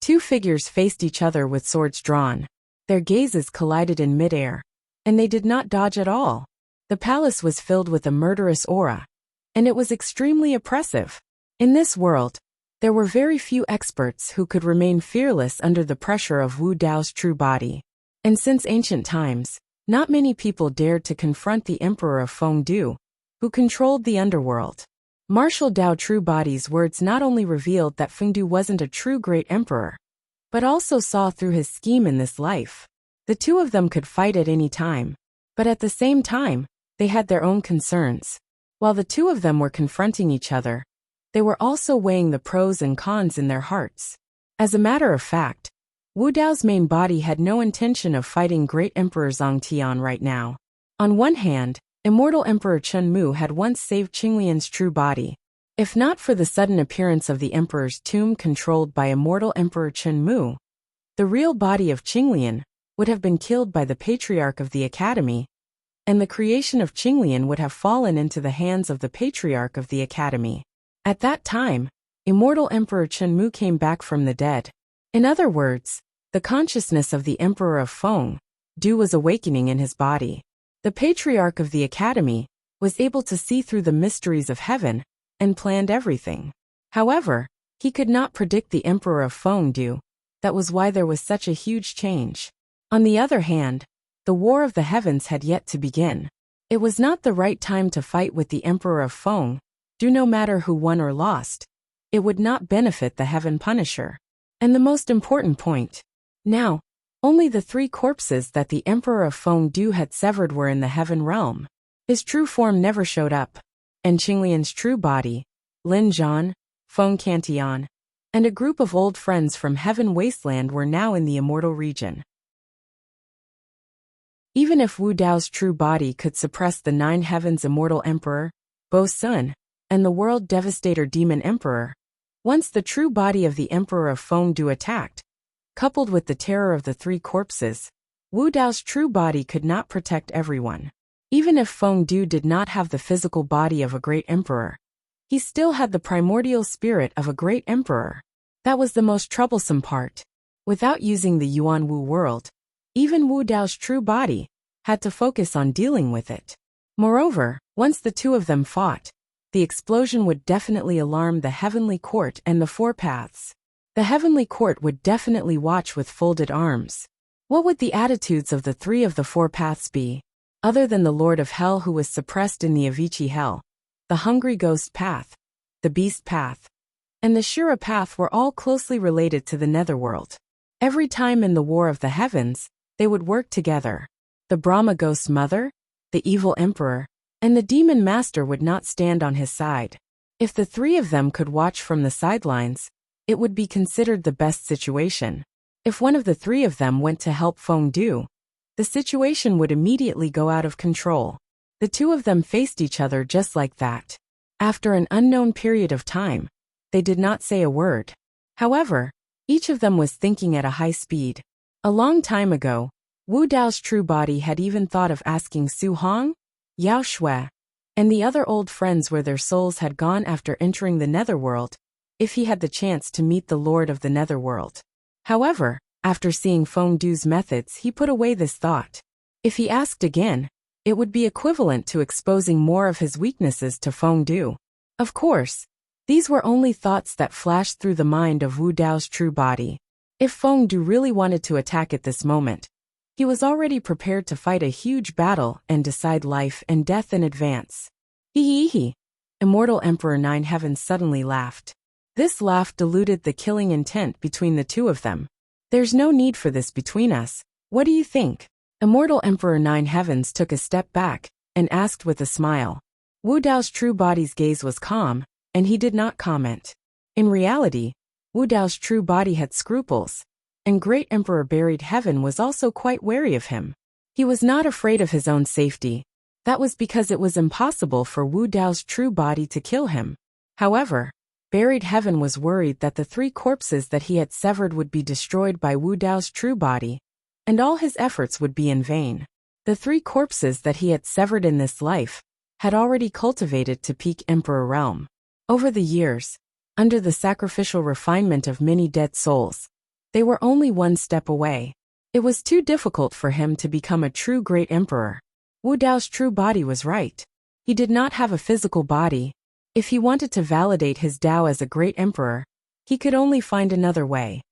two figures faced each other with swords drawn. Their gazes collided in midair, and they did not dodge at all. The palace was filled with a murderous aura, and it was extremely oppressive. In this world, there were very few experts who could remain fearless under the pressure of Wu Dao's true body. And since ancient times, not many people dared to confront the Emperor of Fengdu, who controlled the underworld. Martial Dao True Body's words not only revealed that Fengdu wasn't a true great emperor, but also saw through his scheme in this life. The two of them could fight at any time, but at the same time, they had their own concerns. While the two of them were confronting each other, they were also weighing the pros and cons in their hearts. As a matter of fact, Wu Dao's main body had no intention of fighting Great Emperor Zhang Tian right now. On one hand, Immortal Emperor Chen Mu had once saved Qinglian's true body. If not for the sudden appearance of the Emperor's tomb controlled by Immortal Emperor Chen Mu, the real body of Qinglian would have been killed by the Patriarch of the Academy, and the creation of Qinglian would have fallen into the hands of the Patriarch of the Academy. At that time, Immortal Emperor Chen Mu came back from the dead. In other words, the consciousness of the Emperor of Fengdu was awakening in his body. The Patriarch of the Academy was able to see through the mysteries of heaven and planned everything. However, he could not predict the Emperor of Fengdu. That was why there was such a huge change. On the other hand, the War of the Heavens had yet to begin. It was not the right time to fight with the Emperor of Fengdu. No matter who won or lost, it would not benefit the Heaven Punisher. And the most important point. Now, only the three corpses that the Emperor of Fengdu had severed were in the Heaven Realm. His true form never showed up, and Qinglian's true body, Lin Zhan, Feng Cantion, and a group of old friends from Heaven Wasteland were now in the Immortal Region. Even if Wu Dao's true body could suppress the Nine Heavens Immortal Emperor, Bo Sun, and the World Devastator Demon Emperor, once the true body of the Emperor of Fengdu attacked, coupled with the terror of the three corpses, Wu Dao's true body could not protect everyone. Even if Fengdu did not have the physical body of a great emperor, he still had the primordial spirit of a great emperor. That was the most troublesome part. Without using the Yuanwu world, even Wu Dao's true body had to focus on dealing with it. Moreover, once the two of them fought, the explosion would definitely alarm the Heavenly Court and the Four Paths. The Heavenly Court would definitely watch with folded arms. What would the attitudes of the three of the Four Paths be? Other than the Lord of Hell who was suppressed in the Avicii Hell, the Hungry Ghost Path, the Beast Path, and the Shura Path were all closely related to the Netherworld. Every time in the War of the Heavens, they would work together. The Brahma Ghost Mother, the Evil Emperor, and the Demon Master would not stand on his side. If the three of them could watch from the sidelines, it would be considered the best situation. If one of the three of them went to help Fengdu, the situation would immediately go out of control. The two of them faced each other just like that. After an unknown period of time, they did not say a word. However, each of them was thinking at a high speed. A long time ago, Wu Dao's true body had even thought of asking Su Hong, Yao Shui, and the other old friends where their souls had gone after entering the Netherworld, if he had the chance to meet the Lord of the Netherworld. However, after seeing Fengdu's methods, he put away this thought. If he asked again, it would be equivalent to exposing more of his weaknesses to Fengdu. Of course, these were only thoughts that flashed through the mind of Wu Dao's true body. If Fengdu really wanted to attack at this moment, he was already prepared to fight a huge battle and decide life and death in advance. Hee hee hee. Immortal Emperor Nine Heavens suddenly laughed. This laugh diluted the killing intent between the two of them. There's no need for this between us. What do you think? Immortal Emperor Nine Heavens took a step back and asked with a smile. Wu Dao's true body's gaze was calm, and he did not comment. In reality, Wu Dao's true body had scruples, and Great Emperor Buried Heaven was also quite wary of him. He was not afraid of his own safety. That was because it was impossible for Wu Dao's true body to kill him. However, Buried Heaven was worried that the three corpses that he had severed would be destroyed by Wu Dao's true body, and all his efforts would be in vain. The three corpses that he had severed in this life had already cultivated to peak Emperor realm. Over the years, under the sacrificial refinement of many dead souls, they were only one step away. It was too difficult for him to become a true great emperor. Wu Dao's true body was right. He did not have a physical body. If he wanted to validate his Dao as a great emperor, he could only find another way.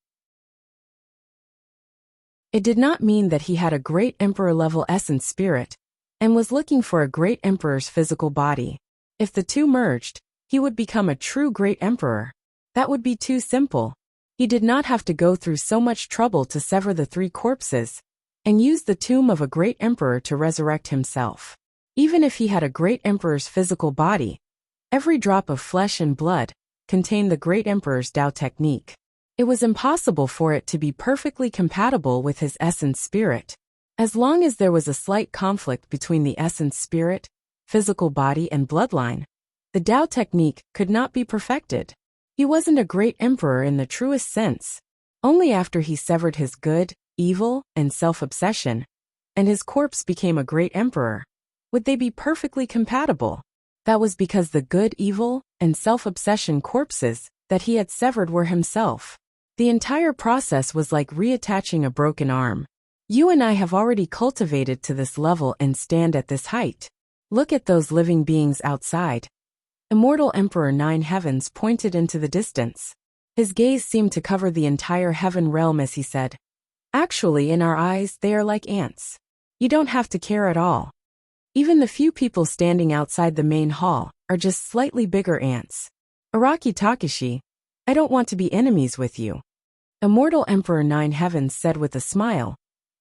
It did not mean that he had a great emperor-level essence spirit, and was looking for a great emperor's physical body. If the two merged, he would become a true great emperor. That would be too simple. He did not have to go through so much trouble to sever the three corpses, and use the tomb of a great emperor to resurrect himself. Even if he had a great emperor's physical body, every drop of flesh and blood contained the great emperor's Dao technique. It was impossible for it to be perfectly compatible with his essence spirit. As long as there was a slight conflict between the essence spirit, physical body and bloodline, the Dao technique could not be perfected. He wasn't a great emperor in the truest sense. Only after he severed his good, evil, and self-obsession, and his corpse became a great emperor, would they be perfectly compatible. That was because the good, evil, and self-obsession corpses that he had severed were himself. The entire process was like reattaching a broken arm. You and I have already cultivated to this level and stand at this height. Look at those living beings outside. Immortal Emperor Nine Heavens pointed into the distance. His gaze seemed to cover the entire heaven realm as he said, "Actually, in our eyes, they are like ants. You don't have to care at all. Even the few people standing outside the main hall are just slightly bigger ants. Araki Takashi, I don't want to be enemies with you." Immortal Emperor Nine Heavens said with a smile,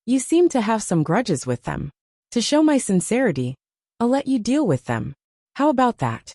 "You seem to have some grudges with them. To show my sincerity, I'll let you deal with them. How about that?"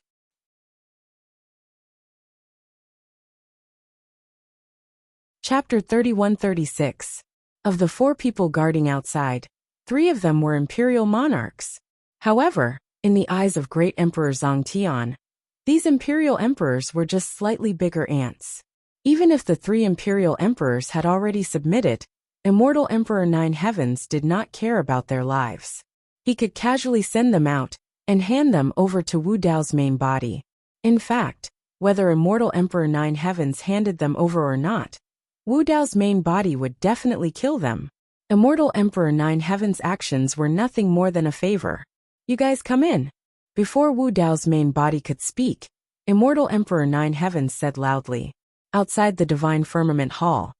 Chapter 31-36. Of the four people guarding outside, 3 of them were imperial monarchs. However, in the eyes of Great Emperor Zongtian, these imperial emperors were just slightly bigger ants. Even if the 3 imperial emperors had already submitted, Immortal Emperor Nine Heavens did not care about their lives. he could casually send them out and hand them over to Wu Dao's main body. In fact, whether Immortal Emperor Nine Heavens handed them over or not, Wu Dao's main body would definitely kill them. Immortal Emperor Nine Heavens' actions were nothing more than a favor. You guys come in. Before Wu Dao's main body could speak, Immortal Emperor Nine Heavens said loudly. Outside the Divine Firmament Hall,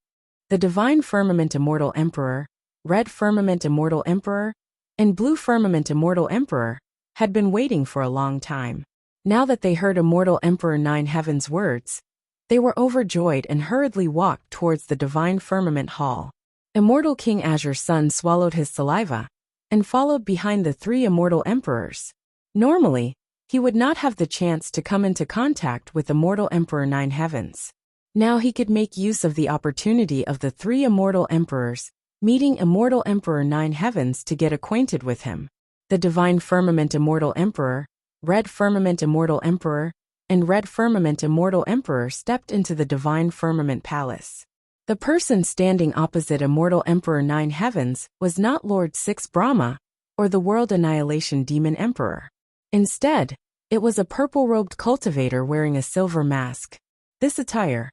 the Divine Firmament Immortal Emperor, Red Firmament Immortal Emperor, and Blue Firmament Immortal Emperor had been waiting for a long time. Now that they heard Immortal Emperor Nine Heavens' words, they were overjoyed and hurriedly walked towards the Divine Firmament Hall. Immortal King Azure's son swallowed his saliva and followed behind the three Immortal Emperors. Normally, he would not have the chance to come into contact with Immortal Emperor Nine Heavens. Now he could make use of the opportunity of the three Immortal Emperors meeting Immortal Emperor Nine Heavens to get acquainted with him. The Divine Firmament Immortal Emperor, Red Firmament Immortal Emperor, and Red Firmament Immortal Emperor stepped into the Divine Firmament Palace. The person standing opposite Immortal Emperor Nine Heavens was not Lord Six Brahma or the World Annihilation Demon Emperor. Instead, it was a purple-robed cultivator wearing a silver mask. This attire.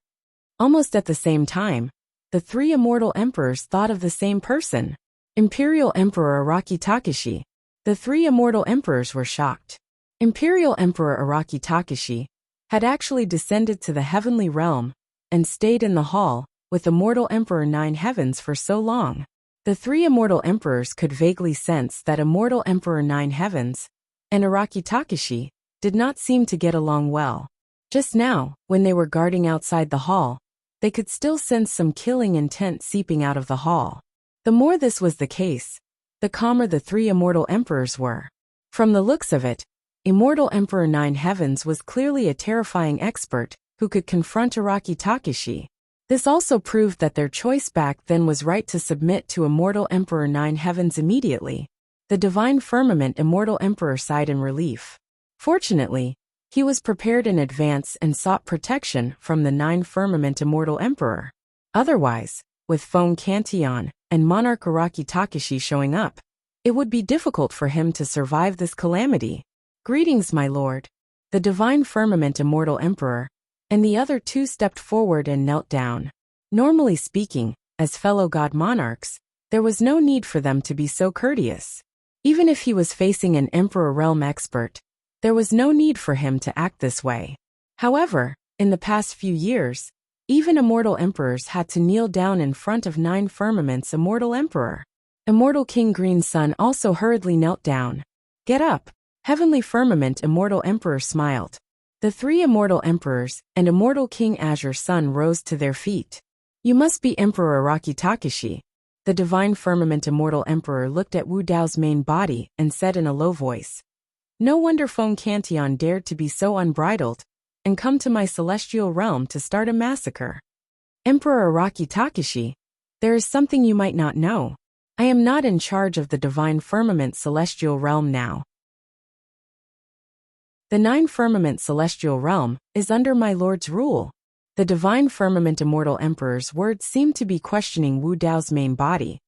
Almost at the same time, the three Immortal Emperors thought of the same person, Imperial Emperor Araki Takashi. The three Immortal Emperors were shocked. Imperial Emperor Araki Takashi had actually descended to the heavenly realm and stayed in the hall with Immortal Emperor Nine Heavens for so long. The three Immortal Emperors could vaguely sense that Immortal Emperor Nine Heavens and Araki Takashi did not seem to get along well. Just now, when they were guarding outside the hall, they could still sense some killing intent seeping out of the hall. The more this was the case, the calmer the three Immortal Emperors were. From the looks of it, Immortal Emperor Nine Heavens was clearly a terrifying expert who could confront Araki Takashi. This also proved that their choice back then was right to submit to Immortal Emperor Nine Heavens immediately. The Divine Firmament Immortal Emperor sighed in relief. Fortunately, he was prepared in advance and sought protection from the Nine Firmament Immortal Emperor. Otherwise, with Feng Cantillon and Monarch Araki Takashi showing up, it would be difficult for him to survive this calamity. Greetings, my lord. The Divine Firmament Immortal Emperor and the other two stepped forward and knelt down. Normally speaking, as fellow god monarchs, there was no need for them to be so courteous. Even if he was facing an Emperor Realm expert, there was no need for him to act this way. However, in the past few years, even Immortal Emperors had to kneel down in front of Nine Firmaments Immortal Emperor. Immortal King Green Sun also hurriedly knelt down. Get up. Heavenly Firmament Immortal Emperor smiled. The three Immortal Emperors and Immortal King Azure's son rose to their feet. You must be Emperor Araki Takashi. The Divine Firmament Immortal Emperor looked at Wu Dao's main body and said in a low voice. No wonder Feng Cantillon dared to be so unbridled and come to my celestial realm to start a massacre. Emperor Araki Takashi, there is something you might not know. I am not in charge of the Divine Firmament Celestial Realm now. The Nine Firmament Celestial Realm is under my lord's rule. The Divine Firmament Immortal Emperor's words seemed to be questioning Wu Dao's main body,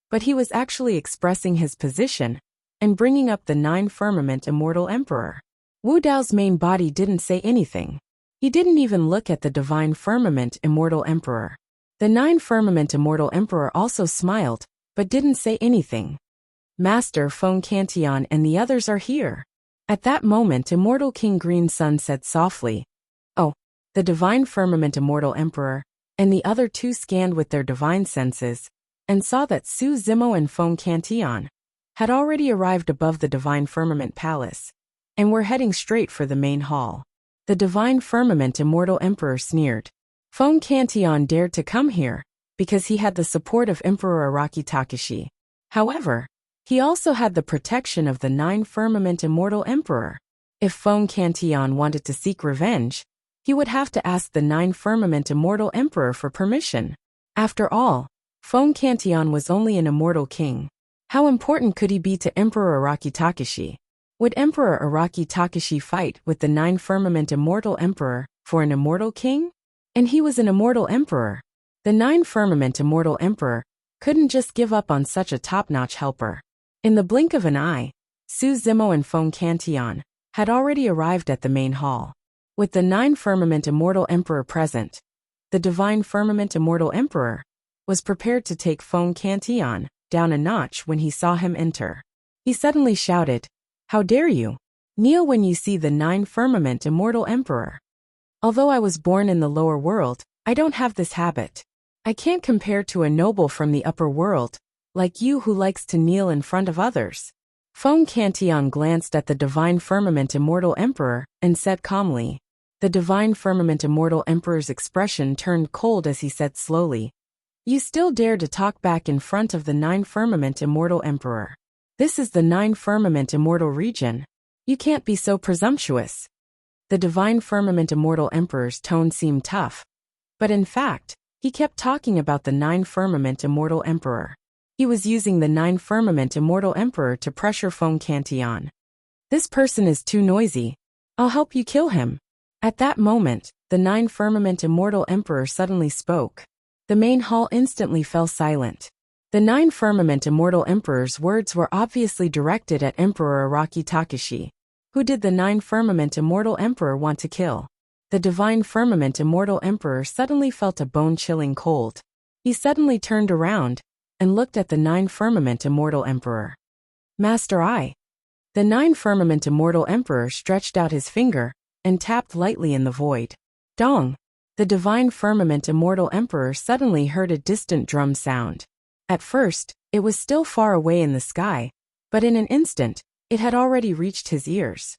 but he was actually expressing his position and bringing up the Nine Firmament Immortal Emperor. Wu Dao's main body didn't say anything. He didn't even look at the Divine Firmament Immortal Emperor. The Nine Firmament Immortal Emperor also smiled, but didn't say anything. Master Feng Cantillon and the others are here. At that moment Immortal King Green Sun said softly, Oh, the Divine Firmament Immortal Emperor and the other two scanned with their divine senses and saw that Su Zimo and Feng Cantillon had already arrived above the Divine Firmament Palace and were heading straight for the main hall. The Divine Firmament Immortal Emperor sneered. Feng Cantillon dared to come here because he had the support of Emperor Araki Takashi. However, he also had the protection of the Nine Firmament Immortal Emperor. If Feng Cantillon wanted to seek revenge, he would have to ask the Nine Firmament Immortal Emperor for permission. After all, Feng Cantillon was only an immortal king. How important could he be to Emperor Araki Takashi? Would Emperor Araki Takashi fight with the Nine Firmament Immortal Emperor for an immortal king? And he was an immortal emperor. The Nine Firmament Immortal Emperor couldn't just give up on such a top-notch helper. In the blink of an eye, Su Zimo and Feng Cantian, had already arrived at the main hall. With the 9 Firmament Immortal Emperor present, the Divine Firmament Immortal Emperor was prepared to take Feng Cantian down a notch when he saw him enter. He suddenly shouted, "How dare you? Kneel when you see the 9 Firmament Immortal Emperor. Although I was born in the lower world, I don't have this habit. I can't compare to a noble from the upper world, like you who likes to kneel in front of others." Feng Cantian glanced at the Divine Firmament Immortal Emperor and said calmly. The Divine Firmament Immortal Emperor's expression turned cold as he said slowly, "You still dare to talk back in front of the 9 Firmament Immortal Emperor. This is the 9 Firmament Immortal region. You can't be so presumptuous." The Divine Firmament Immortal Emperor's tone seemed tough, but in fact, he kept talking about the 9 Firmament Immortal Emperor. He was using the 9 Firmament Immortal Emperor to pressure Feng Cantian. "This person is too noisy. I'll help you kill him." At that moment, the 9 Firmament Immortal Emperor suddenly spoke. The main hall instantly fell silent. The 9 Firmament Immortal Emperor's words were obviously directed at Emperor Araki Takashi. Who did the 9 Firmament Immortal Emperor want to kill? The Divine Firmament Immortal Emperor suddenly felt a bone-chilling cold. He suddenly turned around and looked at the 9 Firmament Immortal Emperor. "Master I." The 9 Firmament Immortal Emperor stretched out his finger and tapped lightly in the void. Dong! The Divine Firmament Immortal Emperor suddenly heard a distant drum sound. At first, it was still far away in the sky, but in an instant, it had already reached his ears.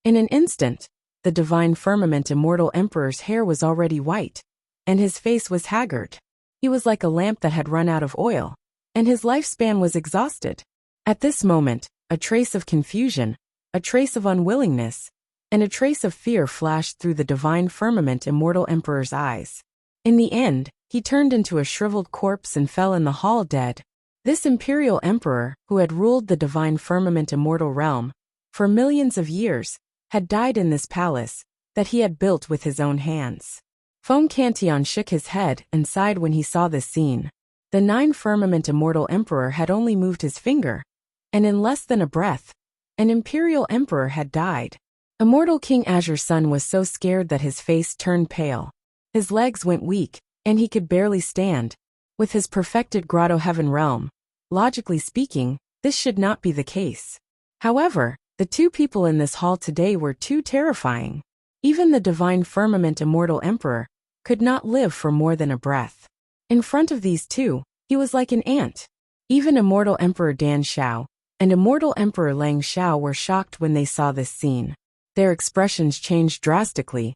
In an instant, the Divine Firmament Immortal Emperor's hair was already white, and his face was haggard. He was like a lamp that had run out of oil, and his lifespan was exhausted. At this moment, a trace of confusion, a trace of unwillingness, and a trace of fear flashed through the Divine Firmament Immortal Emperor's eyes. In the end, he turned into a shriveled corpse and fell in the hall dead. This Imperial Emperor, who had ruled the Divine Firmament Immortal Realm for millions of years, had died in this palace that he had built with his own hands. Feng Cantian shook his head and sighed when he saw this scene. The 9 Firmament Immortal Emperor had only moved his finger, and in less than a breath, an Imperial Emperor had died. Immortal King Azure's son was so scared that his face turned pale. His legs went weak, and he could barely stand. With his perfected Grotto Heaven realm, logically speaking, this should not be the case. However, the 2 people in this hall today were too terrifying. Even the Divine Firmament Immortal Emperor could not live for more than a breath. In front of these 2, he was like an ant. Even Immortal Emperor Dan Xiao and Immortal Emperor Lang Xiao were shocked when they saw this scene. Their expressions changed drastically,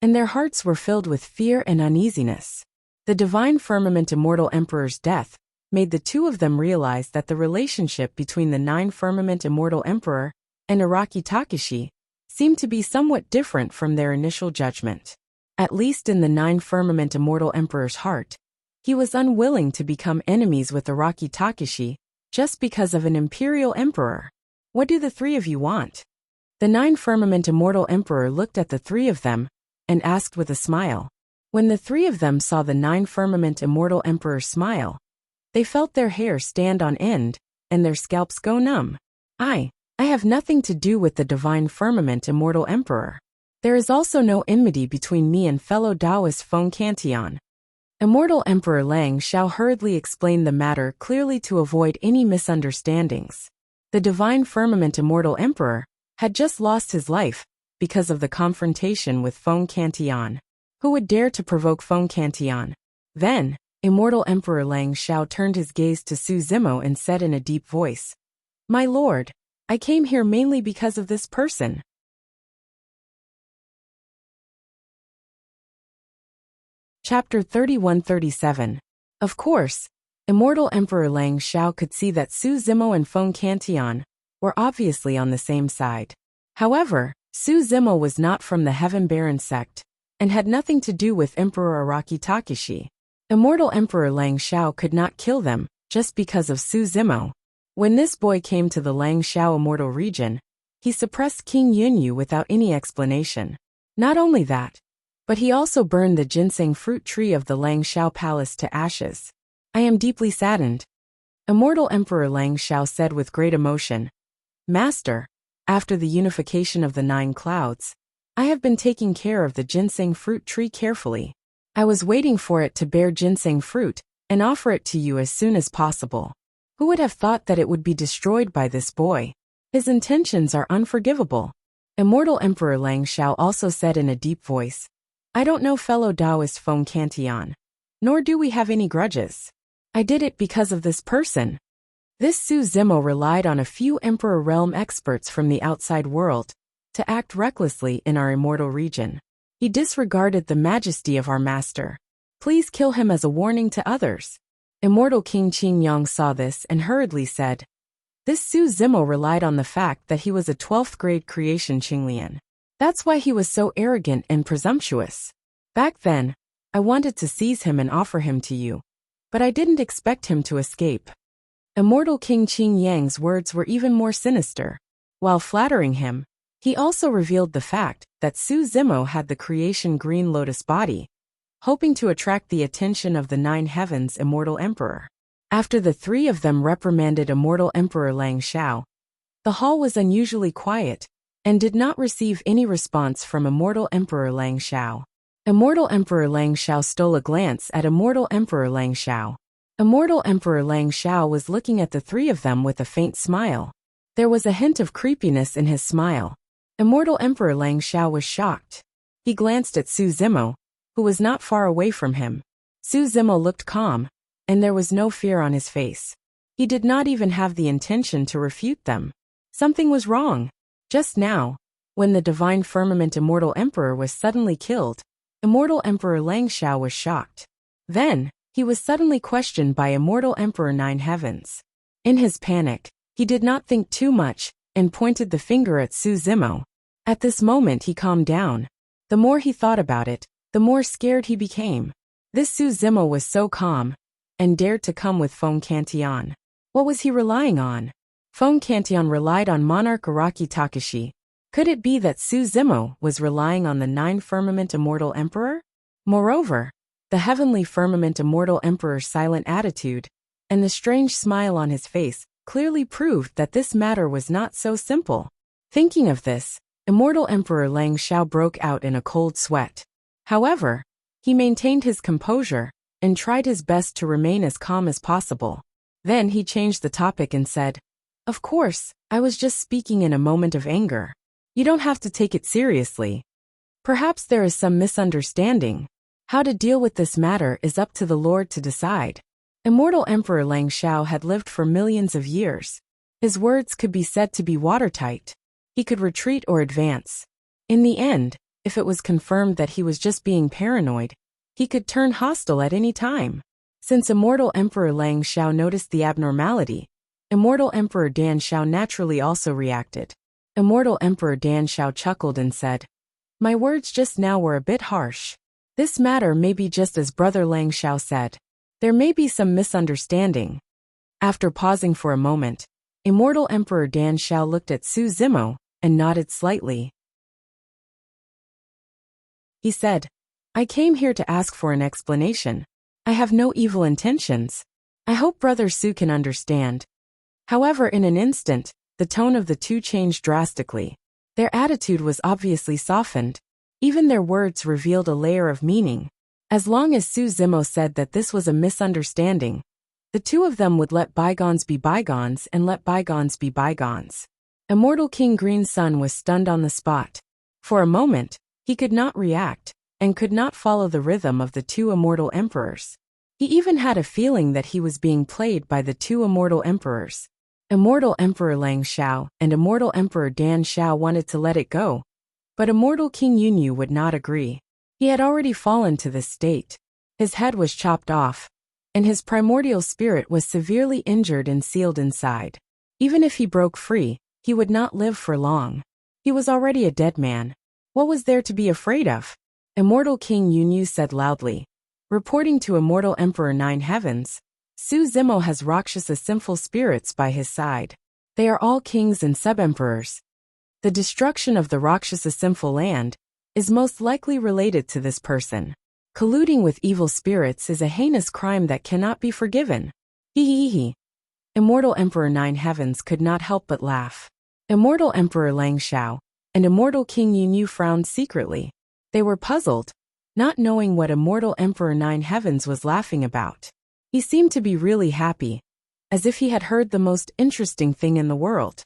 and their hearts were filled with fear and uneasiness. The Divine Firmament Immortal Emperor's death made the 2 of them realize that the relationship between the 9 Firmament Immortal Emperor and Araki Takashi seemed to be somewhat different from their initial judgment. At least in the 9 Firmament Immortal Emperor's heart, he was unwilling to become enemies with Araki Takashi just because of an Imperial Emperor. "What do the 3 of you want?" The 9 Firmament Immortal Emperor looked at the 3 of them and asked with a smile. When the 3 of them saw the 9 Firmament Immortal Emperor smile, they felt their hair stand on end and their scalps go numb. I have nothing to do with the Divine Firmament Immortal Emperor. There is also no enmity between me and fellow Taoist Feng Cantian. Immortal Emperor Lang Xiao hurriedly explained the matter clearly to avoid any misunderstandings. The Divine Firmament Immortal Emperor had just lost his life because of the confrontation with Feng Cantian. Who would dare to provoke Feng Cantian? Then, Immortal Emperor Lang Xiao turned his gaze to Su Zimo and said in a deep voice, "My lord, I came here mainly because of this person." Chapter 31-37. Of course, Immortal Emperor Lang Xiao could see that Su Zimo and Feng Cantian were obviously on the same side. However, Su Zimo was not from the Heaven Baron sect, and had nothing to do with Emperor Araki Takashi. Immortal Emperor Lang Xiao could not kill them just because of Su Zimo. When this boy came to the Lang Xiao Immortal region, he suppressed King Yunyu without any explanation. Not only that, but he also burned the ginseng fruit tree of the Lang Xiao Palace to ashes. I am deeply saddened. Immortal Emperor Lang Xiao said with great emotion, Master, after the unification of the 9 clouds, I have been taking care of the ginseng fruit tree carefully. I was waiting for it to bear ginseng fruit and offer it to you as soon as possible. Who would have thought that it would be destroyed by this boy? His intentions are unforgivable. Immortal Emperor Lang Xiao also said in a deep voice, I don't know fellow Taoist Feng Cantian, nor do we have any grudges. I did it because of this person. This Su Zimo relied on a few Emperor Realm experts from the outside world to act recklessly in our immortal region. He disregarded the majesty of our master. Please kill him as a warning to others. Immortal King Qing Yang saw this and hurriedly said, This Su Zimo relied on the fact that he was a 12th grade creation Qinglian. That's why he was so arrogant and presumptuous. Back then, I wanted to seize him and offer him to you, but I didn't expect him to escape. Immortal King Qing Yang's words were even more sinister. While flattering him, he also revealed the fact that Su Zimo had the creation green lotus body, hoping to attract the attention of the 9 heavens immortal emperor. After the 3 of them reprimanded immortal Emperor Lang Xiao, the hall was unusually quiet and did not receive any response from immortal Emperor Lang Xiao. Immortal Emperor Lang Xiao stole a glance at immortal Emperor Lang Xiao. Immortal Emperor Lang Xiao was looking at the 3 of them with a faint smile. There was a hint of creepiness in his smile. Immortal Emperor Lang Xiao was shocked. He glanced at Su Zimo, who was not far away from him. Su Zimo looked calm, and there was no fear on his face. He did not even have the intention to refute them. Something was wrong. Just now, when the divine firmament immortal emperor was suddenly killed, immortal Emperor Lang Xiao was shocked. Then, he was suddenly questioned by immortal Emperor 9 Heavens. In his panic, he did not think too much and pointed the finger at Su Zimo. At this moment he calmed down. The more he thought about it, the more scared he became. This Su Zimo was so calm and dared to come with Feng Cantian. What was he relying on? Feng Cantian relied on Monarch Araki Takashi. Could it be that Su Zimo was relying on the 9 firmament immortal emperor? Moreover, the heavenly firmament immortal emperor's silent attitude and the strange smile on his face clearly proved that this matter was not so simple. Thinking of this, immortal Emperor Lang Xiao broke out in a cold sweat. However, he maintained his composure and tried his best to remain as calm as possible. Then he changed the topic and said, Of course, I was just speaking in a moment of anger. You don't have to take it seriously. Perhaps there is some misunderstanding. How to deal with this matter is up to the Lord to decide. Immortal Emperor Lang Xiao had lived for millions of years. His words could be said to be watertight. He could retreat or advance. In the end, if it was confirmed that he was just being paranoid, he could turn hostile at any time. Since immortal Emperor Lang Xiao noticed the abnormality, immortal Emperor Dan Xiao naturally also reacted. Immortal Emperor Dan Xiao chuckled and said, My words just now were a bit harsh. This matter may be just as Brother Lang Xiao said. There may be some misunderstanding. After pausing for a moment, immortal Emperor Dan Xiao looked at Su Zimo and nodded slightly. He said, I came here to ask for an explanation. I have no evil intentions. I hope Brother Su can understand. However, in an instant, the tone of the 2 changed drastically. Their attitude was obviously softened. Even their words revealed a layer of meaning. As long as Su Zimo said that this was a misunderstanding, the 2 of them would let bygones be bygones and let bygones be bygones. Immortal King Green Sun was stunned on the spot. For a moment, he could not react and could not follow the rhythm of the 2 immortal emperors. He even had a feeling that he was being played by the 2 immortal emperors. Immortal Emperor Lang Xiao and immortal Emperor Dan Xiao wanted to let it go, but immortal King Yunyu would not agree. He had already fallen to this state. His head was chopped off, and his primordial spirit was severely injured and sealed inside. Even if he broke free, he would not live for long. He was already a dead man. What was there to be afraid of? Immortal King Yunyu said loudly. Reporting to immortal Emperor 9 Heavens, Su Zimo has Rakshasa sinful spirits by his side. They are all kings and sub-emperors. The destruction of the Rakshasa sinful land is most likely related to this person. Colluding with evil spirits is a heinous crime that cannot be forgiven. Hee hee hee. Immortal Emperor Nine Heavens could not help but laugh. Immortal Emperor Lang Xiao and Immortal King Yunyu frowned secretly. They were puzzled, not knowing what Immortal Emperor Nine Heavens was laughing about. He seemed to be really happy, as if he had heard the most interesting thing in the world.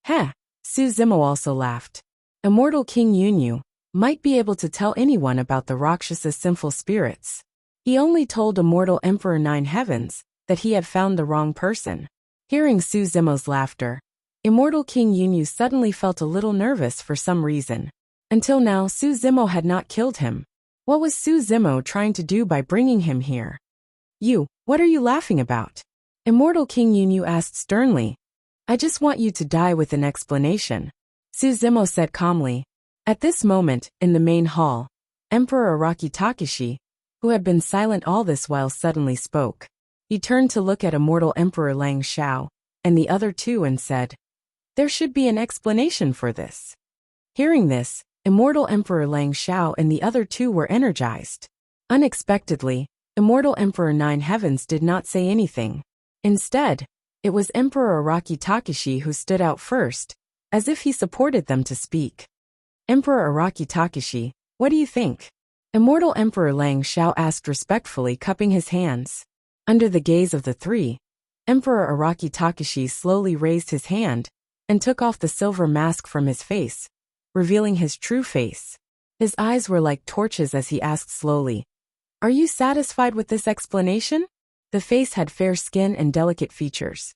Heh, Su Zimo also laughed. Immortal King Yunyu might be able to tell anyone about the Rakshasa sinful spirits. He only told Immortal Emperor Nine Heavens that he had found the wrong person. Hearing Su Zimo's laughter, Immortal King Yunyu suddenly felt a little nervous for some reason. Until now, Su Zimo had not killed him. What was Su Zimo trying to do by bringing him here? You, what are you laughing about? Immortal King Yunyu asked sternly. I just want you to die with an explanation, Su Zimo said calmly. At this moment, in the main hall, Emperor Araki Takashi, who had been silent all this while, suddenly spoke. He turned to look at Immortal Emperor Lang Xiao and the other two and said, there should be an explanation for this. Hearing this, Immortal Emperor Lang Xiao and the other two were energized. Unexpectedly, Immortal Emperor Nine Heavens did not say anything. Instead, it was Emperor Araki Takashi who stood out first, as if he supported them to speak. Emperor Araki Takashi, what do you think? Immortal Emperor Lang Xiao asked respectfully, cupping his hands. Under the gaze of the three, Emperor Araki Takashi slowly raised his hand and took off the silver mask from his face, revealing his true face. His eyes were like torches as he asked slowly, are you satisfied with this explanation? The face had fair skin and delicate features.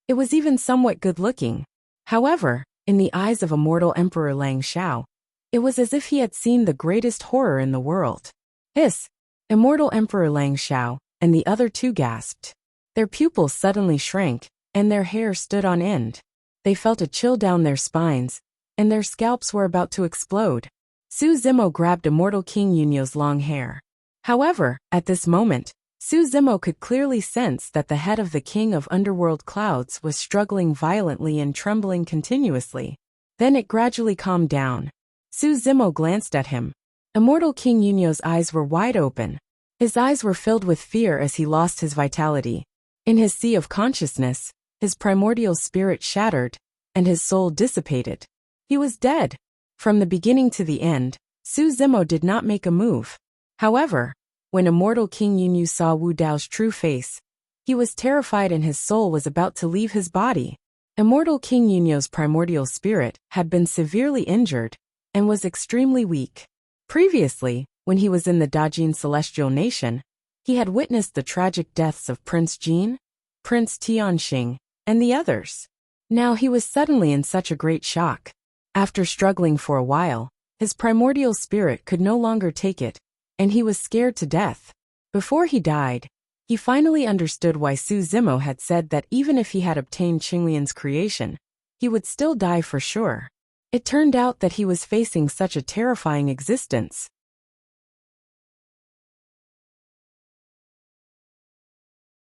It was even somewhat good-looking. However, in the eyes of Immortal Emperor Lang Xiao, it was as if he had seen the greatest horror in the world. Hiss! Immortal Emperor Lang Xiao and the other two gasped. Their pupils suddenly shrank, and their hair stood on end. They felt a chill down their spines, and their scalps were about to explode. Su Zimo grabbed Immortal King Yunyu's long hair. However, at this moment, Su Zimo could clearly sense that the head of the King of Underworld Clouds was struggling violently and trembling continuously. Then it gradually calmed down. Su Zimo glanced at him. Immortal King Yunyu's eyes were wide open. His eyes were filled with fear as he lost his vitality. In his sea of consciousness, his primordial spirit shattered, and his soul dissipated. He was dead. From the beginning to the end, Su Zimo did not make a move. However, when Immortal King Yunyu saw Wu Dao's true face, he was terrified and his soul was about to leave his body. Immortal King Yunyu's primordial spirit had been severely injured and was extremely weak. Previously, when he was in the Dajin Celestial Nation, he had witnessed the tragic deaths of Prince Jin, Prince Tianxing, and the others. Now he was suddenly in such a great shock. After struggling for a while, his primordial spirit could no longer take it, and he was scared to death. Before he died, he finally understood why Su Zimo had said that even if he had obtained Qinglian's creation, he would still die for sure. It turned out that he was facing such a terrifying existence.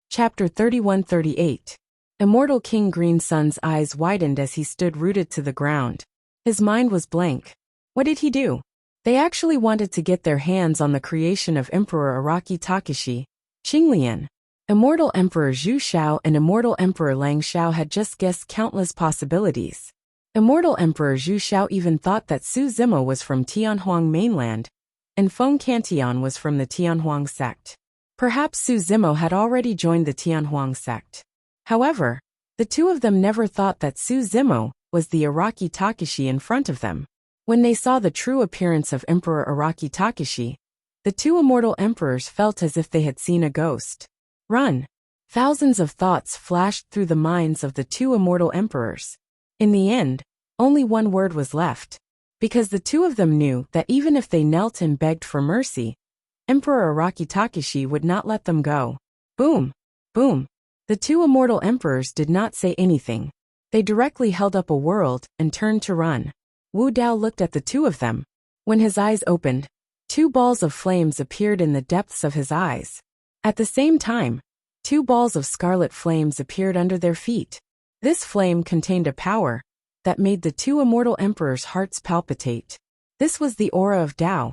Chapter 31-38. Immortal King Green Sun's eyes widened as he stood rooted to the ground. His mind was blank. What did he do? They actually wanted to get their hands on the creation of Emperor Araki Takashi, Qinglian. Immortal Emperor Zhu Xiao and Immortal Emperor Lang Xiao had just guessed countless possibilities. Immortal Emperor Zhu Xiao even thought that Su Zimo was from Tianhuang mainland, and Feng Cantian was from the Tianhuang sect. Perhaps Su Zimo had already joined the Tianhuang sect. However, the two of them never thought that Su Zimo was the Araki Takashi in front of them. When they saw the true appearance of Emperor Araki Takashi, the two immortal emperors felt as if they had seen a ghost. Run! Thousands of thoughts flashed through the minds of the two immortal emperors. In the end, only one word was left, because the two of them knew that even if they knelt and begged for mercy, Emperor Araki Takashi would not let them go. Boom! Boom! The two immortal emperors did not say anything. They directly held up a world and turned to run. Wu Dao looked at the two of them. When his eyes opened, two balls of flames appeared in the depths of his eyes. At the same time, two balls of scarlet flames appeared under their feet. This flame contained a power that made the two immortal emperors' hearts palpitate. This was the aura of Dao,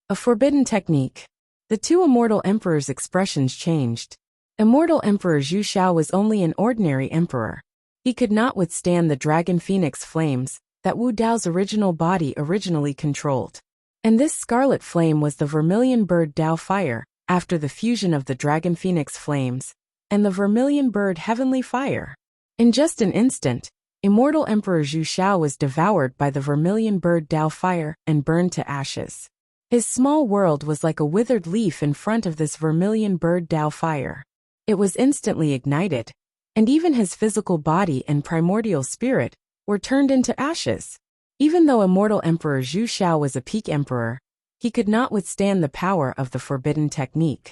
a forbidden technique. The two immortal emperors' expressions changed. Immortal Emperor Zhu Xiao was only an ordinary emperor. He could not withstand the dragon phoenix flames that Wu Dao's original body originally controlled. And this scarlet flame was the vermilion bird Dao fire, after the fusion of the dragon phoenix flames and the vermilion bird heavenly fire. In just an instant, immortal Emperor Zhu Xiao was devoured by the vermilion bird Dao fire and burned to ashes. His small world was like a withered leaf in front of this vermilion bird Dao fire. It was instantly ignited, and even his physical body and primordial spirit were turned into ashes. Even though immortal Emperor Zhu Xiao was a peak emperor, he could not withstand the power of the forbidden technique.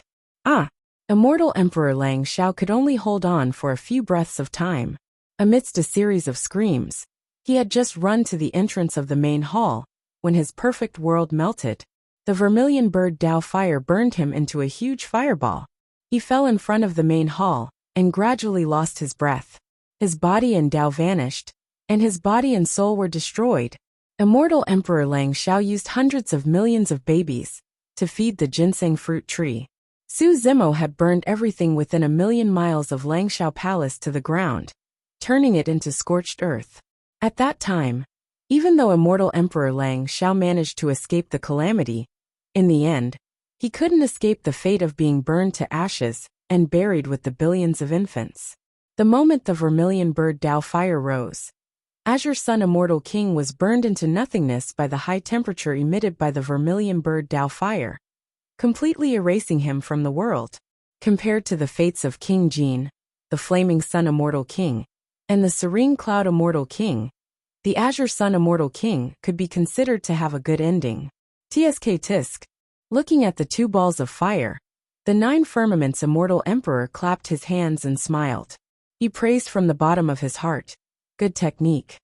Immortal Emperor Lang Xiao could only hold on for a few breaths of time. Amidst a series of screams, he had just run to the entrance of the main hall, when his perfect world melted. The vermilion bird Dao fire burned him into a huge fireball. He fell in front of the main hall, and gradually lost his breath. His body and Dao vanished, and his body and soul were destroyed. Immortal Emperor Lang Xiao used hundreds of millions of babies to feed the ginseng fruit tree. Su Zimo had burned everything within 1,000,000 miles of Lang Xiao Palace to the ground, turning it into scorched earth. At that time, even though immortal Emperor Lang Xiao managed to escape the calamity, in the end, he couldn't escape the fate of being burned to ashes and buried with the billions of infants. The moment the vermilion bird Dao fire rose, Azure Sun Immortal King was burned into nothingness by the high temperature emitted by the vermilion bird Dao fire, completely erasing him from the world. Compared to the fates of King Jin, the Flaming Sun Immortal King, and the Serene Cloud Immortal King, the Azure Sun Immortal King could be considered to have a good ending. Tsk Tisk. Looking at the two balls of fire, the Nine Firmaments Immortal Emperor clapped his hands and smiled. He praised from the bottom of his heart. Good technique.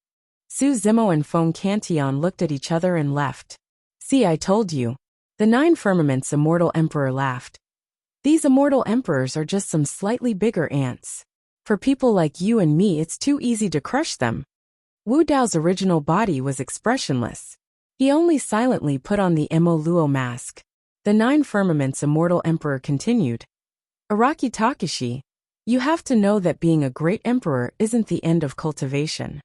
Su Zimo and Feng Cantillon looked at each other and left. See, I told you. The Nine Firmaments Immortal Emperor laughed. These immortal emperors are just some slightly bigger ants. For people like you and me, it's too easy to crush them. Wu Dao's original body was expressionless. He only silently put on the Emo Luo mask. The Nine Firmaments Immortal Emperor continued. Araki Takashi, you have to know that being a great emperor isn't the end of cultivation.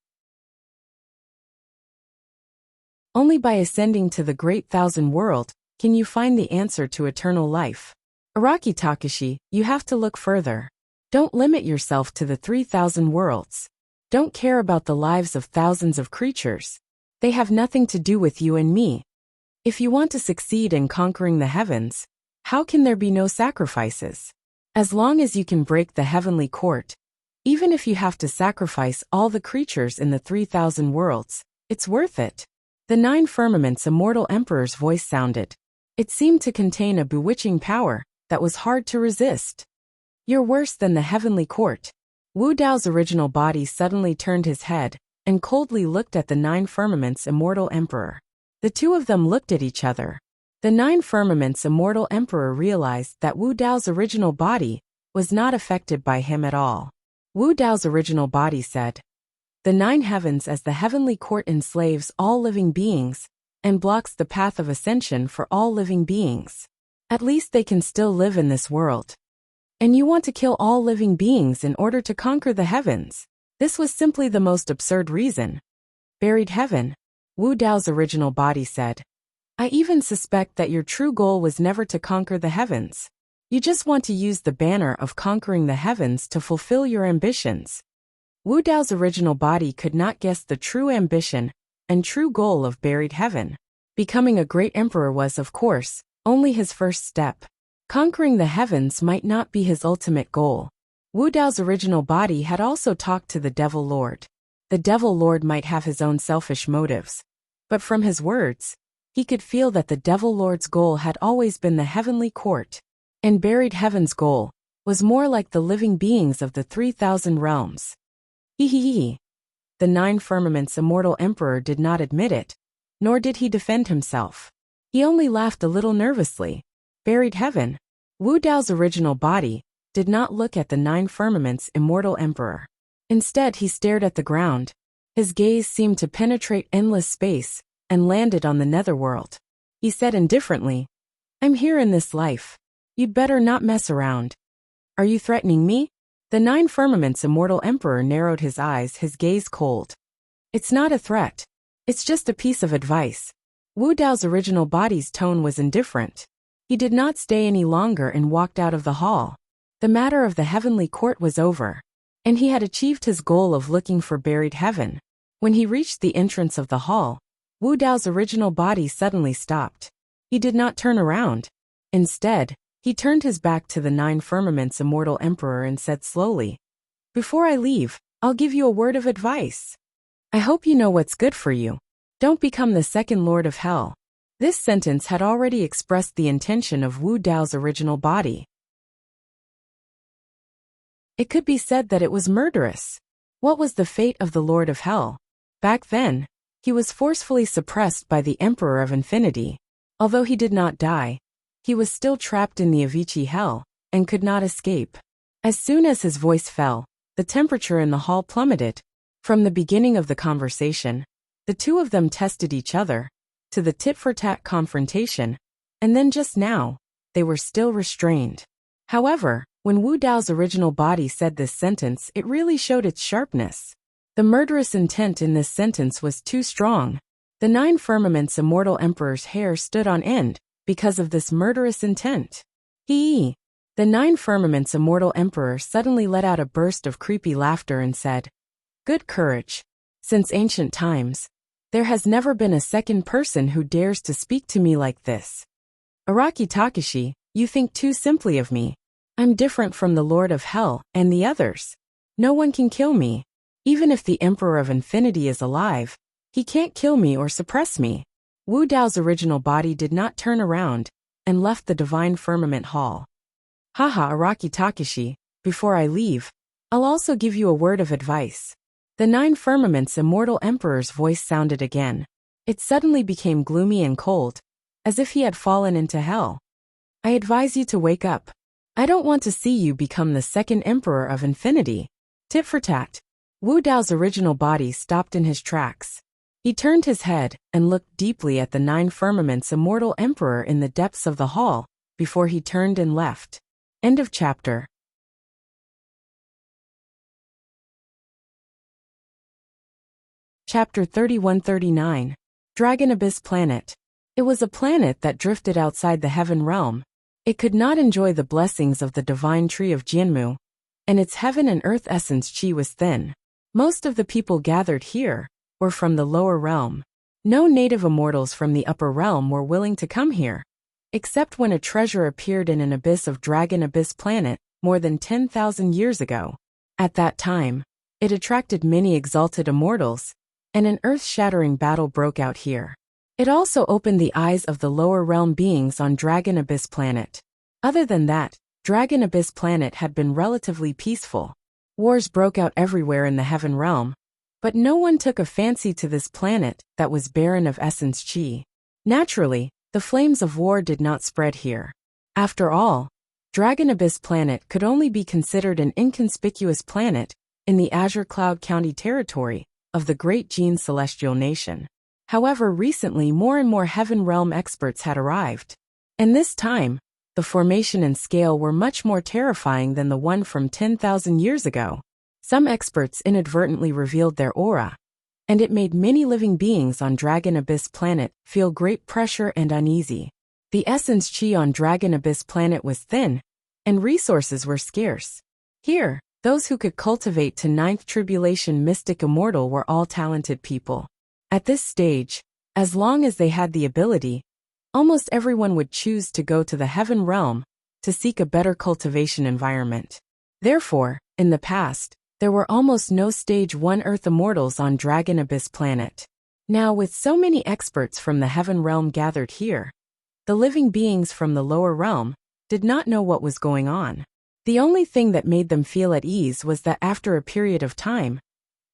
Only by ascending to the Great Thousand World can you find the answer to eternal life. Araki Takashi, you have to look further. Don't limit yourself to the 3,000 worlds. Don't care about the lives of thousands of creatures. They have nothing to do with you and me. If you want to succeed in conquering the heavens, how can there be no sacrifices? As long as you can break the heavenly court, even if you have to sacrifice all the creatures in the 3,000 worlds, it's worth it. The Nine Firmaments Immortal Emperor's voice sounded. It seemed to contain a bewitching power that was hard to resist. You're worse than the heavenly court. Wu Dao's original body suddenly turned his head and coldly looked at the Nine Firmaments Immortal Emperor. The two of them looked at each other. The Nine Firmaments Immortal Emperor realized that Wu Dao's original body was not affected by him at all. Wu Dao's original body said, "The nine heavens as the heavenly court enslaves all living beings and blocks the path of ascension for all living beings. At least they can still live in this world. And you want to kill all living beings in order to conquer the heavens. This was simply the most absurd reason." Buried heaven, Wu Dao's original body said. "I even suspect that your true goal was never to conquer the heavens. You just want to use the banner of conquering the heavens to fulfill your ambitions." Wu Dao's original body could not guess the true ambition and true goal of buried heaven. Becoming a great emperor was, of course, only his first step. Conquering the heavens might not be his ultimate goal. Wu Dao's original body had also talked to the Devil Lord. The Devil Lord might have his own selfish motives, but from his words, he could feel that the Devil Lord's goal had always been the heavenly court, and buried heaven's goal was more like the living beings of the 3,000 realms. Hee. The Nine Firmaments Immortal Emperor did not admit it, nor did he defend himself. He only laughed a little nervously. Buried heaven, Wu Dao's original body, did not look at the Nine Firmaments Immortal Emperor. Instead, he stared at the ground. His gaze seemed to penetrate endless space and landed on the netherworld. He said indifferently, "I'm here in this life. You'd better not mess around. Are you threatening me? The Nine Firmament's immortal emperor narrowed his eyes, his gaze cold. It's not a threat. It's just a piece of advice. Wu Dao's original body's tone was indifferent. He did not stay any longer and walked out of the hall. The matter of the heavenly court was over, and he had achieved his goal of looking for buried heaven. When he reached the entrance of the hall, Wu Dao's original body suddenly stopped. He did not turn around. Instead, he turned his back to the Nine Firmament's immortal emperor and said slowly, "Before I leave, I'll give you a word of advice. I hope you know what's good for you. Don't become the second Lord of Hell." This sentence had already expressed the intention of Wu Dao's original body. It could be said that it was murderous. What was the fate of the Lord of Hell? Back then, he was forcefully suppressed by the Emperor of Infinity. Although he did not die, he was still trapped in the Avicii Hell and could not escape. As soon as his voice fell, the temperature in the hall plummeted. From the beginning of the conversation, the two of them tested each other, to the tit-for-tat confrontation, and then just now, they were still restrained. However, when Wu Dao's original body said this sentence, it really showed its sharpness. The murderous intent in this sentence was too strong. The Nine Firmament's immortal emperor's hair stood on end because of this murderous intent. The Nine Firmament's immortal emperor suddenly let out a burst of creepy laughter and said, "Good courage. Since ancient times, there has never been a second person who dares to speak to me like this. Araki Takashi, you think too simply of me. I'm different from the Lord of Hell and the others. No one can kill me. Even if the Emperor of Infinity is alive, he can't kill me or suppress me." Wu Dao's original body did not turn around and left the Divine Firmament Hall. "Haha, Araki Takashi, before I leave, I'll also give you a word of advice." The Nine Firmament's immortal emperor's voice sounded again. It suddenly became gloomy and cold, as if he had fallen into hell. "I advise you to wake up. I don't want to see you become the second Emperor of Infinity." Tit for tat. Wu Dao's original body stopped in his tracks. He turned his head and looked deeply at the Nine Firmament's immortal emperor in the depths of the hall before he turned and left. End of chapter. Chapter 3139. Dragon Abyss Planet. It was a planet that drifted outside the heaven realm. It could not enjoy the blessings of the divine tree of Jianmu, and its heaven and earth essence chi was thin. Most of the people gathered here were from the lower realm. No native immortals from the upper realm were willing to come here, except when a treasure appeared in an abyss of Dragon Abyss Planet more than 10,000 years ago. At that time, it attracted many exalted immortals, and an earth-shattering battle broke out here. It also opened the eyes of the lower realm beings on Dragon Abyss Planet. Other than that, Dragon Abyss Planet had been relatively peaceful. Wars broke out everywhere in the heaven realm, but no one took a fancy to this planet that was barren of essence chi. Naturally, the flames of war did not spread here. After all, Dragon Abyss Planet could only be considered an inconspicuous planet in the Azure Cloud County territory of the Great Gene Celestial Nation. However, recently more and more Heaven Realm experts had arrived. And this time, the formation and scale were much more terrifying than the one from 10,000 years ago. Some experts inadvertently revealed their aura, and it made many living beings on Dragon Abyss Planet feel great pressure and uneasy. The essence chi on Dragon Abyss Planet was thin, and resources were scarce. Here, those who could cultivate to Ninth Tribulation Mystic Immortal were all talented people. At this stage, as long as they had the ability, almost everyone would choose to go to the Heaven Realm to seek a better cultivation environment. Therefore, in the past, there were almost no Stage 1 Earth Immortals on Dragon Abyss Planet. Now, with so many experts from the Heaven Realm gathered here, the living beings from the lower realm did not know what was going on. The only thing that made them feel at ease was that after a period of time,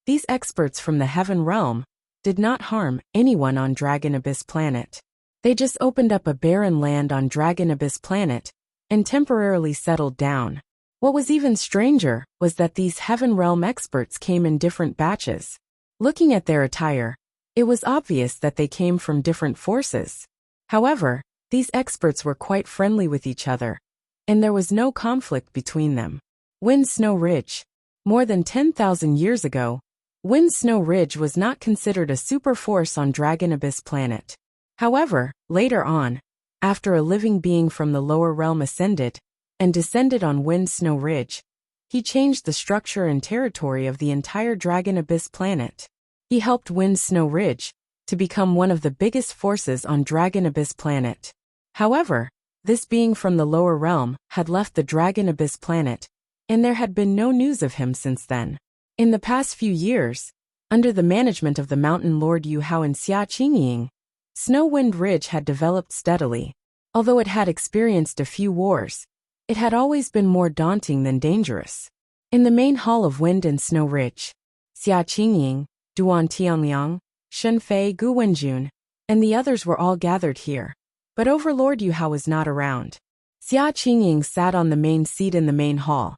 these experts from the Heaven Realm did not harm anyone on Dragon Abyss Planet. They just opened up a barren land on Dragon Abyss Planet and temporarily settled down. What was even stranger was that these Heaven Realm experts came in different batches. Looking at their attire, it was obvious that they came from different forces. However, these experts were quite friendly with each other, and there was no conflict between them. Wind Snow Ridge. More than 10,000 years ago, Wind Snow Ridge was not considered a super force on Dragon Abyss planet. However, later on, after a living being from the lower realm ascended and descended on Wind Snow Ridge, he changed the structure and territory of the entire Dragon Abyss planet. He helped Wind Snow Ridge to become one of the biggest forces on Dragon Abyss planet. However, this being from the lower realm had left the Dragon Abyss planet, and there had been no news of him since then. In the past few years, under the management of the Mountain Lord Yu Hao and Xia Qingying, Snow Wind Ridge had developed steadily. Although it had experienced a few wars, it had always been more daunting than dangerous. In the main hall of Wind and Snow Ridge, Xia Qingying, Duan Tianliang, Shen Fei, Gu Wenjun, and the others were all gathered here. But Overlord Yu Hao was not around. Xia Qingying sat on the main seat in the main hall,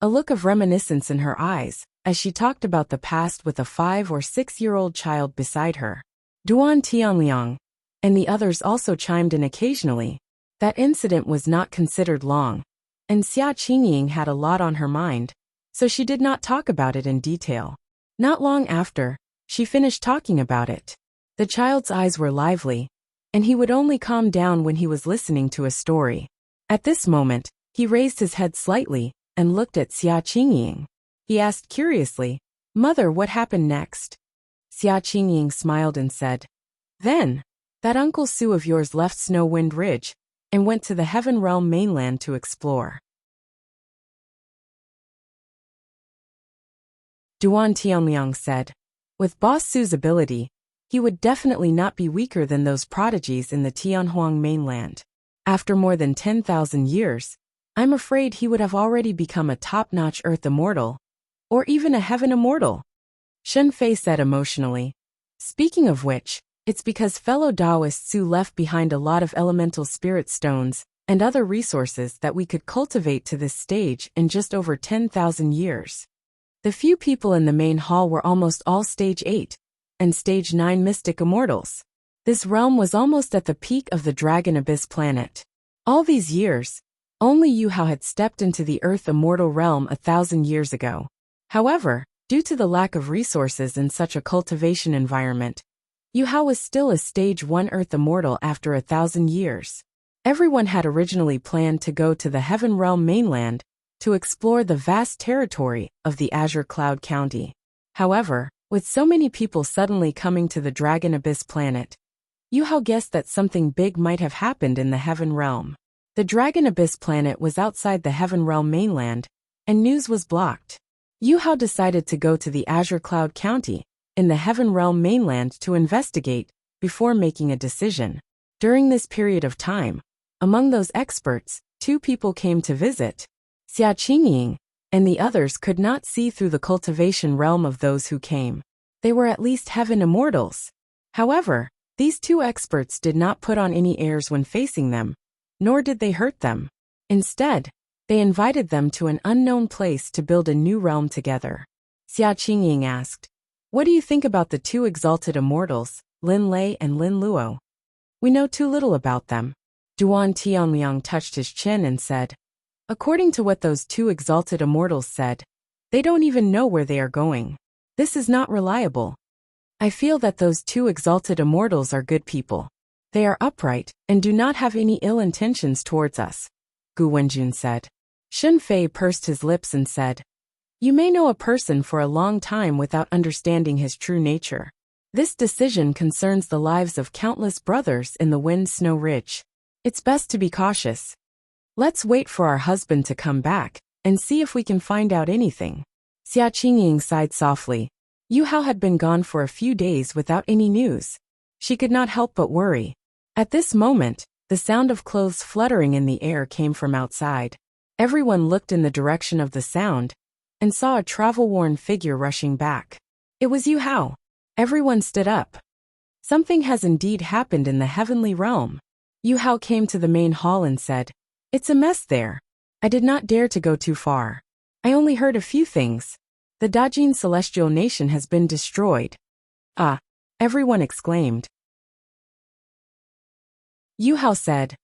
a look of reminiscence in her eyes, as she talked about the past with a 5- or 6-year-old child beside her. Duan Tianliang and the others also chimed in occasionally. That incident was not considered long, and Xia Qingying had a lot on her mind, so she did not talk about it in detail. Not long after, she finished talking about it. The child's eyes were lively, and he would only calm down when he was listening to a story. At this moment, he raised his head slightly and looked at Xia Qingying. He asked curiously, "Mother, what happened next?" Xia Qingying smiled and said, "Then, that Uncle Su of yours left Snow Wind Ridge and went to the Heaven Realm mainland to explore." Duan Tianliang said, "With Boss Su's ability, he would definitely not be weaker than those prodigies in the Tianhuang mainland. After more than 10,000 years, I'm afraid he would have already become a top-notch Earth Immortal, or even a Heaven Immortal." Shen Fei said emotionally. "Speaking of which, it's because fellow Taoist Su left behind a lot of elemental spirit stones and other resources that we could cultivate to this stage in just over 10,000 years. The few people in the main hall were almost all Stage 8 and Stage 9 Mystic Immortals. This realm was almost at the peak of the Dragon Abyss planet. All these years, only Yu Hao had stepped into the Earth Immortal realm 1,000 years ago. However, due to the lack of resources in such a cultivation environment, Yu Hao was still a Stage 1 Earth Immortal after 1,000 years. Everyone had originally planned to go to the Heaven Realm mainland to explore the vast territory of the Azure Cloud County. However, with so many people suddenly coming to the Dragon Abyss planet, Yu Hao guessed that something big might have happened in the Heaven Realm. The Dragon Abyss planet was outside the Heaven Realm mainland, and news was blocked. Yu Hao decided to go to the Azure Cloud County in the Heaven Realm mainland to investigate before making a decision. During this period of time, among those experts, 2 people came to visit. Xia Qingying and the others could not see through the cultivation realm of those who came. They were at least Heaven Immortals. However, these 2 experts did not put on any airs when facing them, nor did they hurt them. Instead, they invited them to an unknown place to build a new realm together. Xia Qingying asked, "What do you think about the 2 exalted immortals, Lin Lei and Lin Luo?" "We know too little about them." Duan Tianliang touched his chin and said, "According to what those 2 exalted immortals said, they don't even know where they are going. This is not reliable. I feel that those 2 exalted immortals are good people. They are upright and do not have any ill intentions towards us," Gu Wenjun said. Shen Fei pursed his lips and said, "You may know a person for a long time without understanding his true nature. This decision concerns the lives of countless brothers in the Wind Snow Ridge. It's best to be cautious. Let's wait for our husband to come back and see if we can find out anything." Xia Qingying sighed softly. Yu Hao had been gone for a few days without any news. She could not help but worry. At this moment, the sound of clothes fluttering in the air came from outside. Everyone looked in the direction of the sound and saw a travel-worn figure rushing back. It was Yu Hao. Everyone stood up. Something has indeed happened in the heavenly realm. Yu Hao came to the main hall and said, "It's a mess there. I did not dare to go too far. I only heard a few things. The Dajin celestial nation has been destroyed." "Ah!" everyone exclaimed. Yu Hao said,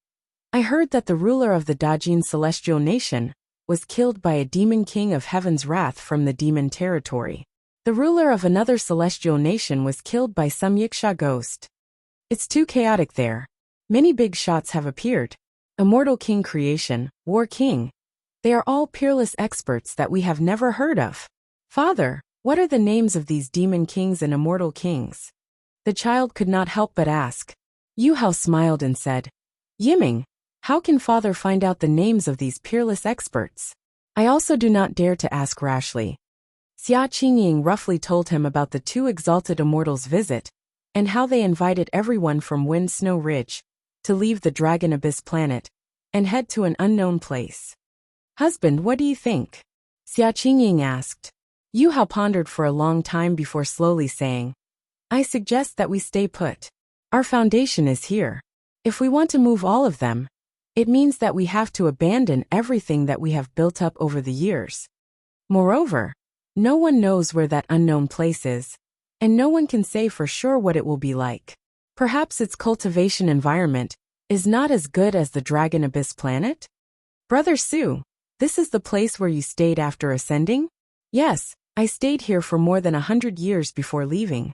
I heard that the ruler of the Dajin celestial nation was killed by a demon king of heaven's wrath from the demon territory. The ruler of another celestial nation was killed by some Wuxia ghost. It's too chaotic there. Many big shots have appeared. Immortal King Creation, War King. They are all peerless experts that we have never heard of. Father, what are the names of these demon kings and immortal kings? The child could not help but ask. Yu Hao smiled and said, Yiming, how can father find out the names of these peerless experts? I also do not dare to ask rashly. Xia Qingying roughly told him about the two exalted immortals' visit, and how they invited everyone from Wind Snow Ridge to leave the Dragon Abyss planet and head to an unknown place. Husband, what do you think? Xia Qingying asked. Yu Hao pondered for a long time before slowly saying, I suggest that we stay put. Our foundation is here. If we want to move all of them, it means that we have to abandon everything that we have built up over the years. Moreover, no one knows where that unknown place is, and no one can say for sure what it will be like. Perhaps its cultivation environment is not as good as the Dragon Abyss planet? Brother Su, this is the place where you stayed after ascending? Yes, I stayed here for more than 100 years before leaving.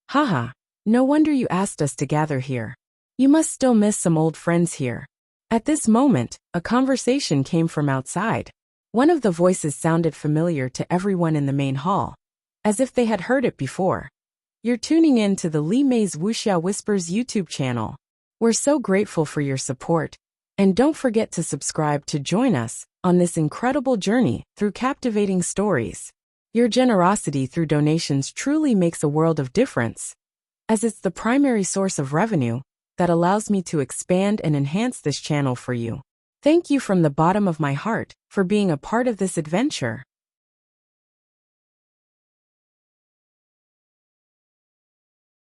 Haha, no wonder you asked us to gather here. You must still miss some old friends here. At this moment, a conversation came from outside. One of the voices sounded familiar to everyone in the main hall, as if they had heard it before. You're tuning in to the Li Mei's Wuxia Whispers YouTube channel. We're so grateful for your support, and don't forget to subscribe to join us on this incredible journey through captivating stories. Your generosity through donations truly makes a world of difference, as it's the primary source of revenue that allows me to expand and enhance this channel for you. Thank you from the bottom of my heart for being a part of this adventure.